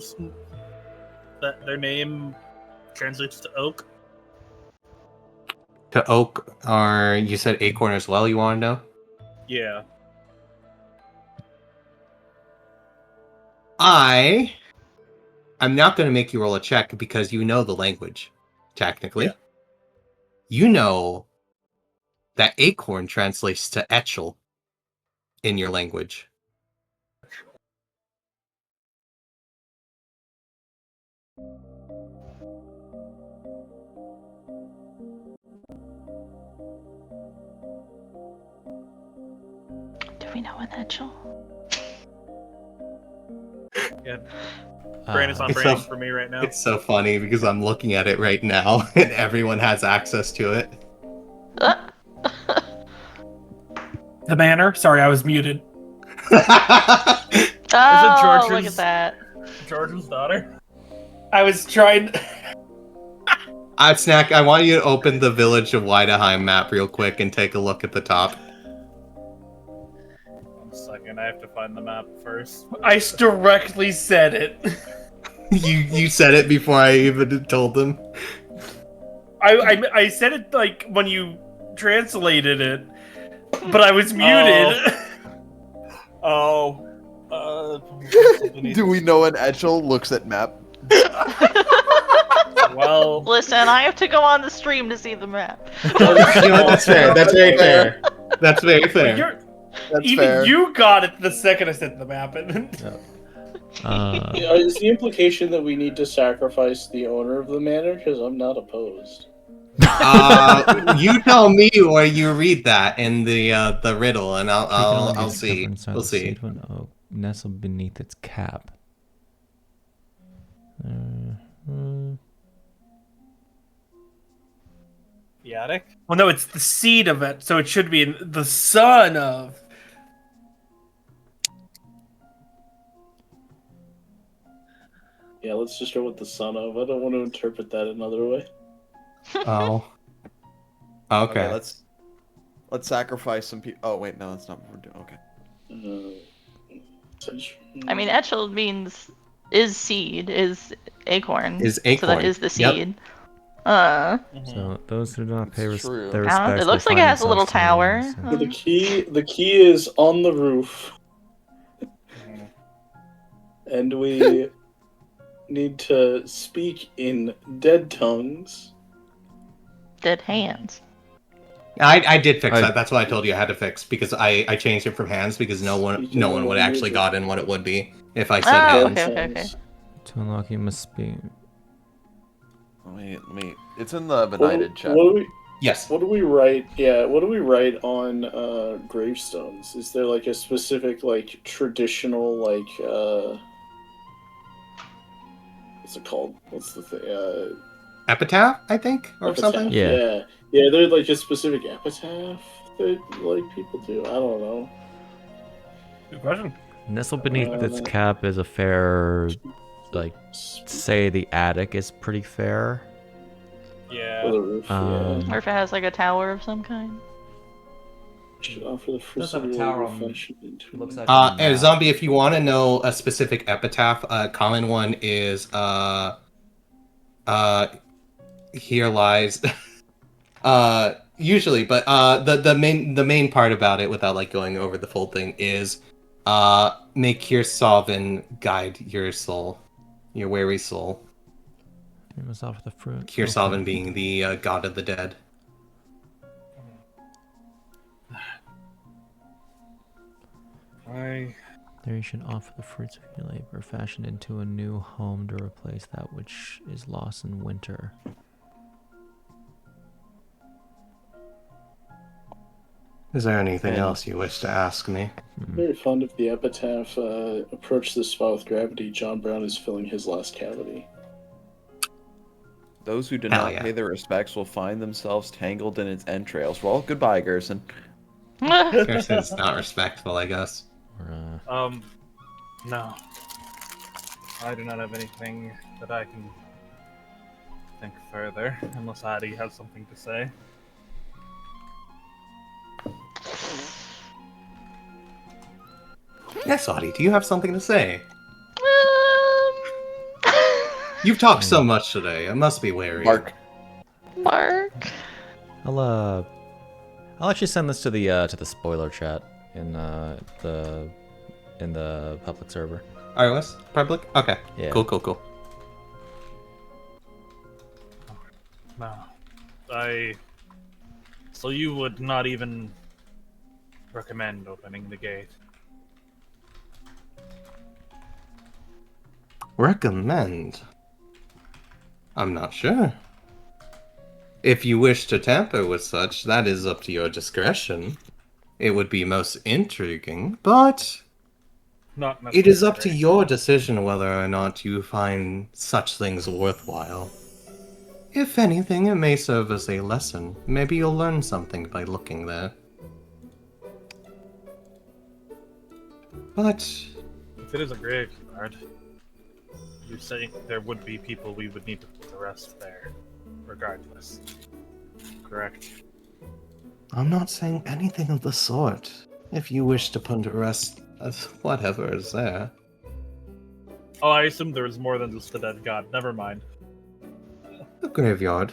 their name translates to oak? To oak, or you said acorn as well, you want to know? Yeah. I'm not going to make you roll a check because you know the language, technically. Yeah. You know that acorn translates to etchel in your language. Do we know an Etchel? Yeah. Brain is on It's branding so- for me right now. It's so funny because I'm looking at it right now and everyone has access to it. The manor? Sorry, I was muted. Oh, look George's- at that. Jordan's daughter. I was trying. Snak, I want you to open the Village of Weideheim map real quick and take a look at the top. 1 second, I have to find the map first. I directly said it. You said it before I even told them. I said it like when you translated it, but I was muted. Oh. Do we know an Etchel looks at map? Well, Listen, I have to go on the stream to see the map. You know what? That's fair. That's very fair. That's very fair. That's Even fair. you got it the second I sent the map. And Is the implication that we need to sacrifice the owner of the manor? Because I'm not opposed. You tell me where you read that in the riddle, and I'll see. We'll see. Nestled beneath its cap. the attic? well, no, it's the seed of it, so it should be the son of. Yeah, let's just go with the son of. I don't want to interpret that another way. Oh. Okay. Let's sacrifice some people. Oh wait, no, that's not what we're doing. Okay. I mean, Etchel means is seed, is acorn. Is So acorn. that is the Yep. seed. So those who do not pay It's true. their I don't know, respects. it looks will like it find has a little themselves tower. turning The key is on the roof, and we need to speak in dead tongues. Dead hands. I did fix I- that. That's what I told you I had to fix because I changed it from hands because no one would actually gotten what it would be if I said Oh, hands. okay. To unlock, you must be. Wait. It's in the Benighted chat. Yes. What do we write? Yeah, what do we write on gravestones? Is there like a specific like traditional like what's it called? What's the thing? Epitaph, I think, or Epitaph. something. Yeah. Yeah. There's like a specific epitaph that like people do. I don't know. Good question. Nestled beneath its cap is a fair, like, say the attic is pretty fair. For Yeah. the roof, Or if it has like a tower of some kind. Should offer the Does have a first tower on- refreshment. Looks like And Zombie, if you want to know a specific epitaph, a common one is here lies usually, but the main part about it, without like going over the full thing, is make your sovereign guide your soul, your weary soul. It was off the fruit. Kirsoven being the god of the dead. There you should offer the fruits of your labor, fashioned into a new home to replace that which is lost in winter. Is there anything And- else you wish to ask me? Very fond of the epitaph. Approach the spot with gravity. John Brown is filling his last cavity. Those who do Hell not yeah. pay their respects will find themselves tangled in its entrails. Well, goodbye, Gerson. Gerson's not respectful, I guess. Or, No. I do not have anything that I can think further, unless Attie has something to say. Yes, Attie, do you have something to say? You've talked so much today, I must be wary. Mark. Mark. I'll actually send this to the spoiler chat in the public server. iOS? Public? Okay. Yeah. Cool. No. So you would not even recommend opening the gate? Recommend? I'm not sure. If you wish to tamper with such, that is up to your discretion. It would be most intriguing, but Not it is up to necessary. your decision whether or not you find such things worthwhile. If anything, it may serve as a lesson. Maybe you'll learn something by looking there. But If it is a graveyard, you're saying there would be people we would need to put to rest there, regardless. Correct? I'm not saying anything of the sort. If you wish to put to rest whatever is there. Oh, I assume there was more than just the dead god. Never mind. A graveyard.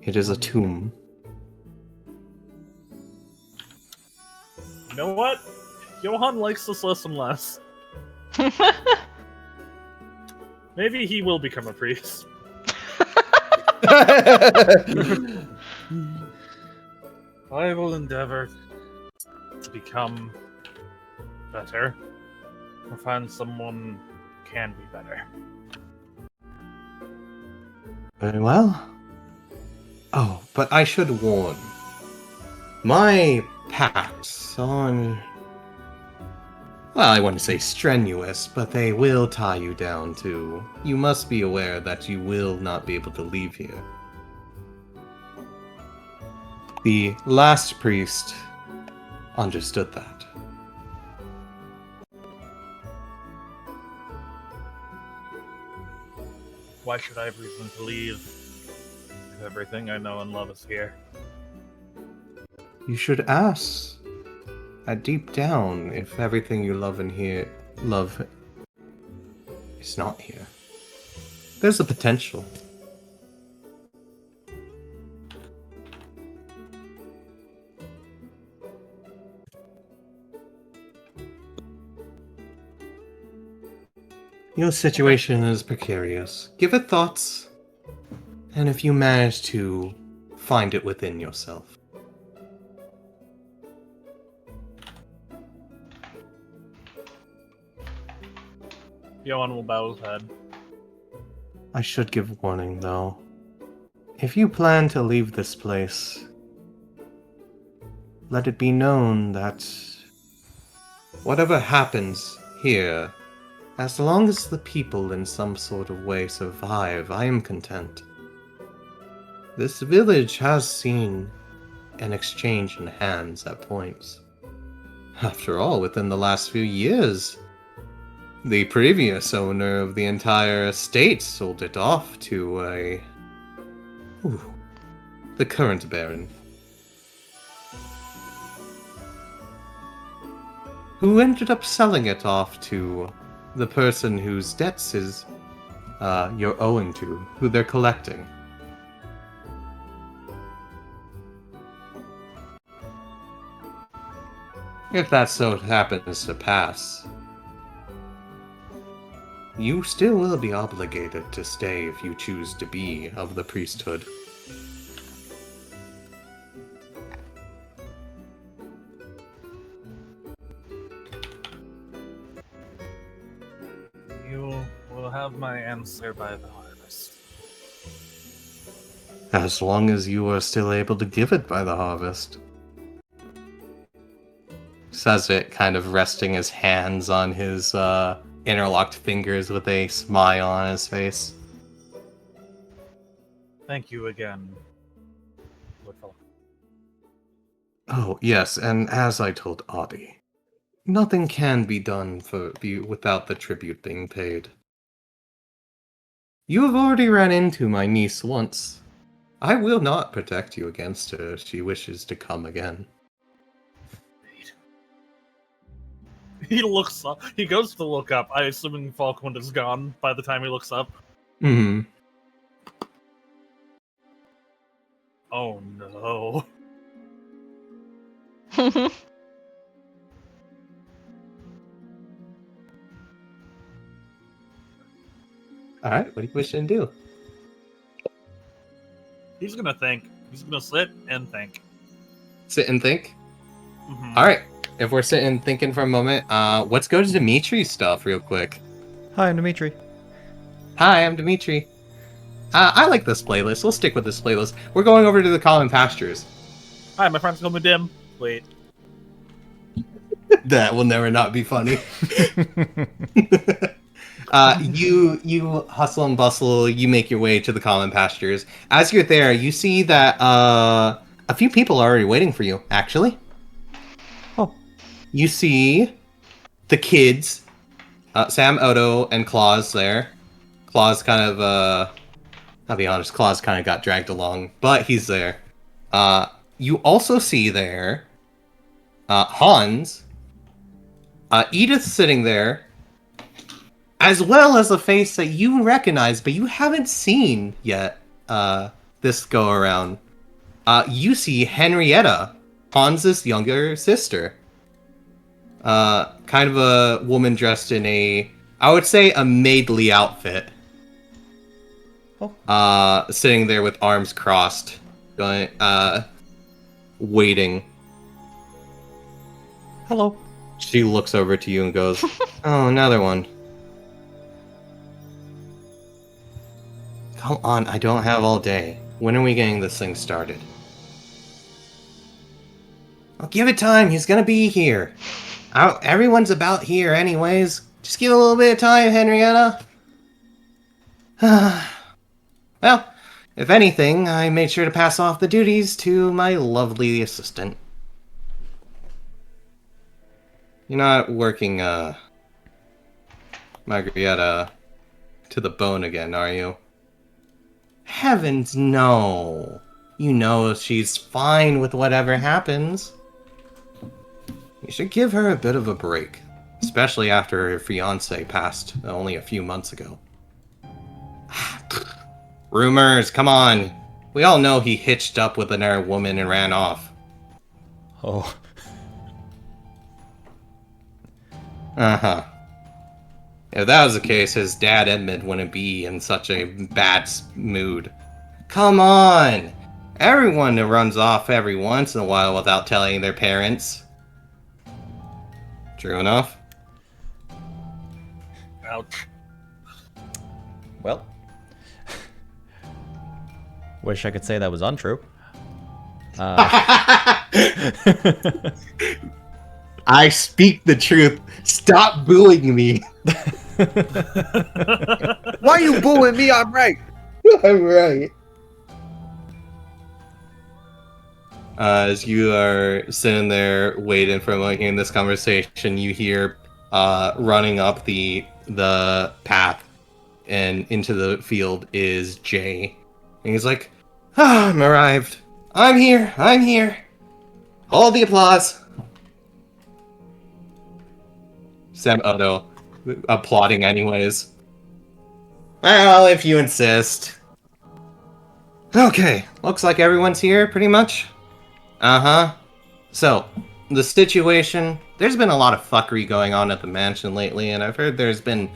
It is a tomb. You know what? Johan likes this lesson less. Maybe he will become a priest. I will endeavor to become better, or find someone who can be better. Very well. Oh, but I should warn. My pacts on... Well, I wouldn't say strenuous, but they will tie you down too. You must be aware that you will not be able to leave here. The last priest understood that. Why should I have reason to leave if everything I know and love is here? You should ask. Deep down, if everything you love is not here. There's a potential. Your situation is precarious. Give it thoughts, and if you manage to find it within yourself. Johan will bow his head. I should give warning, though. If you plan to leave this place, let it be known that whatever happens here, as long as the people in some sort of way survive, I am content. This village has seen an exchange in hands at points. After all, within the last few years, the previous owner of the entire estate sold it off to the current baron. Who ended up selling it off to the person whose debts you're owing to, who they're collecting. If that so happens to pass, you still will be obligated to stay if you choose to be of the priesthood. have my answer by the harvest. As long as you are still able to give it by the harvest. Says it, kind of resting his hands on his interlocked fingers with a smile on his face. Thank you again, Woodfall. Oh, yes, and as I told Attie, nothing can be done without the tribute being paid. You have already ran into my niece once. I will not protect you against her if she wishes to come again. He looks up. He goes to look up. I assuming Falkwind is gone by the time he looks up. Hmm. Oh no. Alright, what do you wish to do? He's gonna think. He's gonna sit and think. Sit and think? Mhm. Alright, if we're sitting and thinking for a moment, let's go to Dimitri's stuff real quick. Hi, I'm Dimitri. Hi, I'm Dimitri. I like this playlist. We'll stick with this playlist. We're going over to the Common Pastures. Hi, my friends call me Dim. Wait. That will never not be funny. You hustle and bustle, you make your way to the Common Pastures. As you're there, you see that a few people are already waiting for you, actually. Oh. You see the kids, Sam, Odo, and Claus there. Claus kind of, I'll be honest, Claus kind of got dragged along, but he's there. You also see there Hans, Edith sitting there, as well as a face that you recognize, but you haven't seen yet this go around. You see Henrietta, Hans's younger sister. Kind of a woman dressed in I would say a maidly outfit. Sitting there with arms crossed, going, waiting. Hello. She looks over to you and goes, "Oh, another one. Come on, I don't have all day. When are we getting this thing started?" "I'll give it time. He's gonna be here. Everyone's about here anyways. Just give it a little bit of time, Henrietta." Well, if anything, I made sure to pass off the duties to my lovely assistant. You're not working, Margarita to the bone again, are you? Heavens, no. You know she's fine with whatever happens. You should give her a bit of a break, especially after her fiancé passed only a few months ago. Rumors, come on. We all know he hitched up with another woman and ran off. Oh. Uh-huh. If that was the case, his dad Edmund wouldn't be in such a bad mood. Come on! Everyone runs off every once in a while without telling their parents. True enough? Ouch. Well. Wish I could say that was untrue. I speak the truth. Stop booing me. Why are you booing me? I'm right. I'm right. As you are sitting there waiting for like in this conversation, you hear running up the path and into the field is Jay. And he's like, I'm arrived. I'm here. I'm here. All the applause. Sam Odo applauding anyways. Well, if you insist. Okay, looks like everyone's here pretty much. Uh-huh. So, the situation, there's been a lot of fuckery going on at the mansion lately, and I've heard there's been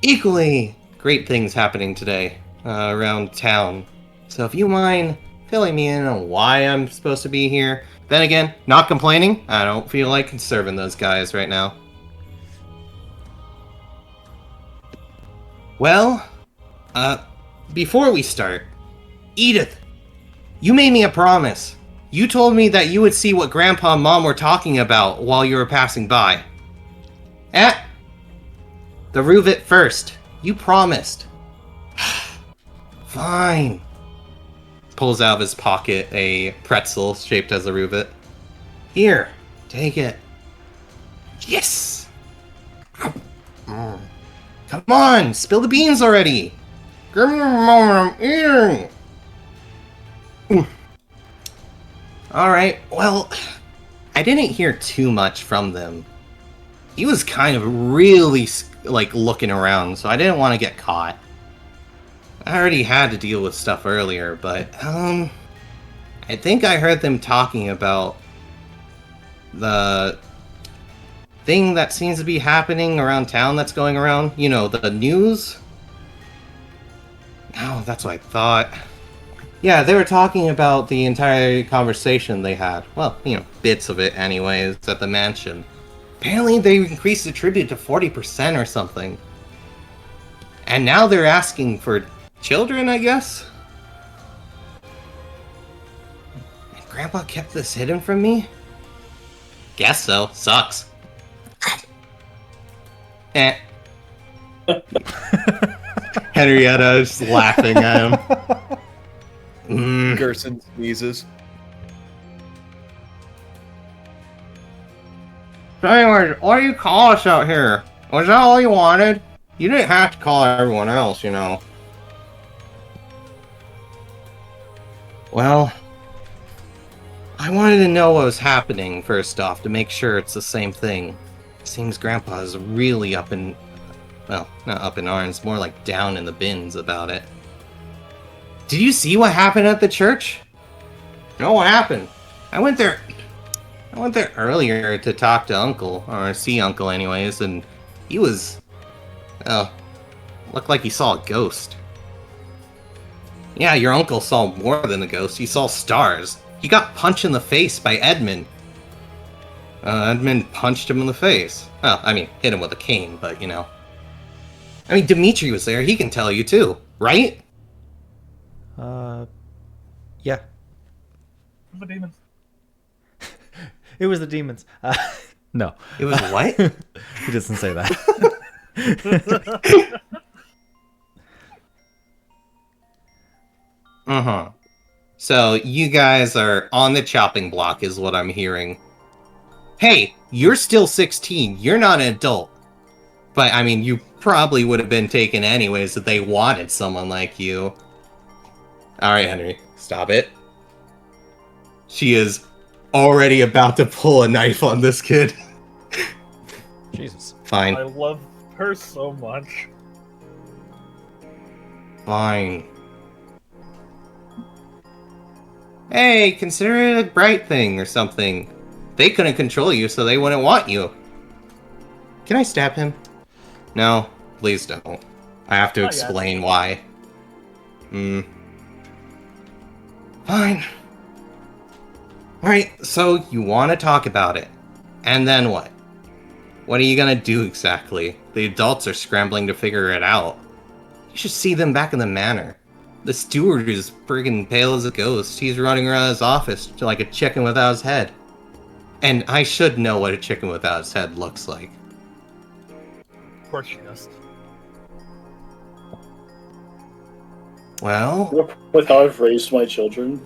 equally great things happening today around town. So if you mind filling me in on why I'm supposed to be here. Then again, not complaining. I don't feel like serving those guys right now. Well, before we start, Edith, you made me a promise. You told me that you would see what Grandpa and Mom were talking about while you were passing by. The Ruvit first. You promised. Fine. Pulls out of his pocket a pretzel shaped as a Ruvit. Here, take it. Yes! Come on, spill the beans already! Give me a moment, I'm eating! Alright, well, I didn't hear too much from them. He was kind of really, like, looking around, so I didn't want to get caught. I already had to deal with stuff earlier, but, I think I heard them talking about the thing that seems to be happening around town that's going around. You know, the news? Oh, that's what I thought. Yeah, they were talking about the entire conversation they had. Well, you know, bits of it anyways, at the mansion. Apparently they increased the tribute to 40% or something. And now they're asking for children, I guess? And Grandpa kept this hidden from me? Guess so. Sucks. Henrietta is laughing at him. Gerson sneezes. So anyways, why do you call us out here? Was that all you wanted? You didn't have to call everyone else, you know. Well, I wanted to know what was happening first off to make sure it's the same thing. Seems Grandpa is really up in... well, not up in arms, more like down in the bins about it. Did you see what happened at the church? No, what happened? I went there earlier to talk to Uncle, or see Uncle anyways, and he was... well, looked like he saw a ghost. Yeah, your uncle saw more than a ghost, he saw stars. He got punched in the face by Edmund. Edmund punched him in the face. Well, I mean, hit him with a cane, but you know. I mean, Dimitri was there, he can tell you too, right? Yeah. The demons. It was the demons. No. It was what? He doesn't say that. Uh-huh. So, you guys are on the chopping block is what I'm hearing. Hey, you're still 16, you're not an adult. But, I mean, you probably would have been taken anyways if they wanted someone like you. Alright, Henry, stop it. She is already about to pull a knife on this kid. Jesus. Fine. I love her so much. Fine. Hey, consider it a bright thing or something. They couldn't control you, so they wouldn't want you. Can I stab him? No, please don't. I have to Not yet. explain why. Fine. Alright, so you want to talk about it. And then what? What are you gonna do exactly? The adults are scrambling to figure it out. You should see them back in the manor. The steward is friggin' pale as a ghost. He's running around his office like a chicken without his head. And I should know what a chicken without his head looks like. Of course she does. Well... With how I've raised my children.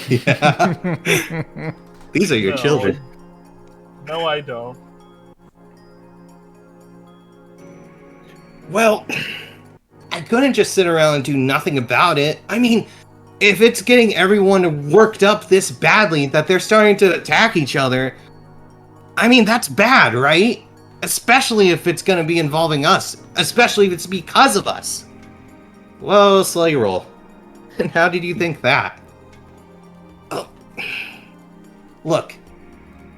Yeah. These are your No. children. No, I don't. Well, I couldn't just sit around and do nothing about it. I mean, if it's getting everyone worked up this badly that they're starting to attack each other, I mean, that's bad, right? Especially if it's gonna be involving us. Especially if it's because of us. Whoa, slow roll. And how did you think that? Oh. Look,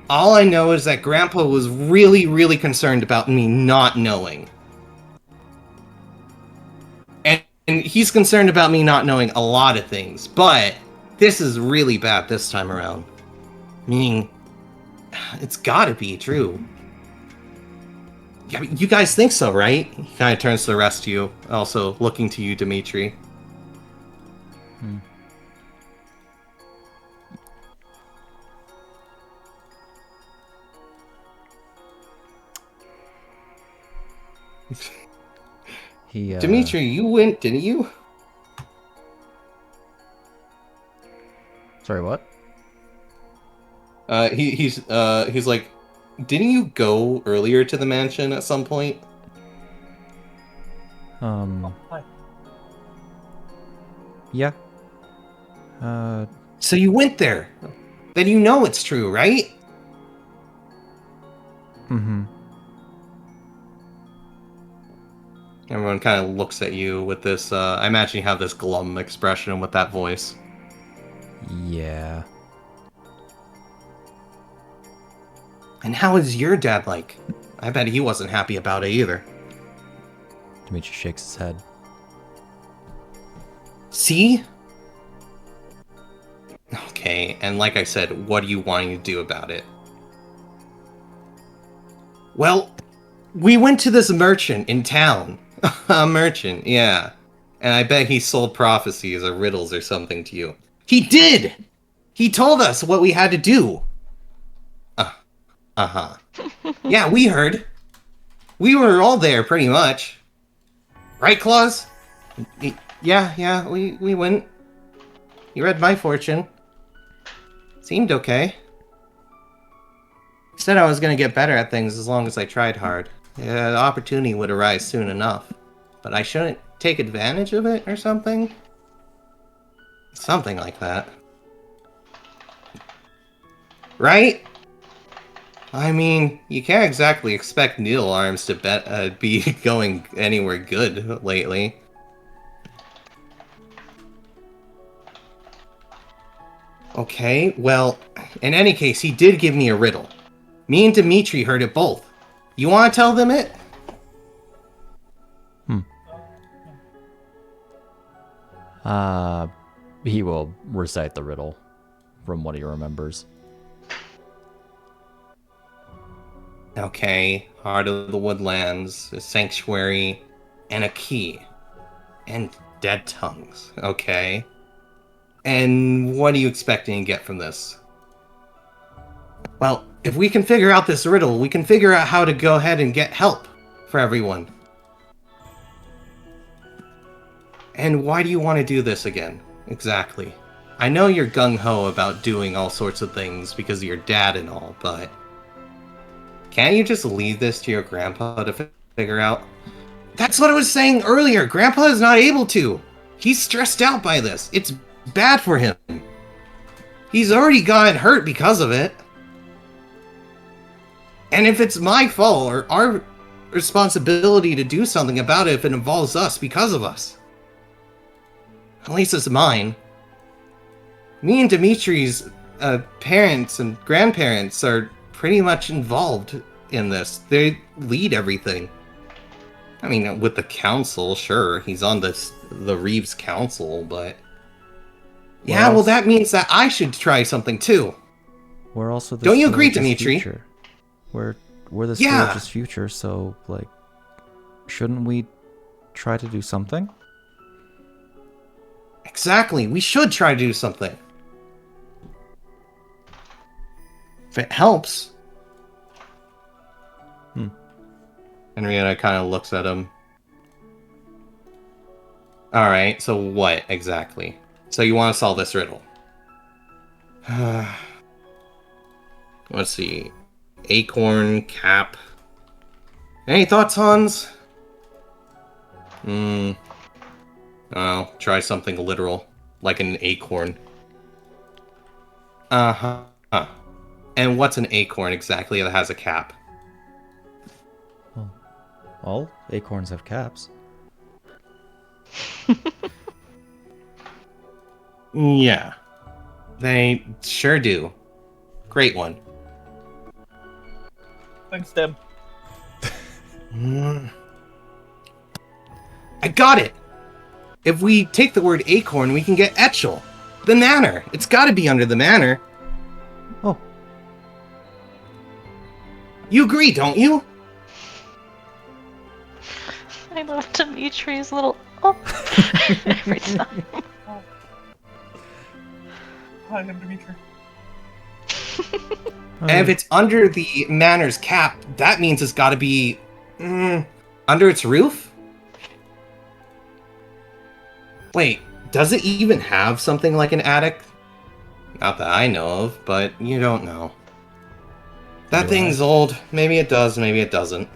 all I know is that Grandpa was really, really concerned about me not knowing. And he's concerned about me not knowing a lot of things, but this is really bad this time around. Meaning, it's gotta be true. Yeah, you guys think so, right? He kind of turns to the rest of you, also looking to you, Dimitri. Dimitri, you went, didn't you? Sorry, what? He's like, didn't you go earlier to the mansion at some point? Yeah. So you went there. Then you know it's true, right? Mm-hmm. Everyone kind of looks at you with this, I imagine you have this glum expression with that voice. Yeah. And how is your dad like? I bet he wasn't happy about it either. Dimitri shakes his head. See? Okay, and like I said, what are you wanting to do about it? Well, we went to this merchant in town. A merchant, yeah. And I bet he sold prophecies or riddles or something to you. He did! He told us what we had to do. Uh-huh. Yeah, we heard. We were all there, pretty much. Right, Claus? Yeah, we went. You read my fortune. Seemed okay. Said I was gonna get better at things as long as I tried hard. Yeah, the opportunity would arise soon enough. But I shouldn't take advantage of it or something? Something like that. Right? I mean, you can't exactly expect needle arms to be going anywhere good lately. Okay, well, in any case, he did give me a riddle. Me and Dimitri heard it both. You want to tell them it? He will recite the riddle from what he remembers. Okay, Heart of the Woodlands, a sanctuary, and a key. And dead tongues, okay. And what are you expecting to get from this? Well, if we can figure out this riddle, we can figure out how to go ahead and get help for everyone. And why do you want to do this again? Exactly. I know you're gung-ho about doing all sorts of things because of your dad and all, but... can't you just leave this to your grandpa to figure out? That's what I was saying earlier! Grandpa is not able to! He's stressed out by this. It's bad for him. He's already gotten hurt because of it. And if it's my fault or our responsibility to do something about it if it involves us because of us. At least it's mine. Me and Dimitri's parents and grandparents are pretty much involved in this. They lead everything. I mean, with the council, sure, he's on the Reeves Council, but... yeah, well, that means that I should try something too. We're also the Don't you agree, Storage's Dimitri? future. We're the Yeah. Storage's future, so, like, shouldn't we try to do something? Exactly, we should try to do something. If it helps. Henrietta kind of looks at him. Alright, so what exactly? So you want to solve this riddle? Let's see. Acorn, cap. Any thoughts, Hans? Oh, try something literal, like an acorn. Uh-huh. And what's an acorn exactly that has a cap? All acorns have caps. Yeah. They sure do. Great one. Thanks, Dem. I got it! If we take the word acorn, we can get Etchel. The manor. It's gotta be under the manor. Oh. You agree, don't you? love Dimitri's little every time. Hi, I'm Dimitri. And if it's under the manor's cap, that means it's got to be under its roof? Wait, does it even have something like an attic? Not that I know of, but you don't know. That thing's old. Maybe it does, maybe it doesn't.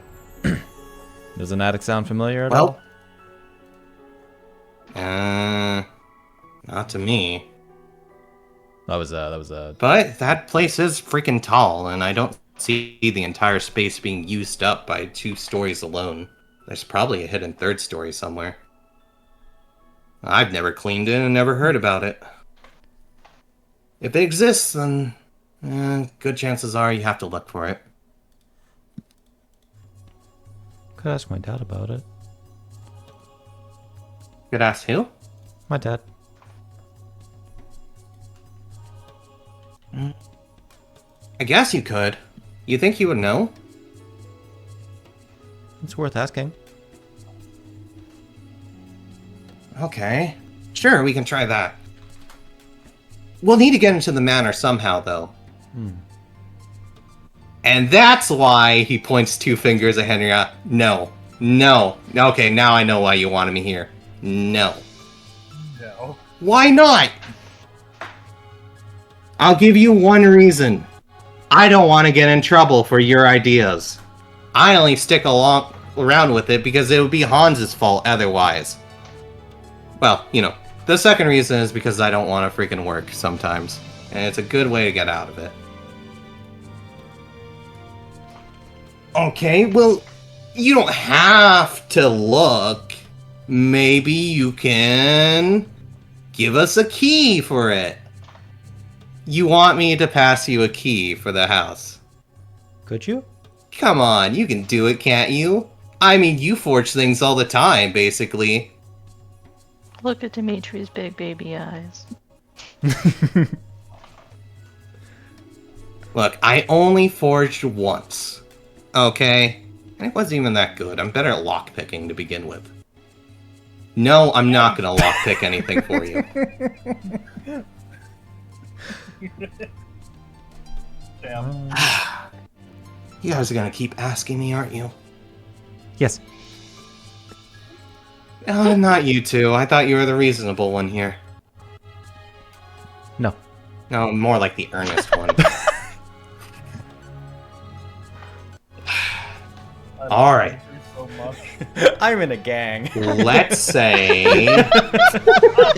Does an attic sound familiar at Well, all? not to me. That was a. But that place is freaking tall, and I don't see the entire space being used up by 2 stories alone. There's probably a hidden 3rd story somewhere. I've never cleaned it and never heard about it. If it exists, then good chances are you have to look for it. Could ask my dad about it. Could ask who? My dad. I guess you could. You think he would know? It's worth asking. Okay. Sure, we can try that. We'll need to get into the manor somehow, though. And that's why he points 2 fingers at Henrietta. No. No. Okay, now I know why you wanted me here. No. No. Why not? I'll give you one reason. I don't want to get in trouble for your ideas. I only stick around with it because it would be Hans's fault otherwise. Well, you know, the second reason is because I don't want to freaking work sometimes. And it's a good way to get out of it. Okay, well, you don't have to look. Maybe you can give us a key for it. You want me to pass you a key for the house? Could you? Come on, you can do it, can't you? I mean, you forge things all the time, basically. Look at Dimitri's big baby eyes. Look, I only forged once. Okay? And it wasn't even that good. I'm better at lockpicking to begin with. No, I'm not gonna lockpick anything for you. Damn. You guys are gonna keep asking me, aren't you? Yes. Not you two. I thought you were the reasonable one here. No. No, more like the earnest one. Alright. So much. I'm in a gang. Let's say...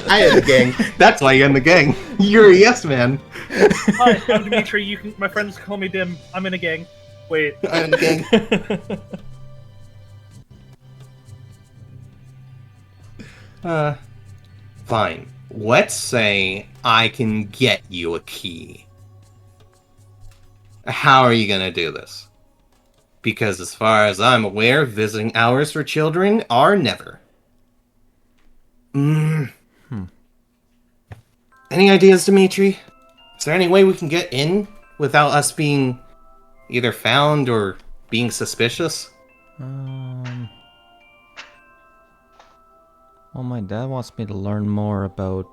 I am the gang. That's why you're in the gang. You're a yes man. Hi, I'm Dimitri. My friends call me Dim. I'm in a gang. Wait. I'm in the gang. Fine. Let's say I can get you a key. How are you gonna do this? Because as far as I'm aware, visiting hours for children are never. Any ideas, Dimitri? Is there any way we can get in without us being either found or being suspicious? Well, my dad wants me to learn more about,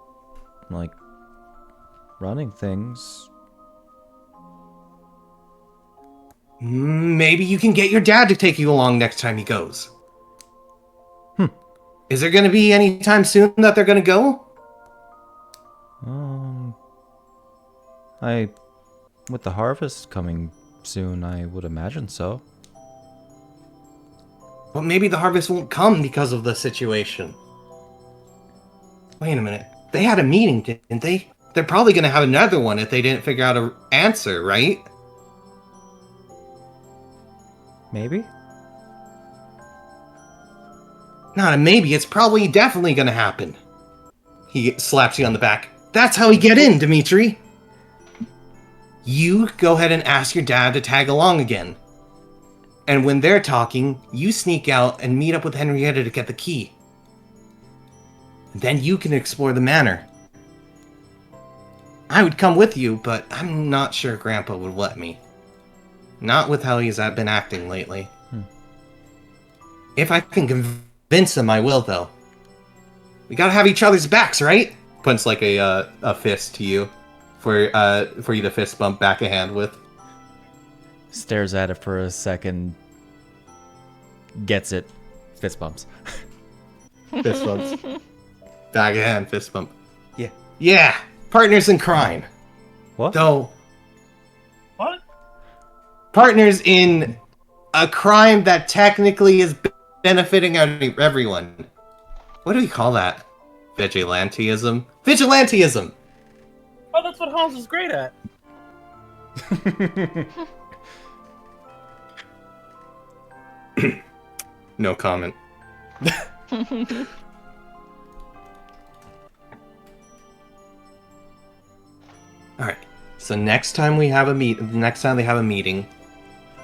like, running things. Maybe you can get your dad to take you along next time he goes. Is there going to be any time soon that they're going to go? With the harvest coming soon, I would imagine so. But maybe the harvest won't come because of the situation. Wait a minute. They had a meeting, didn't they? They're probably going to have another one if they didn't figure out an answer, right? Maybe? Not a maybe, it's probably definitely going to happen. He slaps you on the back. That's how we get in, Dimitri! You go ahead and ask your dad to tag along again. And when they're talking, you sneak out and meet up with Henrietta to get the key. Then you can explore the manor. I would come with you, but I'm not sure Grandpa would let me. Not with how he's been acting lately. If I can convince him I will, though. We gotta have each other's backs, right? Points like a fist to you for you to fist bump back a hand with. Stares at it for a second. Gets it. Fist bumps. Fist bumps. Back a hand, fist bump. Yeah. Yeah! Partners in crime. What? Though, What? partners in a crime that technically is benefiting everyone. What do we call that? Vigilantism? Vigilantism! Oh, that's what Hans is great at. No comment. Alright. So next time they have a meeting,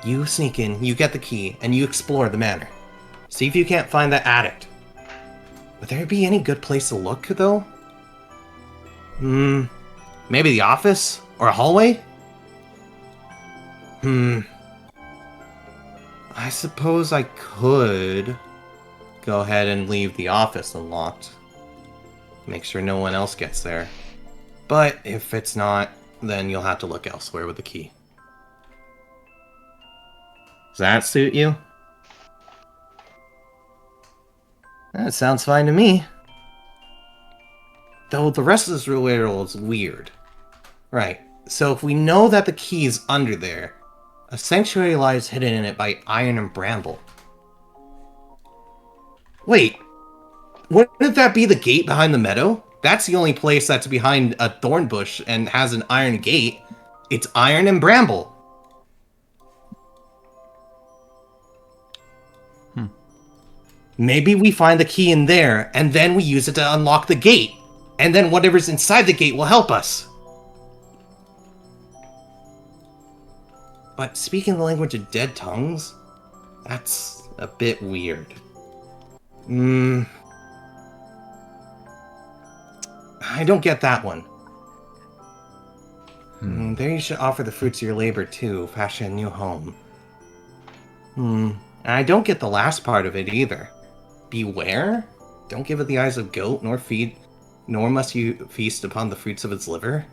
you sneak in, you get the key, and you explore the manor. See if you can't find that addict. Would there be any good place to look, though? Maybe the office? Or a hallway? I suppose I could go ahead and leave the office unlocked. Make sure no one else gets there. But if it's not, then you'll have to look elsewhere with the key. Does that suit you? That sounds fine to me. Though the rest of this riddle is weird. Right, so if we know that the key is under there, a sanctuary lies hidden in it by iron and bramble. Wait, wouldn't that be the gate behind the meadow? That's the only place that's behind a thorn bush and has an iron gate. It's iron and bramble. Maybe we find the key in there, and then we use it to unlock the gate. And then whatever's inside the gate will help us. But speaking the language of dead tongues, that's a bit weird. I don't get that one. There you should offer the fruits of your labor too, fashion a new home. I don't get the last part of it either. Beware? Don't give it the eyes of goat, nor must you feast upon the fruits of its liver.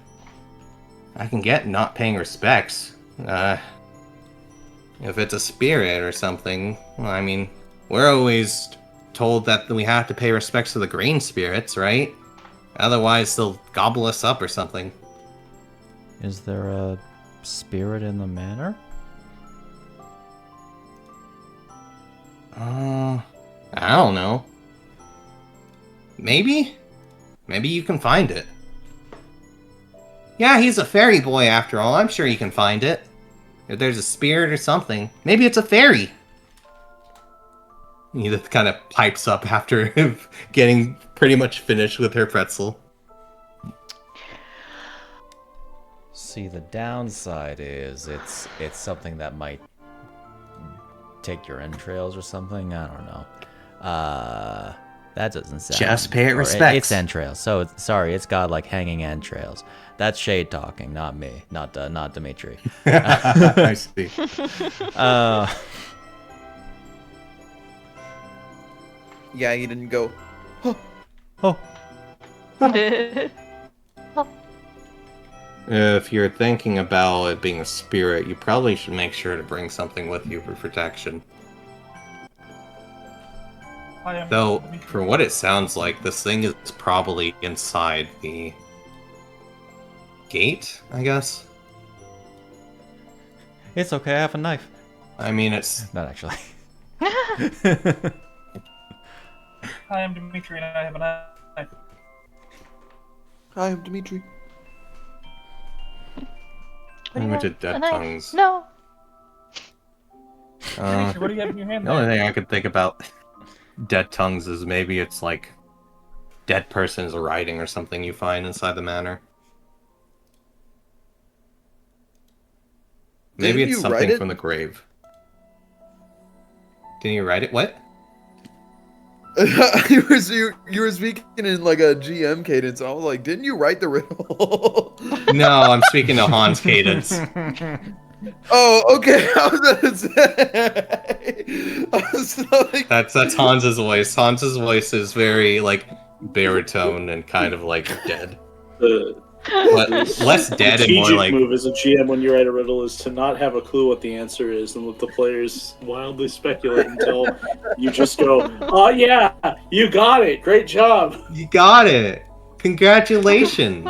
I can get not paying respects. If it's a spirit or something, well, I mean, we're always told that we have to pay respects to the grain spirits, right? Otherwise, they'll gobble us up or something. Is there a spirit in the manor? I don't know. Maybe? Maybe you can find it. Yeah, he's a fairy boy after all. I'm sure you can find it. If there's a spirit or something. Maybe it's a fairy. Edith kind of pipes up after getting pretty much finished with her pretzel. See, the downside is it's something that might take your entrails or something. I don't know. That doesn't sound. Just pay it or respects. It's entrails. So sorry, it's got like hanging entrails. That's Shade talking, not me, not Dimitri. I see. Yeah, you didn't go. Oh. If you're thinking about it being a spirit, you probably should make sure to bring something with you for protection. Though, for what it sounds like, this thing is probably inside the gate, I guess? It's okay, I have a knife. I mean, it's... Not actually. Hi, I'm Dimitri and I have a knife. Hi, I'm Dimitri. Language of dead tongues. No. Dimitri, what do you have in your hand The only there? thing I could think about dead tongues is maybe it's like dead person's writing or something you find inside the manor. Maybe Didn't it's you write something it? from the grave. Didn't you write it? What? you were speaking in like a GM cadence. I was like, didn't you write the riddle? No, I'm speaking to Hans cadence. Oh, okay. I was gonna say. I was like, That's Hans's voice. Hans's voice is very like baritone and kind of like dead. But less dead and more strategic like move as a GM when you write a riddle is to not have a clue what the answer is and let the players wildly speculate until you just go, "Oh yeah, you got it! Great job!" you got it. Congratulations.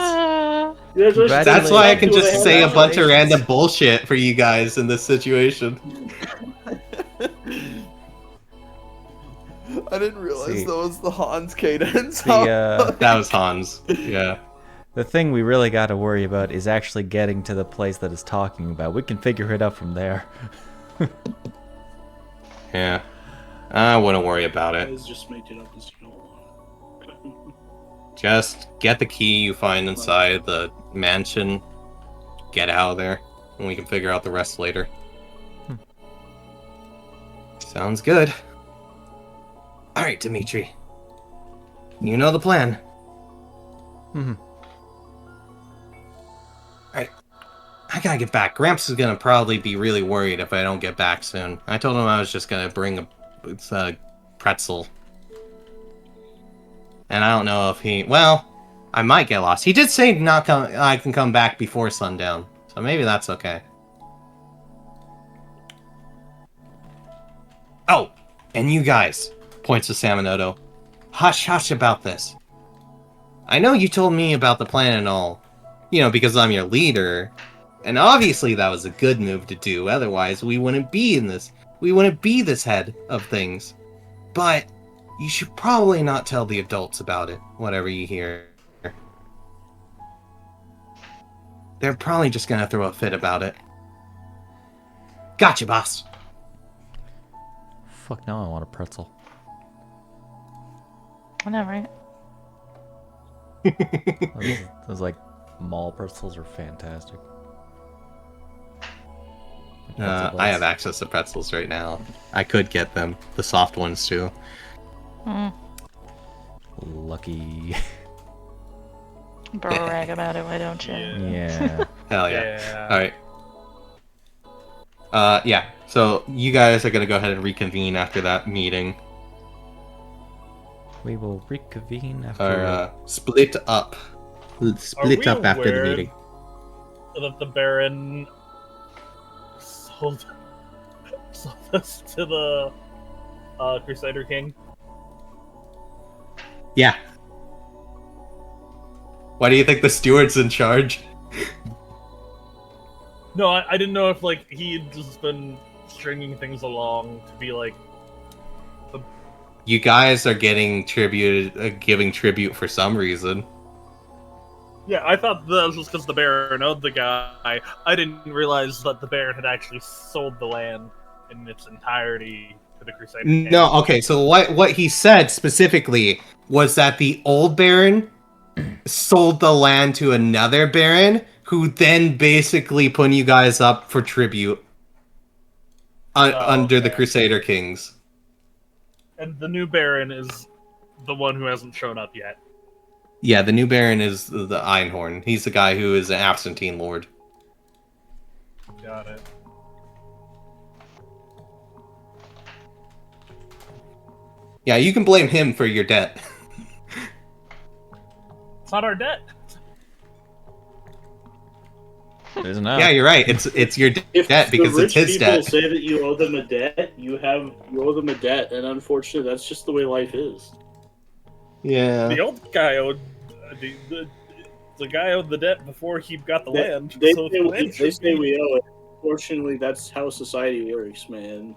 That's why I can just say a bunch of random bullshit for you guys in this situation. I didn't realize See. that was the Hans cadence. The That was Hans. Yeah. the thing we really got to worry about is actually getting to the place that it's talking about. We can figure it out from there. Yeah. I wouldn't worry about it. Guys, just make it up as you go along. Just get the key you find inside the mansion, get out of there, and we can figure out the rest later. Sounds good. Alright, Dimitri. You know the plan. Mhm. Alright. I gotta get back. Gramps is gonna probably be really worried if I don't get back soon. I told him I was just gonna bring a pretzel. And I don't know if he... Well, I might get lost. He did say I can come back before sundown. So maybe that's okay. Oh, and you guys, points to Samanoto. Hush hush about this. I know you told me about the plan and all. You know, because I'm your leader. And obviously that was a good move to do. Otherwise, we wouldn't be in this. We wouldn't be this head of things. But... you should probably not tell the adults about it, whatever you hear. They're probably just gonna throw a fit about it. Gotcha, boss. Fuck, now I want a pretzel. I know, right? Those like mall pretzels are fantastic. I have access to pretzels right now. I could get them. The soft ones, too. Lucky. Brag about it, why don't you? Yeah. Hell yeah. Alright. Yeah. So, you guys are gonna go ahead and reconvene after that meeting. We will reconvene after. Or, split up. Split up after the meeting. That the Baron sold us to the Crusader King. Yeah. Why do you think the steward's in charge? No, I didn't know if like he had just been stringing things along to be like. You guys are getting giving tribute for some reason. Yeah, I thought that was just because the Baron owed the guy. I didn't realize that the Baron had actually sold the land in its entirety to the Crusader King. No, okay, so what he said specifically was that the old Baron sold the land to another Baron, who then basically put you guys up for tribute under the Crusader Kings. And the new Baron is the one who hasn't shown up yet. Yeah, the new Baron is the Einhorn. He's the guy who is an absentee lord. Got it. Yeah, you can blame him for your debt. It's not our debt. Isn't that? Yeah, you're right. It's your debt because it's his debt. If people say that you owe them a debt, you owe them a debt, and unfortunately, that's just the way life is. Yeah. The old guy owed the guy owed the debt before he got the land. They so the land say should be- we owe it. Fortunately, that's how society works, man.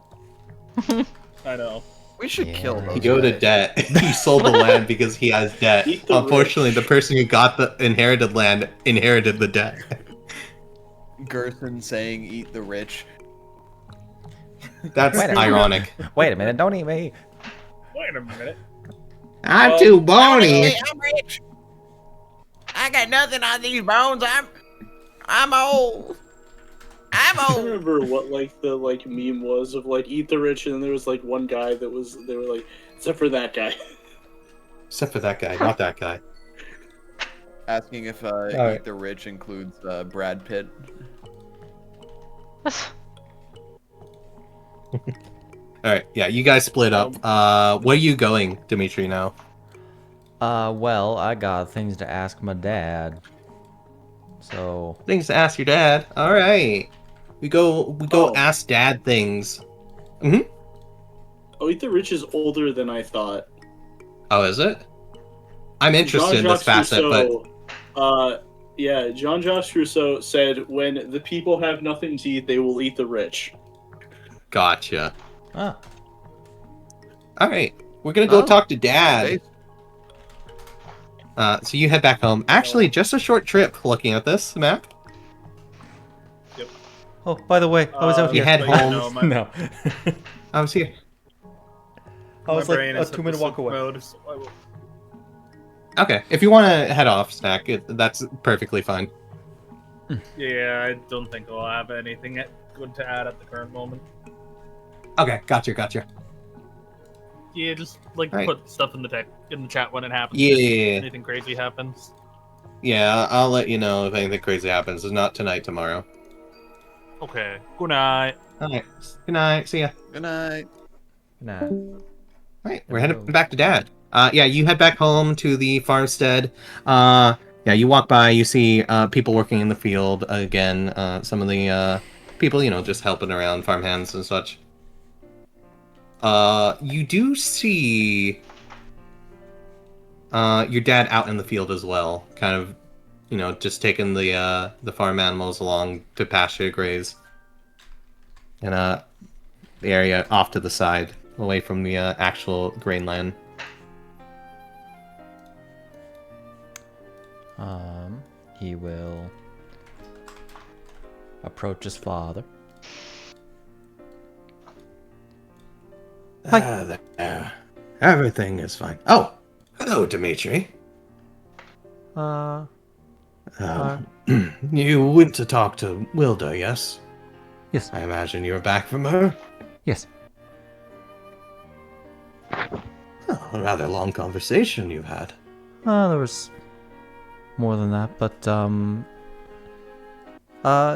I know. We should kill those He owed a guys. debt. He sold the land because he has debt. Eat the Unfortunately, rich. the person who got the inherited land inherited the debt. Gerson saying "Eat the rich." That's Wait a minute. ironic. Wait a minute, don't eat me. Wait a minute. I'm too bony. I'm rich. I got nothing on these bones. I'm old. I'm I don't old. remember what the meme was of eat the rich, and then there was one guy they were like, except for that guy. Except for that guy, not that guy. Asking if right. "Eat the rich" includes Brad Pitt. Alright, yeah, you guys split up. Where are you going, Dimitri, now? Well, I got things to ask my dad. So, Things to ask your dad. Alright. We go Oh. ask dad things. Oh, Eat the Rich is older than I thought. Oh, is it? I'm interested in this Jean-Jacques facet, but... Rousseau, yeah, Jean-Jacques Rousseau said, when the people have nothing to eat, they will eat the rich. Gotcha. ah, Alright. We're gonna go Oh. talk to dad. So you head back home. Actually, just a short trip looking at this map. oh, by the way, I was out You here. head but home. my, No. I was here. I was my like brain a is at 2-minute the walk sleep away. mode, so I will- Okay. If you want to head off, Snak, that's perfectly fine. Yeah, I don't think I'll have anything good to add at the current moment. Okay, gotcha. Yeah, just like Right. put stuff in the chat when it happens. Yeah. If anything crazy happens. Yeah, I'll let you know if anything crazy happens. It's not tonight, tomorrow. Okay. Good night. Alright. Good night. See ya. Good night. Nah. Alright, we're headed back to dad. Yeah, you head back home to the farmstead. Yeah, you walk by, you see people working in the field again. Some of the people, just helping around, farmhands and such. You do see your dad out in the field as well, kind of, just taking the farm animals along to pasture graze. And the area off to the side, away from the actual grain land. He will approach his father. There. Everything is fine. Oh, hello, Dimitri. You went to talk to Wilda, yes? Yes. I imagine you were back from her. Yes. Oh, a rather long conversation you've had. There was more than that, but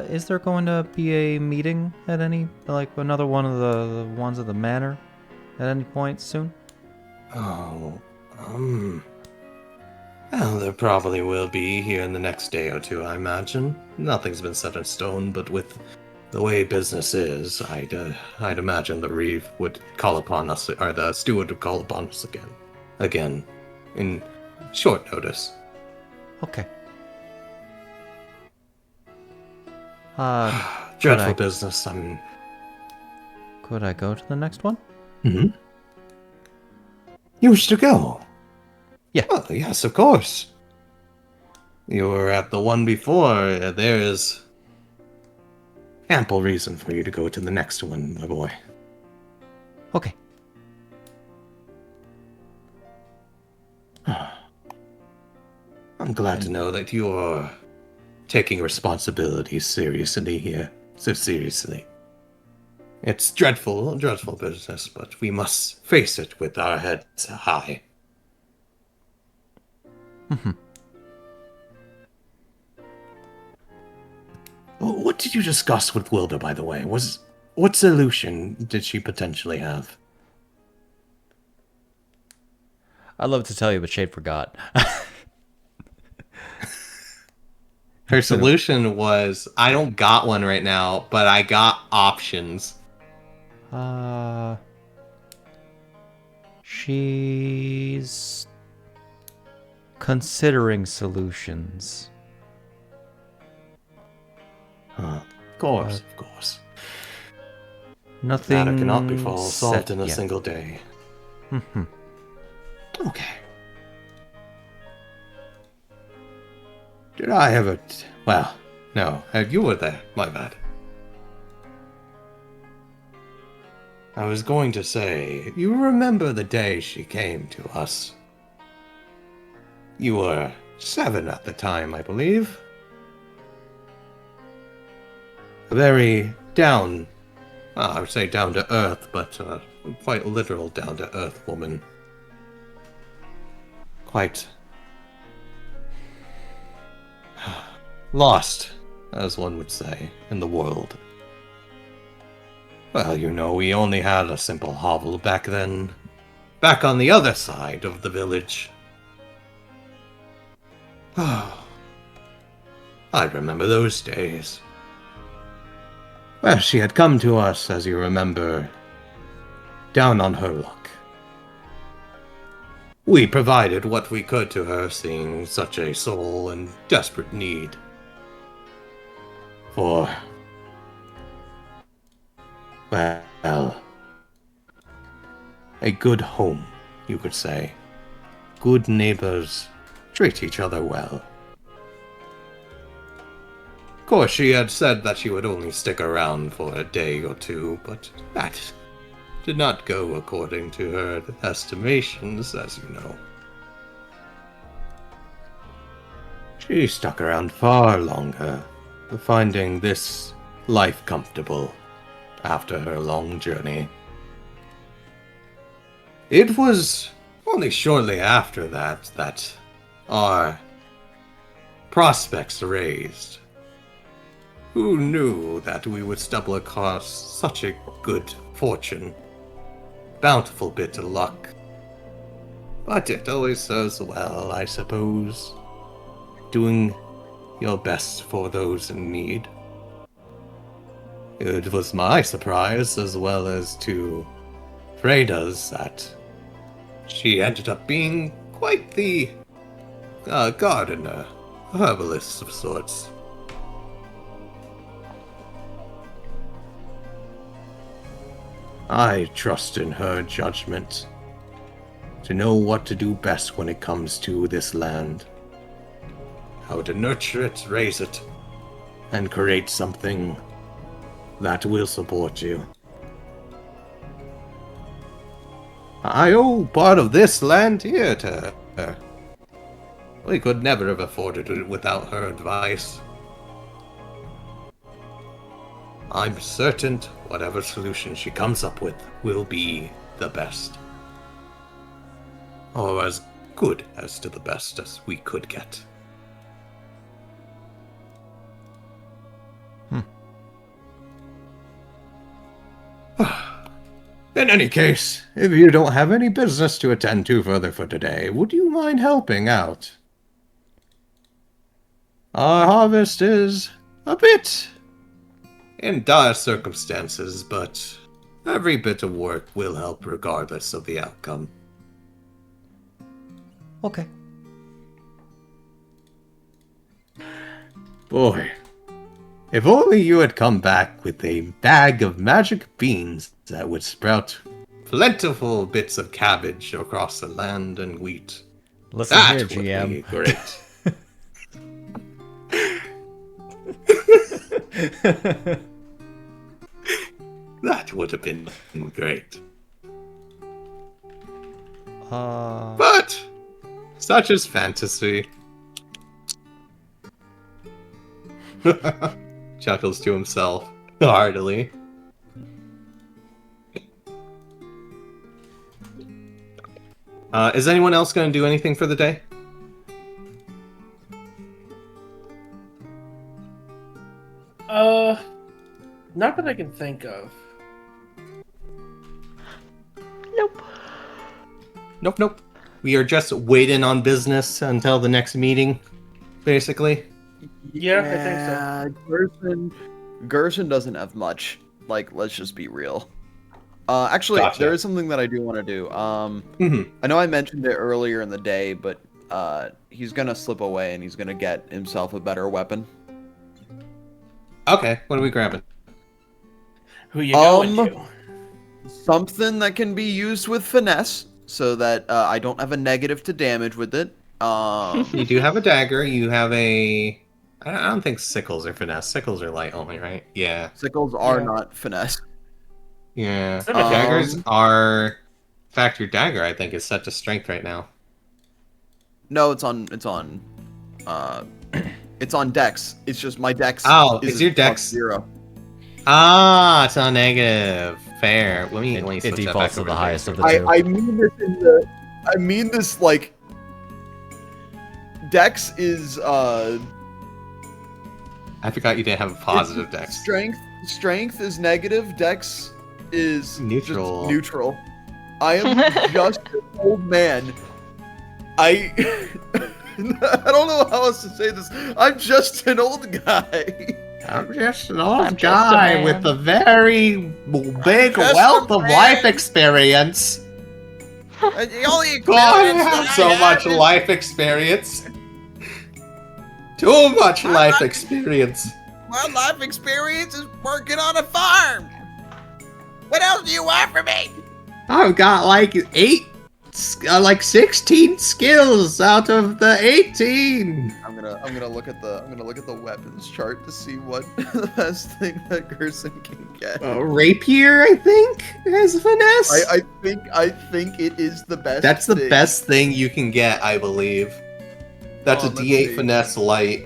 is there going to be a meeting at any, like another one of the ones at the manor at any point soon? Oh, well, there probably will be here in the next day or two, I imagine. Nothing's been set in stone, but with the way business is, I'd imagine the Reeve would call upon us, or the steward would call upon us again, in short notice. Okay. Dreadful I- business. Could I go to the next one? You wish to go? Yeah. Oh, yes, of course. You were at the one before. There is ample reason for you to go to the next one, my boy. Okay. I'm glad to know that you're taking responsibilities seriously here. So seriously. It's dreadful business, but we must face it with our heads high. What did you discuss with Wilda, by the way? What solution did she potentially have? I'd love to tell you, but Shade forgot. Her solution was, I don't got one right now, but I got options. She's considering solutions. Of course. Nothing Matter cannot be solved set in a yet. single day. Okay. Did I ever... Well, no. You were there. My bad. I was going to say, you remember the day she came to us? You were 7 at the time, I believe. A very down... Well, I would say down to earth, but quite literal down to earth woman. Quite... lost, as one would say, in the world. Well, you know, we only had a simple hovel back then. Back on the other side of the village. I remember those days. Well, she had come to us, as you remember, down on her luck. We provided what we could to her, seeing such a soul in desperate need. For, well, a good home, you could say. Good neighbors treat each other well. Of course, she had said that she would only stick around for a day or two, but that did not go according to her estimations, as you know. She stuck around far longer, finding this life comfortable after her long journey. It was only shortly after that our prospects raised. Who knew that we would stumble across such a good fortune? Bountiful bit of luck. But it always serves well, I suppose. Doing your best for those in need. It was my surprise, as well as to Freda's, that she ended up being quite the gardener, herbalist of sorts. I trust in her judgment to know what to do best when it comes to this land. How to nurture it, raise it, and create something that will support you. I owe part of this land here to her. We could never have afforded it without her advice. I'm certain whatever solution she comes up with will be the best. Or as good as to the best as we could get. In any case, if you don't have any business to attend to further for today, would you mind helping out? Our harvest is a bit in dire circumstances, but every bit of work will help regardless of the outcome. Okay. Boy, if only you had come back with a bag of magic beans that would sprout plentiful bits of cabbage across the land and wheat. Listen That here, would GM. be great. That would have been great. But such is fantasy. Chuckles to himself heartily. Is anyone else going to do anything for the day? Not that I can think of. Nope. Nope. We are just waiting on business until the next meeting, basically. Yeah, I think so. Gerson doesn't have much. Like, let's just be real. Actually, Gotcha. there is something that I do want to do. I know I mentioned it earlier in the day, but he's gonna slip away and he's gonna get himself a better weapon. Okay, what are we grabbing? Who you going to? Something that can be used with finesse, so that I don't have a negative to damage with it. You do have a dagger. You have a... I don't think sickles are finesse. Sickles are light only, right? Yeah. Sickles are not finesse. Yeah. Is that a Daggers are... In fact, your dagger, I think, is set to strength right now. No, it's on Dex. It's just my Dex. Oh, is your Dex 0? Ah, it's on negative. Fair. Let me It switch that defaults back to over the to highest of the Dex. two. I mean this in the. I mean this like. Dex is I forgot you didn't have a positive Dex. Strength is negative. Dex is Neutral. just neutral. I am just an old man. I don't know how else to say this. I'm just an old guy. I'm just an I'm old just a guy man. with a very big just wealth a of life man. experience. The only God, I experience that have so I much have is- life experience. Too much life experience. My life experience is working on a farm. What else do you want from me? I've got like 16 skills out of the 18. I'm gonna look at the weapons chart to see what the best thing that Gerson can get. Rapier, I think, has finesse. I think it is the best. That's the thing. best thing you can get, I believe. That's a Let's D8 see. finesse light.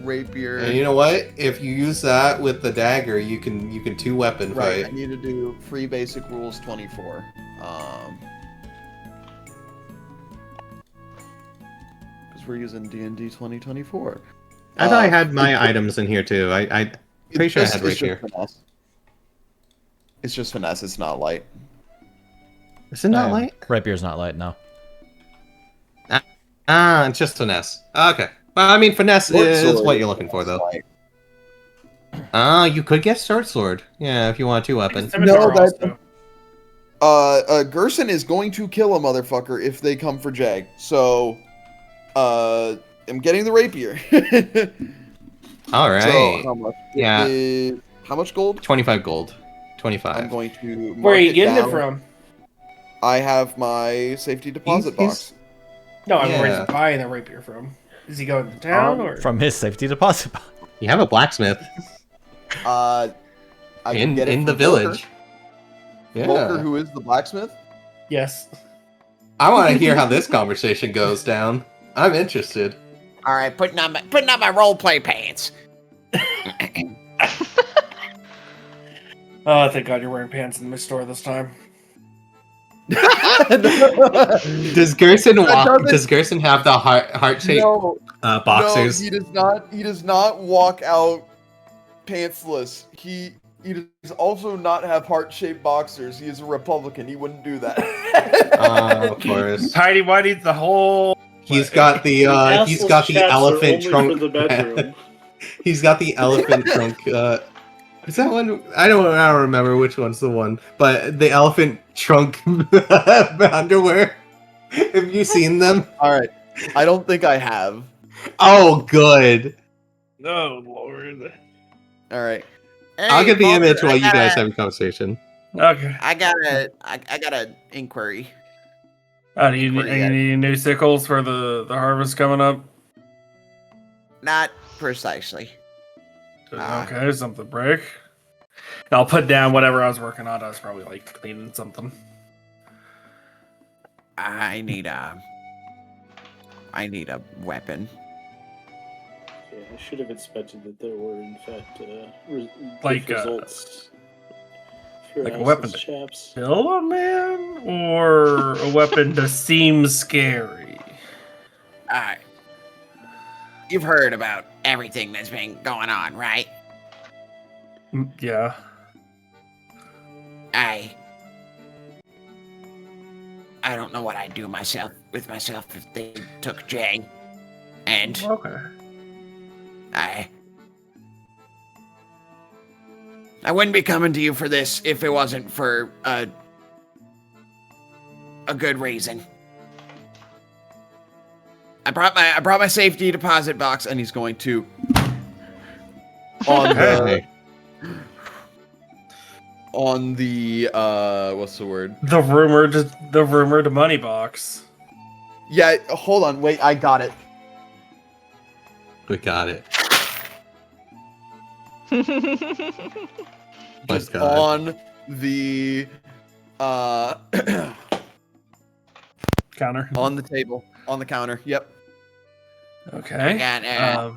Rapier. And you know what? If you use that with the dagger, you can two weapon Right, I fight. need to do free basic rules 24. Because we're using D&D 2024. I thought I had my items in here too. I pretty sure I had rapier. Finesse. It's just finesse. It's not light. Is it not light? Rapier's not light, no. Ah, it's just finesse. Okay. Well, I mean, finesse Short is sword what you're looking for, though. light. Ah, you could get sword. Yeah, if you want two weapons. Scimitar that- also. Gerson is going to kill a motherfucker if they come for Jag. So, I'm getting the rapier. All right. So, how much? Yeah. How much gold? 25 gold. 25. I'm going to. Where are mark you getting down. it from? I have my safety deposit box. No, I mean, where's Yeah. he buying the rapier from? Is he going to town or? From his safety deposit box. You have a blacksmith I can get it in the from village. Volker. Volker, Yeah. who is the blacksmith. Yes. I want to hear how this conversation goes down. I'm interested. All right, putting on my role play pants. Oh, thank God you're wearing pants in the store this time. Does Gerson Does Gerson have the heart shaped No, boxers? no, he does not walk out pantsless. He does also not have heart-shaped boxers. He is a Republican. He wouldn't do that. Of course. Tidy whitey the whole. He's got the Assless chaps are elephant only trunk. for the bedroom. He's got the elephant trunk. Is that one? I don't remember which one's the one, but the elephant trunk underwear. Have you seen them? All right, I don't think I have. Oh, good. Oh Lord. All right, I'll get the Volker, image while I you got guys a- have a conversation. Okay. I got an inquiry. Do you need any new sickles for the harvest coming up? Not precisely. Okay, something break. I'll put down whatever I was working on. I was probably like cleaning something. I need a weapon. Yeah, I should have expected that there were, in fact, Like, good results. For like a assless weapon. chaps. Kill a man or a weapon to seem scary? Alright. You've heard about everything that's been going on, right? Yeah. I don't know what I'd do with myself if they took Jay. And Okay. I wouldn't be coming to you for this if it wasn't for a good reason. I brought my safety deposit box, and he's going to on the what's the word? The rumored money box. Yeah, hold on, wait, I got it. We got it. Just God. on the Counter. on the table, on the counter. Yep. Okay. Got,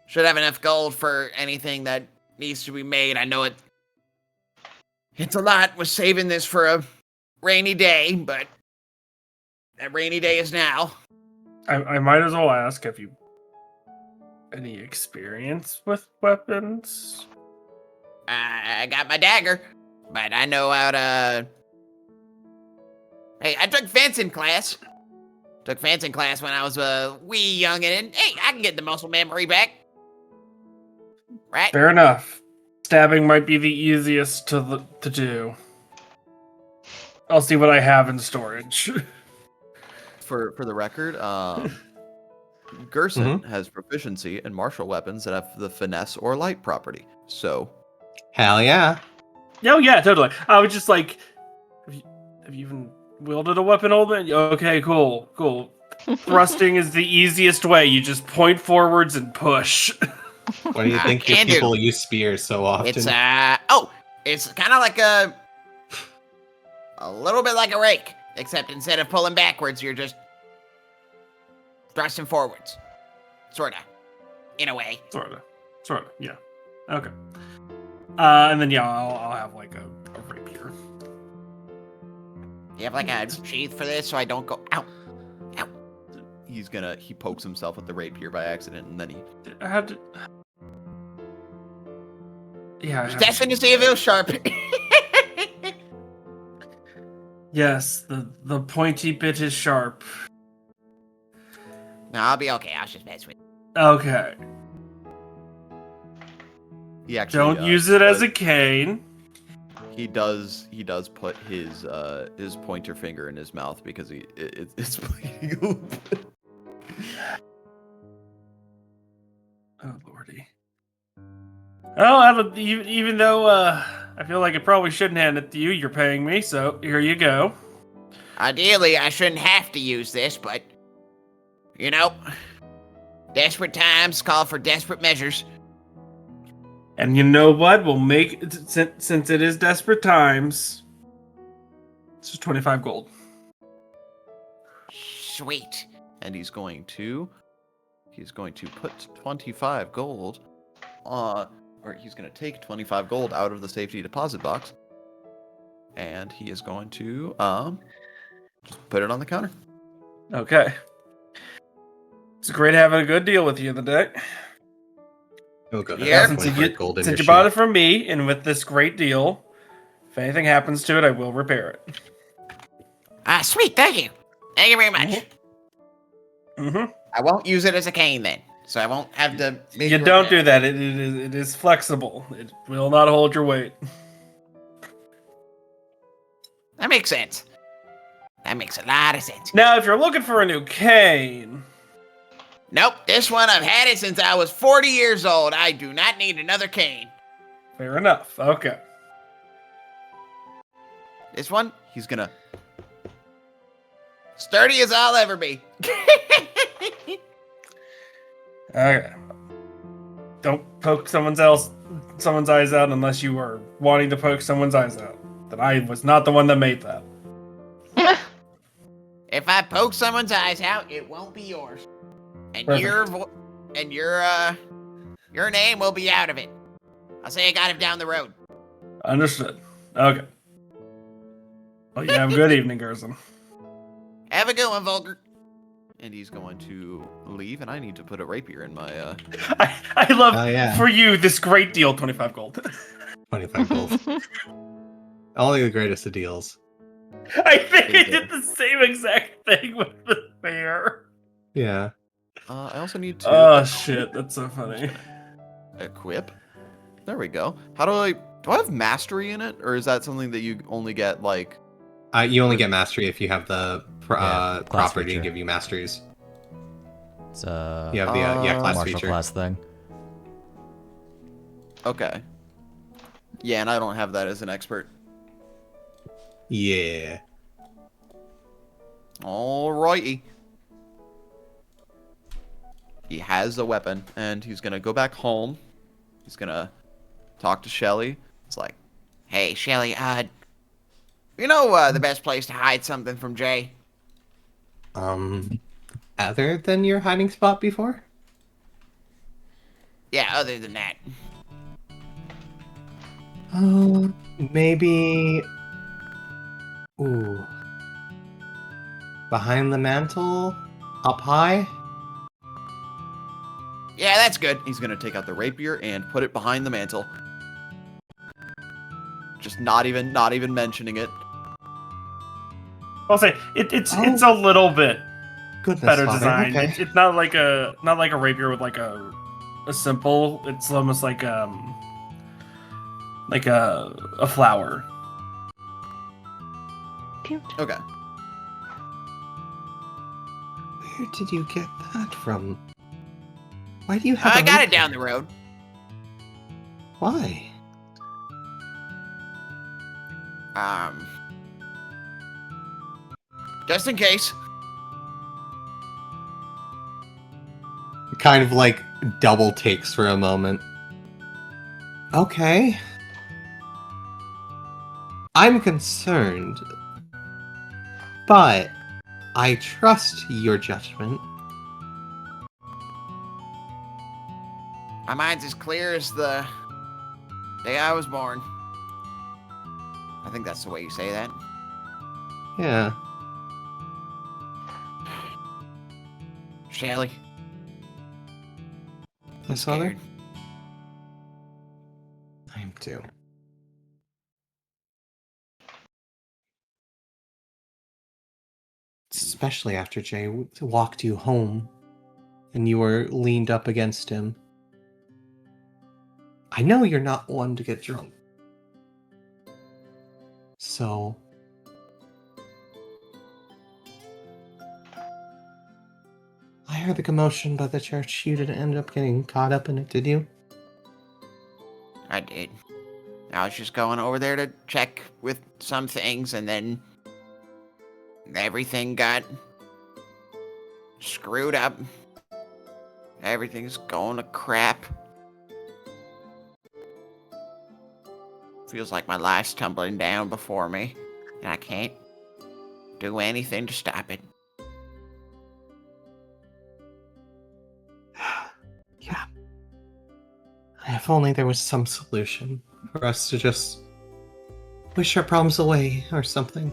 should have enough gold for anything that needs to be made. I know it's a lot. Was saving this for a rainy day, but that rainy day is now. I might as well ask, have you any experience with weapons? I got my dagger, but I know how to... Hey, I took fencing class. Took fencing class when I was a wee youngin', and hey, I can get the muscle memory back. Right? Fair enough. Stabbing might be the easiest to do. I'll see what I have in storage. For the record, Gerson has proficiency in martial weapons that have the finesse or light property. So, Hell yeah. Oh yeah, totally. I was just like, have you even wielded a weapon, old man? Okay, cool. Thrusting is the easiest way. You just point forwards and push. Why do you think your people use spears so often? It's it's kind of like a little bit like a rake, except instead of pulling backwards, you're just thrusting forwards, sorta, in a way. Sorta, yeah. Okay. And then I'll have like a rapier. You have like a sheath for this, so I don't go ow. he pokes himself with the rapier by accident, and then he... I had to... Yeah. Destined to see if it was sharp. Yes, the pointy bit is sharp. No, I'll be okay. I'll just mess with it. Okay. He actually Don't use it as a cane. He does put his pointer finger in his mouth because it's bleeding a little bit. Oh lordy. Well, even though I feel like I probably shouldn't hand it to you, you're paying me, so here you go. Ideally, I shouldn't have to use this, but you know, desperate times call for desperate measures. And you know what? We'll make since it is desperate times. This is 25 gold. Sweet. And he's going to put 25 gold or he's going to take 25 gold out of the safety deposit box, and he is going to just put it on the counter. Okay. It's great having a good deal with you today. Oh, good. Yeah, Since you bought it from me, and with this great deal, if anything happens to it, I will repair it. Sweet. Thank you. Thank you very much. Mm-hmm. I won't use it as a cane then, so I won't have to. You don't do that. It is flexible. It will not hold your weight. That makes sense. That makes a lot of sense. Now, if you're looking for a new cane, Nope, this one I've had it since I was 40 years old. I do not need another cane. fair enough. Okay. This one, He's gonna sturdy as I'll ever be. Okay. Don't poke someone's eyes out unless you were wanting to poke someone's eyes out. Then I was not the one that made that. If I poke someone's eyes out, it won't be yours. And Perfect. your name will be out of it. I'll say I got him down the road. Understood. Okay. Well, you have a good evening, Gerson. Have a good one, Volker. and he's going to leave, and I need to put a rapier in my I love yeah. for you this great deal, 25 gold. 25 gold. Only the greatest of deals. I think I did the same exact thing with the bear. Yeah. I also need to Oh shit, that's so funny. equip. There we go. How do I have mastery in it, or is that something that you only get like? You only get mastery if you have the class property to feature. give you masteries. It's a You have the class martial feature. class thing. Okay. Yeah, and I don't have that as an expert. Yeah. Alrighty. He has a weapon, and he's gonna go back home. He's gonna talk to Shelly. It's like, Hey, Shelly, you know the best place to hide something from Jay? Other than your hiding spot before? Yeah, other than that. Maybe. Ooh. Behind the mantle? Up high? Yeah, that's good. he's gonna take out the rapier and put it behind the mantle. just not even mentioning it. I'll say it's Oh. a little bit Goodness, better Father. designed. Okay. It's not like a rapier with like a simple. It's almost like a flower. Cute. Okay. Where did you get that from? Why do you have? I a got it rapier? down the road. Why? Just in case. Kind of like double takes for a moment. Okay. I'm concerned, but I trust your judgment. My mind's as clear as the day I was born. I think that's the way you say that. Yeah. Shelly. Yes, Father? Scared. I am too. Especially after Jay walked you home and you were leaned up against him. I know you're not one to get drunk. So... I heard the commotion by the church. You didn't end up getting caught up in it, did you? I did. I was just going over there to check with some things, and then everything got screwed up. Everything's going to crap. Feels like my life's tumbling down before me, and I can't do anything to stop it. Yeah. If only there was some solution for us to just wish our problems away or something.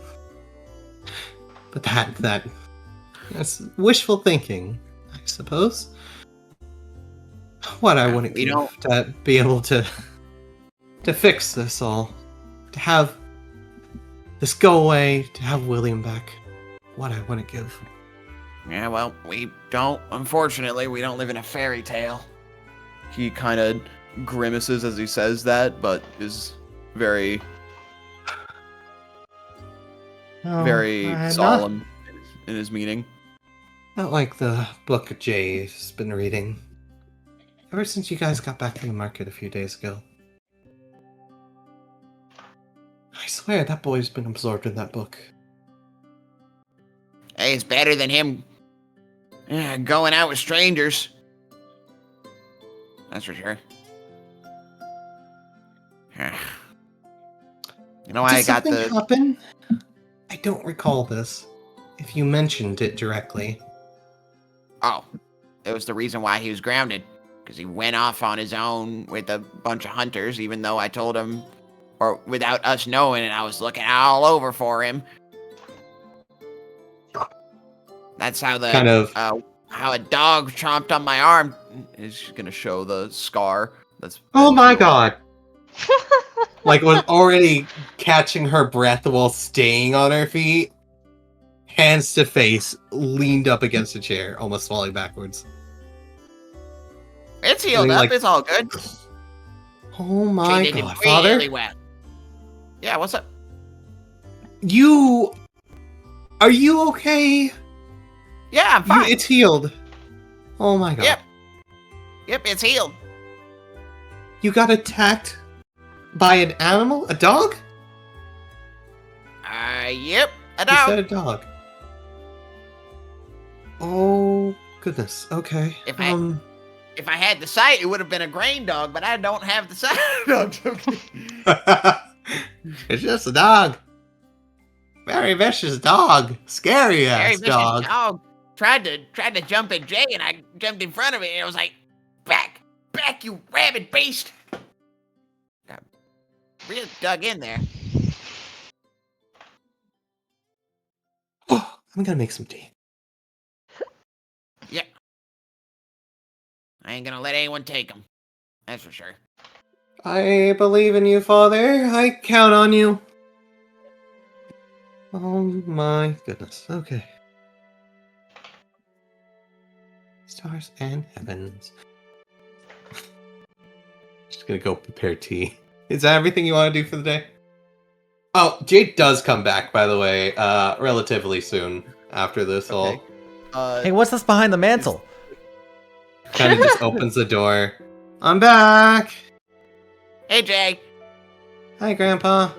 But that's wishful thinking, I suppose. What I wouldn't We give don't- to be able to fix this all, to have this go away, to have William back. What I wouldn't give. Yeah, well, unfortunately, we don't live in a fairy tale. He kind of grimaces as he says that, but is very, No, very not- solemn in his meaning. Not like the book Jay's been reading. Ever since you guys got back from the market a few days ago. I swear that boy's been absorbed in that book. Hey, it's better than him going out with strangers. That's for sure. You know, I Did got something the... happen? I don't recall this. If you mentioned it directly. Oh, it was the reason why he was grounded. Because he went off on his own with a bunch of hunters, even though I told him, or without us knowing, and I was looking all over for him. That's how the Kind of. how a dog chomped on my arm. He's gonna show the scar. That's. Oh my god! Like, was already catching her breath while staying on her feet. Hands to face, leaned up against a chair, almost falling backwards. It's healed Doing, up. like- It's all good. Oh my Treated him god, Father! really well. Yeah, what's up? Are you okay? Yeah, I'm fine. It's healed. Oh my god. Yep, it's healed. You got attacked by an animal? A dog? Yep, a You said dog. a dog. Oh goodness. Okay. If I had the sight, it would have been a grain dog, but I don't have the sight. No, I'm joking. It's just a dog. Very vicious dog. Scary Very ass vicious dog. dog. Tried to jump at Jay, and I jumped in front of it, and it was like, back, you rabid beast. Got real dug in there. Oh, I'm gonna make some tea. I ain't gonna let anyone take him. That's for sure. I believe in you, Father. I count on you. Oh my goodness. Okay. Stars and heavens. Just gonna go prepare tea. Is that everything you want to do for the day? Oh, Jade does come back, by the way, relatively soon after this Okay. all. Hey, what's this behind the mantle? Kind of just opens the door. I'm back! Hey, Jay. Hi, Grandpa.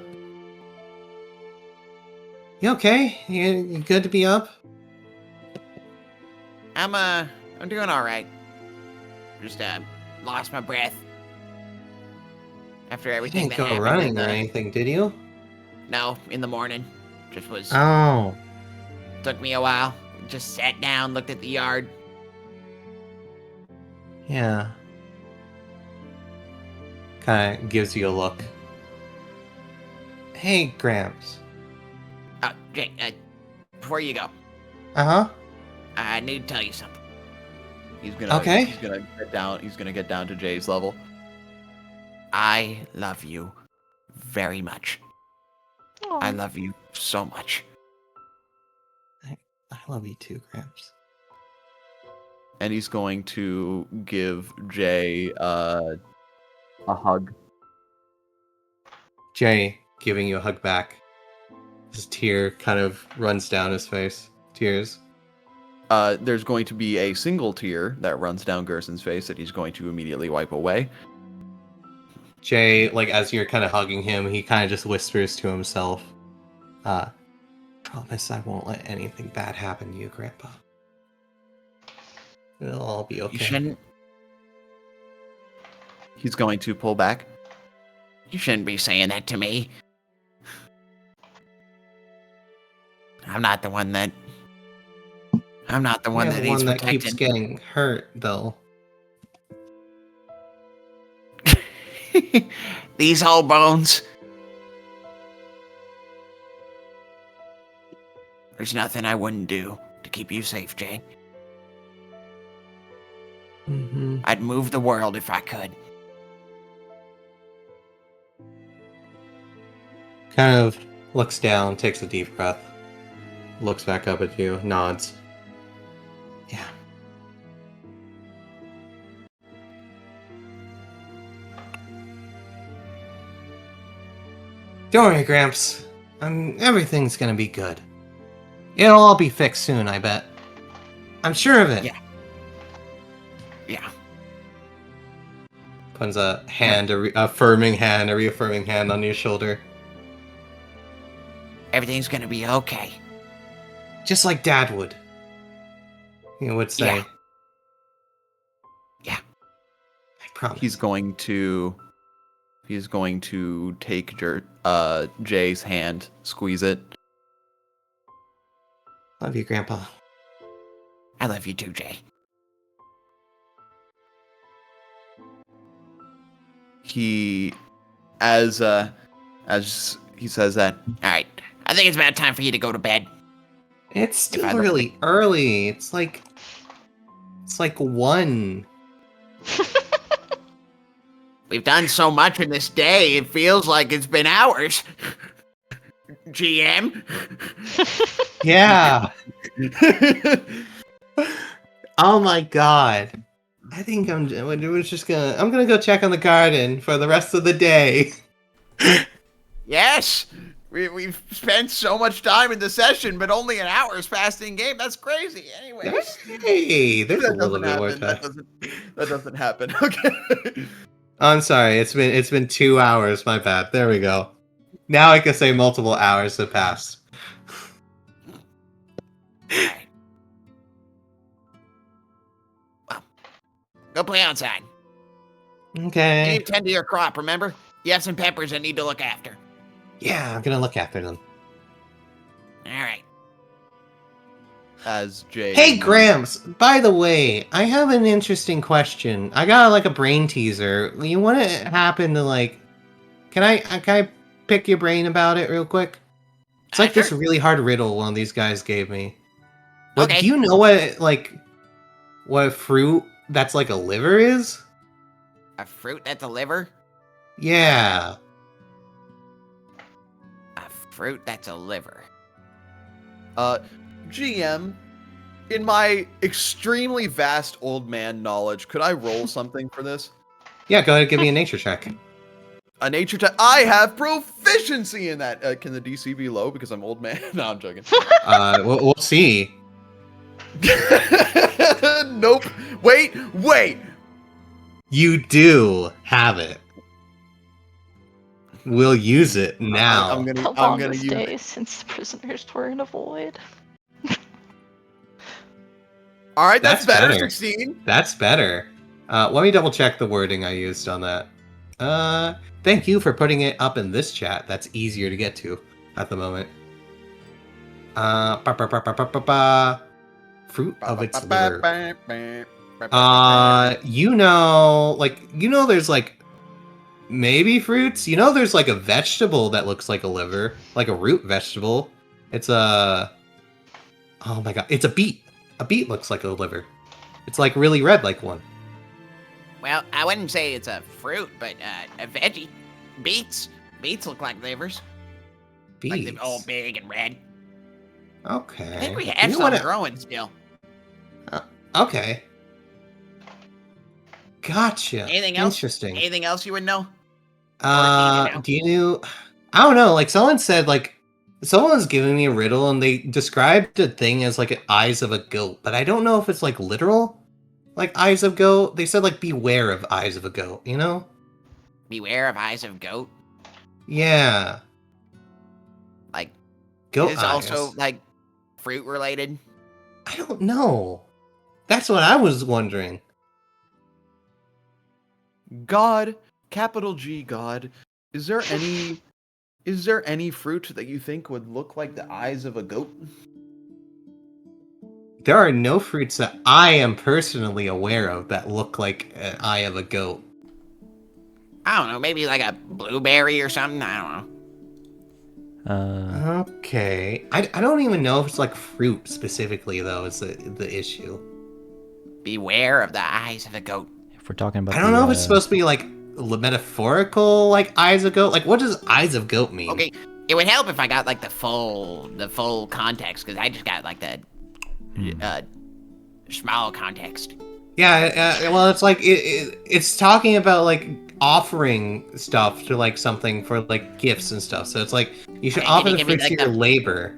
You okay? You good to be up? I'm doing all right. Just lost my breath after You everything didn't that go happened. running or anything, did you? No, in the morning. Just was Oh. took me a while. Just sat down, looked at the yard. Yeah. Kind of gives you a look. Hey, Gramps. Jay, before you go, Uh-huh. I need to tell you something. He's gonna Okay. He's gonna get down. He's gonna get down to Jay's level. I love you very much. Aw. I love you so much. I love you too, Gramps. And he's going to give Jay a hug. Jay giving you a hug back. His tear kind of runs down his face. Tears. There's going to be a single tear that runs down Gerson's face that he's going to immediately wipe away. Jay, like, as you're kind of hugging him, he kind of just whispers to himself, promise I won't let anything bad happen to you, Grandpa. It'll all be okay. You shouldn't. He's going to pull back. You shouldn't be saying that to me. I'm not the one that. I'm not the one You're that the needs one that protecting. keeps getting hurt, though. These old bones. There's nothing I wouldn't do to keep you safe, Jay. Mm-hmm. I'd move the world if I could. Kind of looks down, takes a deep breath, looks back up at you, nods. Yeah. Don't worry, Gramps. Everything's gonna be good. It'll all be fixed soon, I bet. I'm sure of it. Yeah. Yeah. Puts a hand, a reaffirming hand on your shoulder. Everything's gonna be okay. Just like Dad would. He would say. Yeah. Yeah. I promise. He's going to take Jay's hand, squeeze it. Love you, Grandpa. I love you too, Jay. He, as he says that, All right. I think it's about time for you to go to bed. It's If I still look really early. It's like 1. We've done so much in this day, it feels like it's been hours. GM? Yeah. Oh my god. I think I'm gonna go check on the garden for the rest of the day. Yes! We've spent so much time in the session, but only an hour has passed in game. That's crazy. Anyways. Hey, there's a that little doesn't bit more happen. time. That doesn't happen. Okay. I'm sorry. It's been 2 hours. My bad. There we go. Now I can say multiple hours have passed. Alright. Well, go play outside. You Okay. need to tend to your crop, remember? You have some peppers that need to look after. Yeah, I'm gonna look after them. Alright. As Jay. Hey, Gramps! By the way, I have an interesting question. I got like a brain teaser. You want to happen to like? Can I pick your brain about it real quick? It's like this Sure. really hard riddle one of these guys gave me. What Okay. do you know what fruit that's like a liver is? A fruit that's a liver? Yeah. A fruit that's a liver. GM, in my extremely vast old man knowledge, could I roll something for this? Yeah, go ahead and give me a nature check. A nature check. I have proficiency in that. Can the DC be low because I'm old man? No, I'm joking. We'll see. Nope. Wait. You do have it. We'll use it now. The I'm gonna longest use day it. since the prisoners were in a void. All right, that's better. better. 16. That's better. Let me double check the wording I used on that. Thank you for putting it up in this chat. That's easier to get to at the moment. Fruit of its liver. There's like maybe fruits. There's like a vegetable that looks like a liver, like a root vegetable. It's oh my god, it's a beet. A beet looks like a liver. It's like really red, like one. Well, I wouldn't say it's a fruit, but a veggie. Beets. Beets look like livers. Beets. Like they're all big and red. Okay. I think we have some growing still. Okay. Gotcha. Anything else? Interesting. Anything else you would know? Do you? I don't know. Like someone said, like someone was giving me a riddle, and they described the thing as like eyes of a goat, but I don't know if it's like literal, like eyes of goat. They said like beware of eyes of a goat. Beware of eyes of goat. Yeah. Like Goat is eyes. also like fruit related. I don't know. That's what I was wondering. God, capital G God. Is there any fruit that you think would look like the eyes of a goat? There are no fruits that I am personally aware of that look like an eye of a goat. I don't know, maybe like a blueberry or something. I don't know. Okay. I don't even know if it's like fruit specifically though is the issue. Beware of the eyes of a goat. If we're talking about, I don't know if it's supposed to be like metaphorical, like eyes of goat. Like, what does eyes of goat mean? Okay, it would help if I got like the full context, because I just got like the small context. Yeah. Well, it's like it's talking about like offering stuff to like something for like gifts and stuff. So it's like you should offer the fruits of your labor,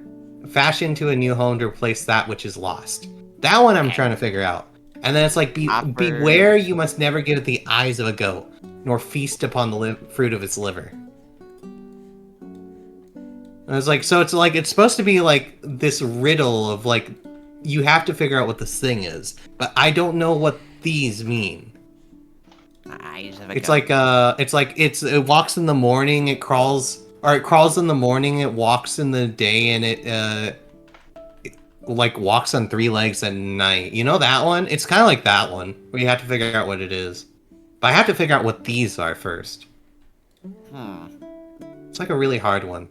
fashion to a new home to replace that which is lost. That one I'm trying to figure out. And then it's like, beware, you must never give it the eyes of a goat, nor feast upon the fruit of its liver. And it's like, so it's like, it's supposed to be like this riddle of like, you have to figure out what this thing is. But I don't know what these mean. Eyes of a It's goat. it walks in the morning, it crawls in the morning, it walks in the day, and it like walks on 3 legs at night. You know that one? It's kind of like that one where you have to figure out what it is. But I have to figure out what these are first. It's like a really hard one.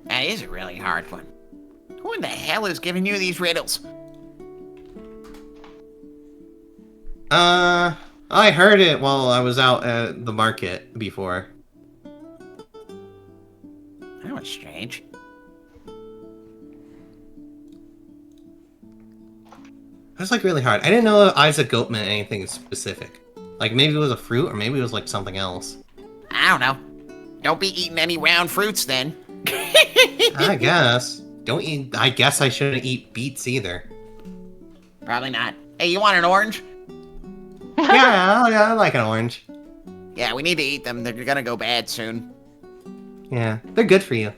That is a really hard one. Who in the hell is giving you these riddles? I heard it while I was out at the market before. That was strange. That's like really hard. I didn't know eyes of goat meant anything specific. Like maybe it was a fruit, or maybe it was like something else. I don't know. Don't be eating any round fruits then. I guess. Don't eat. I guess I shouldn't eat beets either. Probably not. Hey, you want an orange? Yeah, I like an orange. Yeah, we need to eat them. They're gonna go bad soon. Yeah, they're good for you.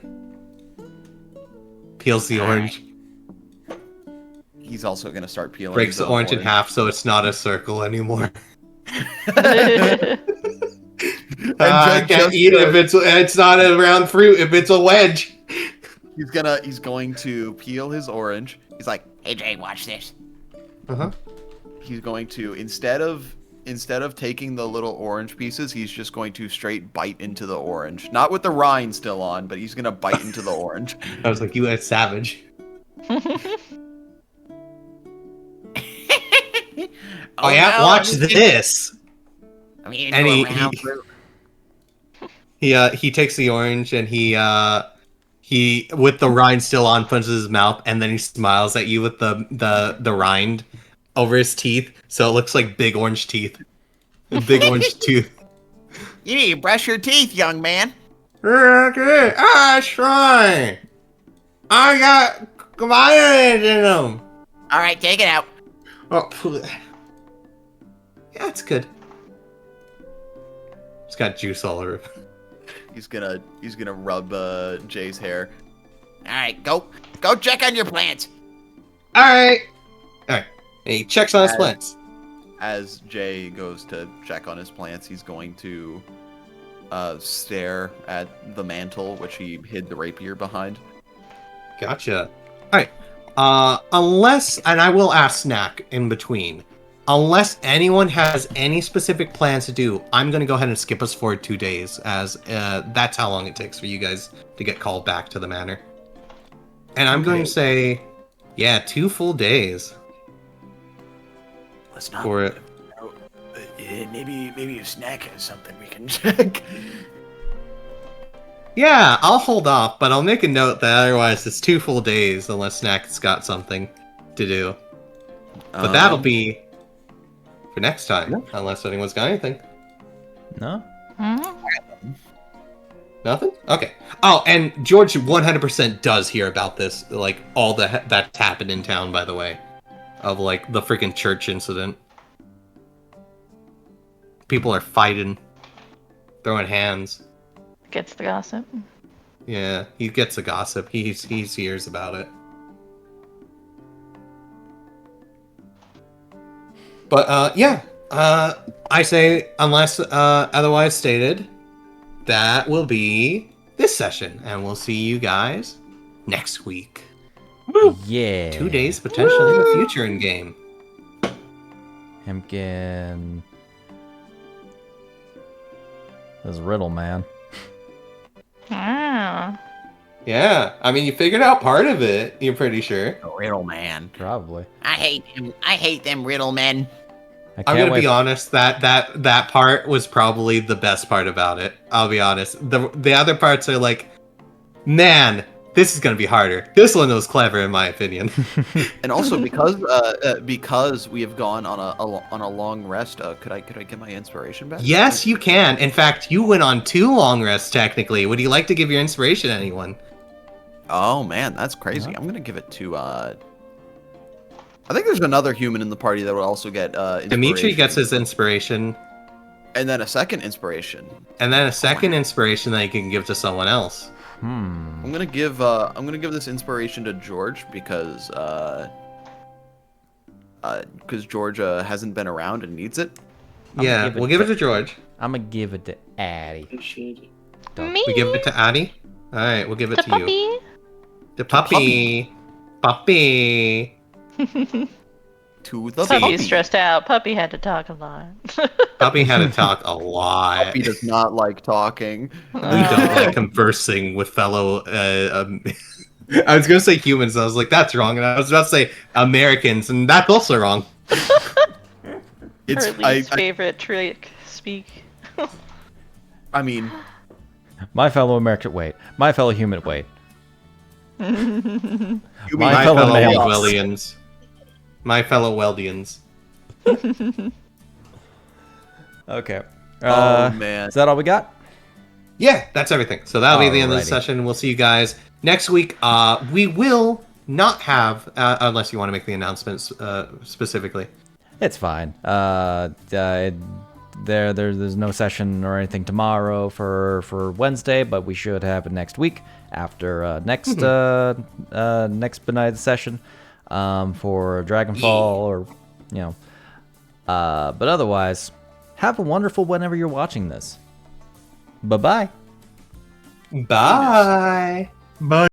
Peels the orange. He's also gonna start peeling. Breaks his the own orange in half so it's not a circle anymore. I can't eat it if it's not a round fruit, if it's a wedge. He's going to peel his orange. He's like, Hey, Jay, watch this. he's going to instead of taking the little orange pieces, he's just going to straight bite into the orange. Not with the rind still on, but he's gonna bite into the orange. I was like, you a savage. Oh yeah, no, watch this. I mean, And into a round fruit. He takes the orange and he with the rind still on punches his mouth, and then he smiles at you with the rind over his teeth, so it looks like big orange teeth. Big orange tooth. You need to brush your teeth, young man. Okay, try. I got violence in them. All right, take it out. Oh, yeah, it's good. It's got juice all over. He's gonna rub Jay's hair. All right, go check on your plants. All right. And he checks on his plants. As Jay goes to check on his plants, he's going to stare at the mantle, which he hid the rapier behind. Gotcha. All right. Unless, and I will ask Snak in between, unless anyone has any specific plans to do, I'm going to go ahead and skip us forward 2 days, as that's how long it takes for you guys to get called back to the manor. And I'm going to say, yeah, 2 full days. Let's not. For it. Maybe if Snak has something we can check. Yeah, I'll hold off, but I'll make a note that otherwise it's 2 full days unless Snak's got something to do. But that'll be for next time, unless anyone's got anything. No? Nothing? Okay. Oh, and George 100% does hear about this, like, all that's happened in town, by the way. Of, like, the freaking church incident. People are fighting. Throwing hands. Gets the gossip. Yeah, he gets the gossip. He hears about it. But, yeah. I say, unless otherwise stated, that will be this session. And we'll see you guys next week. Yeah. 2 days potentially in the future in game. Hemkin. This riddle, man. Ah. Yeah, I mean, you figured out part of it, you're pretty sure. Riddle man. Probably. I hate them riddle men. I'm gonna be honest, that part was probably the best part about it. I'll be honest. The other parts are like, man, this is gonna be harder. This one was clever in my opinion. And also because we have gone on a long rest, could I get my inspiration back? Yes, you can. In fact, you went on 2 long rests technically. Would you like to give your inspiration to anyone? Oh man, that's crazy. I'm gonna give it to I think there's another human in the party that will also get Dimitri gets his inspiration. And then a second inspiration. And then a second inspiration that you can give to someone else. I'm gonna give this inspiration to George because George hasn't been around and needs it. Yeah, we'll give it to George. I'm gonna give it to Attie. Me? We give it to Attie? Alright, we'll give it The to puppy? you. The puppy. Puppy. To the Puppy's puppy. stressed out. Puppy had to talk a lot. Puppy had to talk a lot. Puppy does not like talking. We don't like conversing with fellow. I was gonna say humans. I was like, that's wrong, and I was about to say Americans, and that's also wrong. It's Her least favorite trick. Speak. I mean, My fellow American, wait. My fellow human, wait. you mean My fellow fellow males. Weldians. My fellow Weldians. Okay. Oh man. Is that all we got? Yeah, that's everything. So that'll be the end of the Alrighty. session. We'll see you guys next week. We will not have, unless you want to make the announcements specifically. It's fine. There's no session or anything tomorrow for Wednesday, but we should have it next week after next Benighted session for Dragonfall or but otherwise, have a wonderful whenever you're watching this. Bye-bye. Bye. Bye.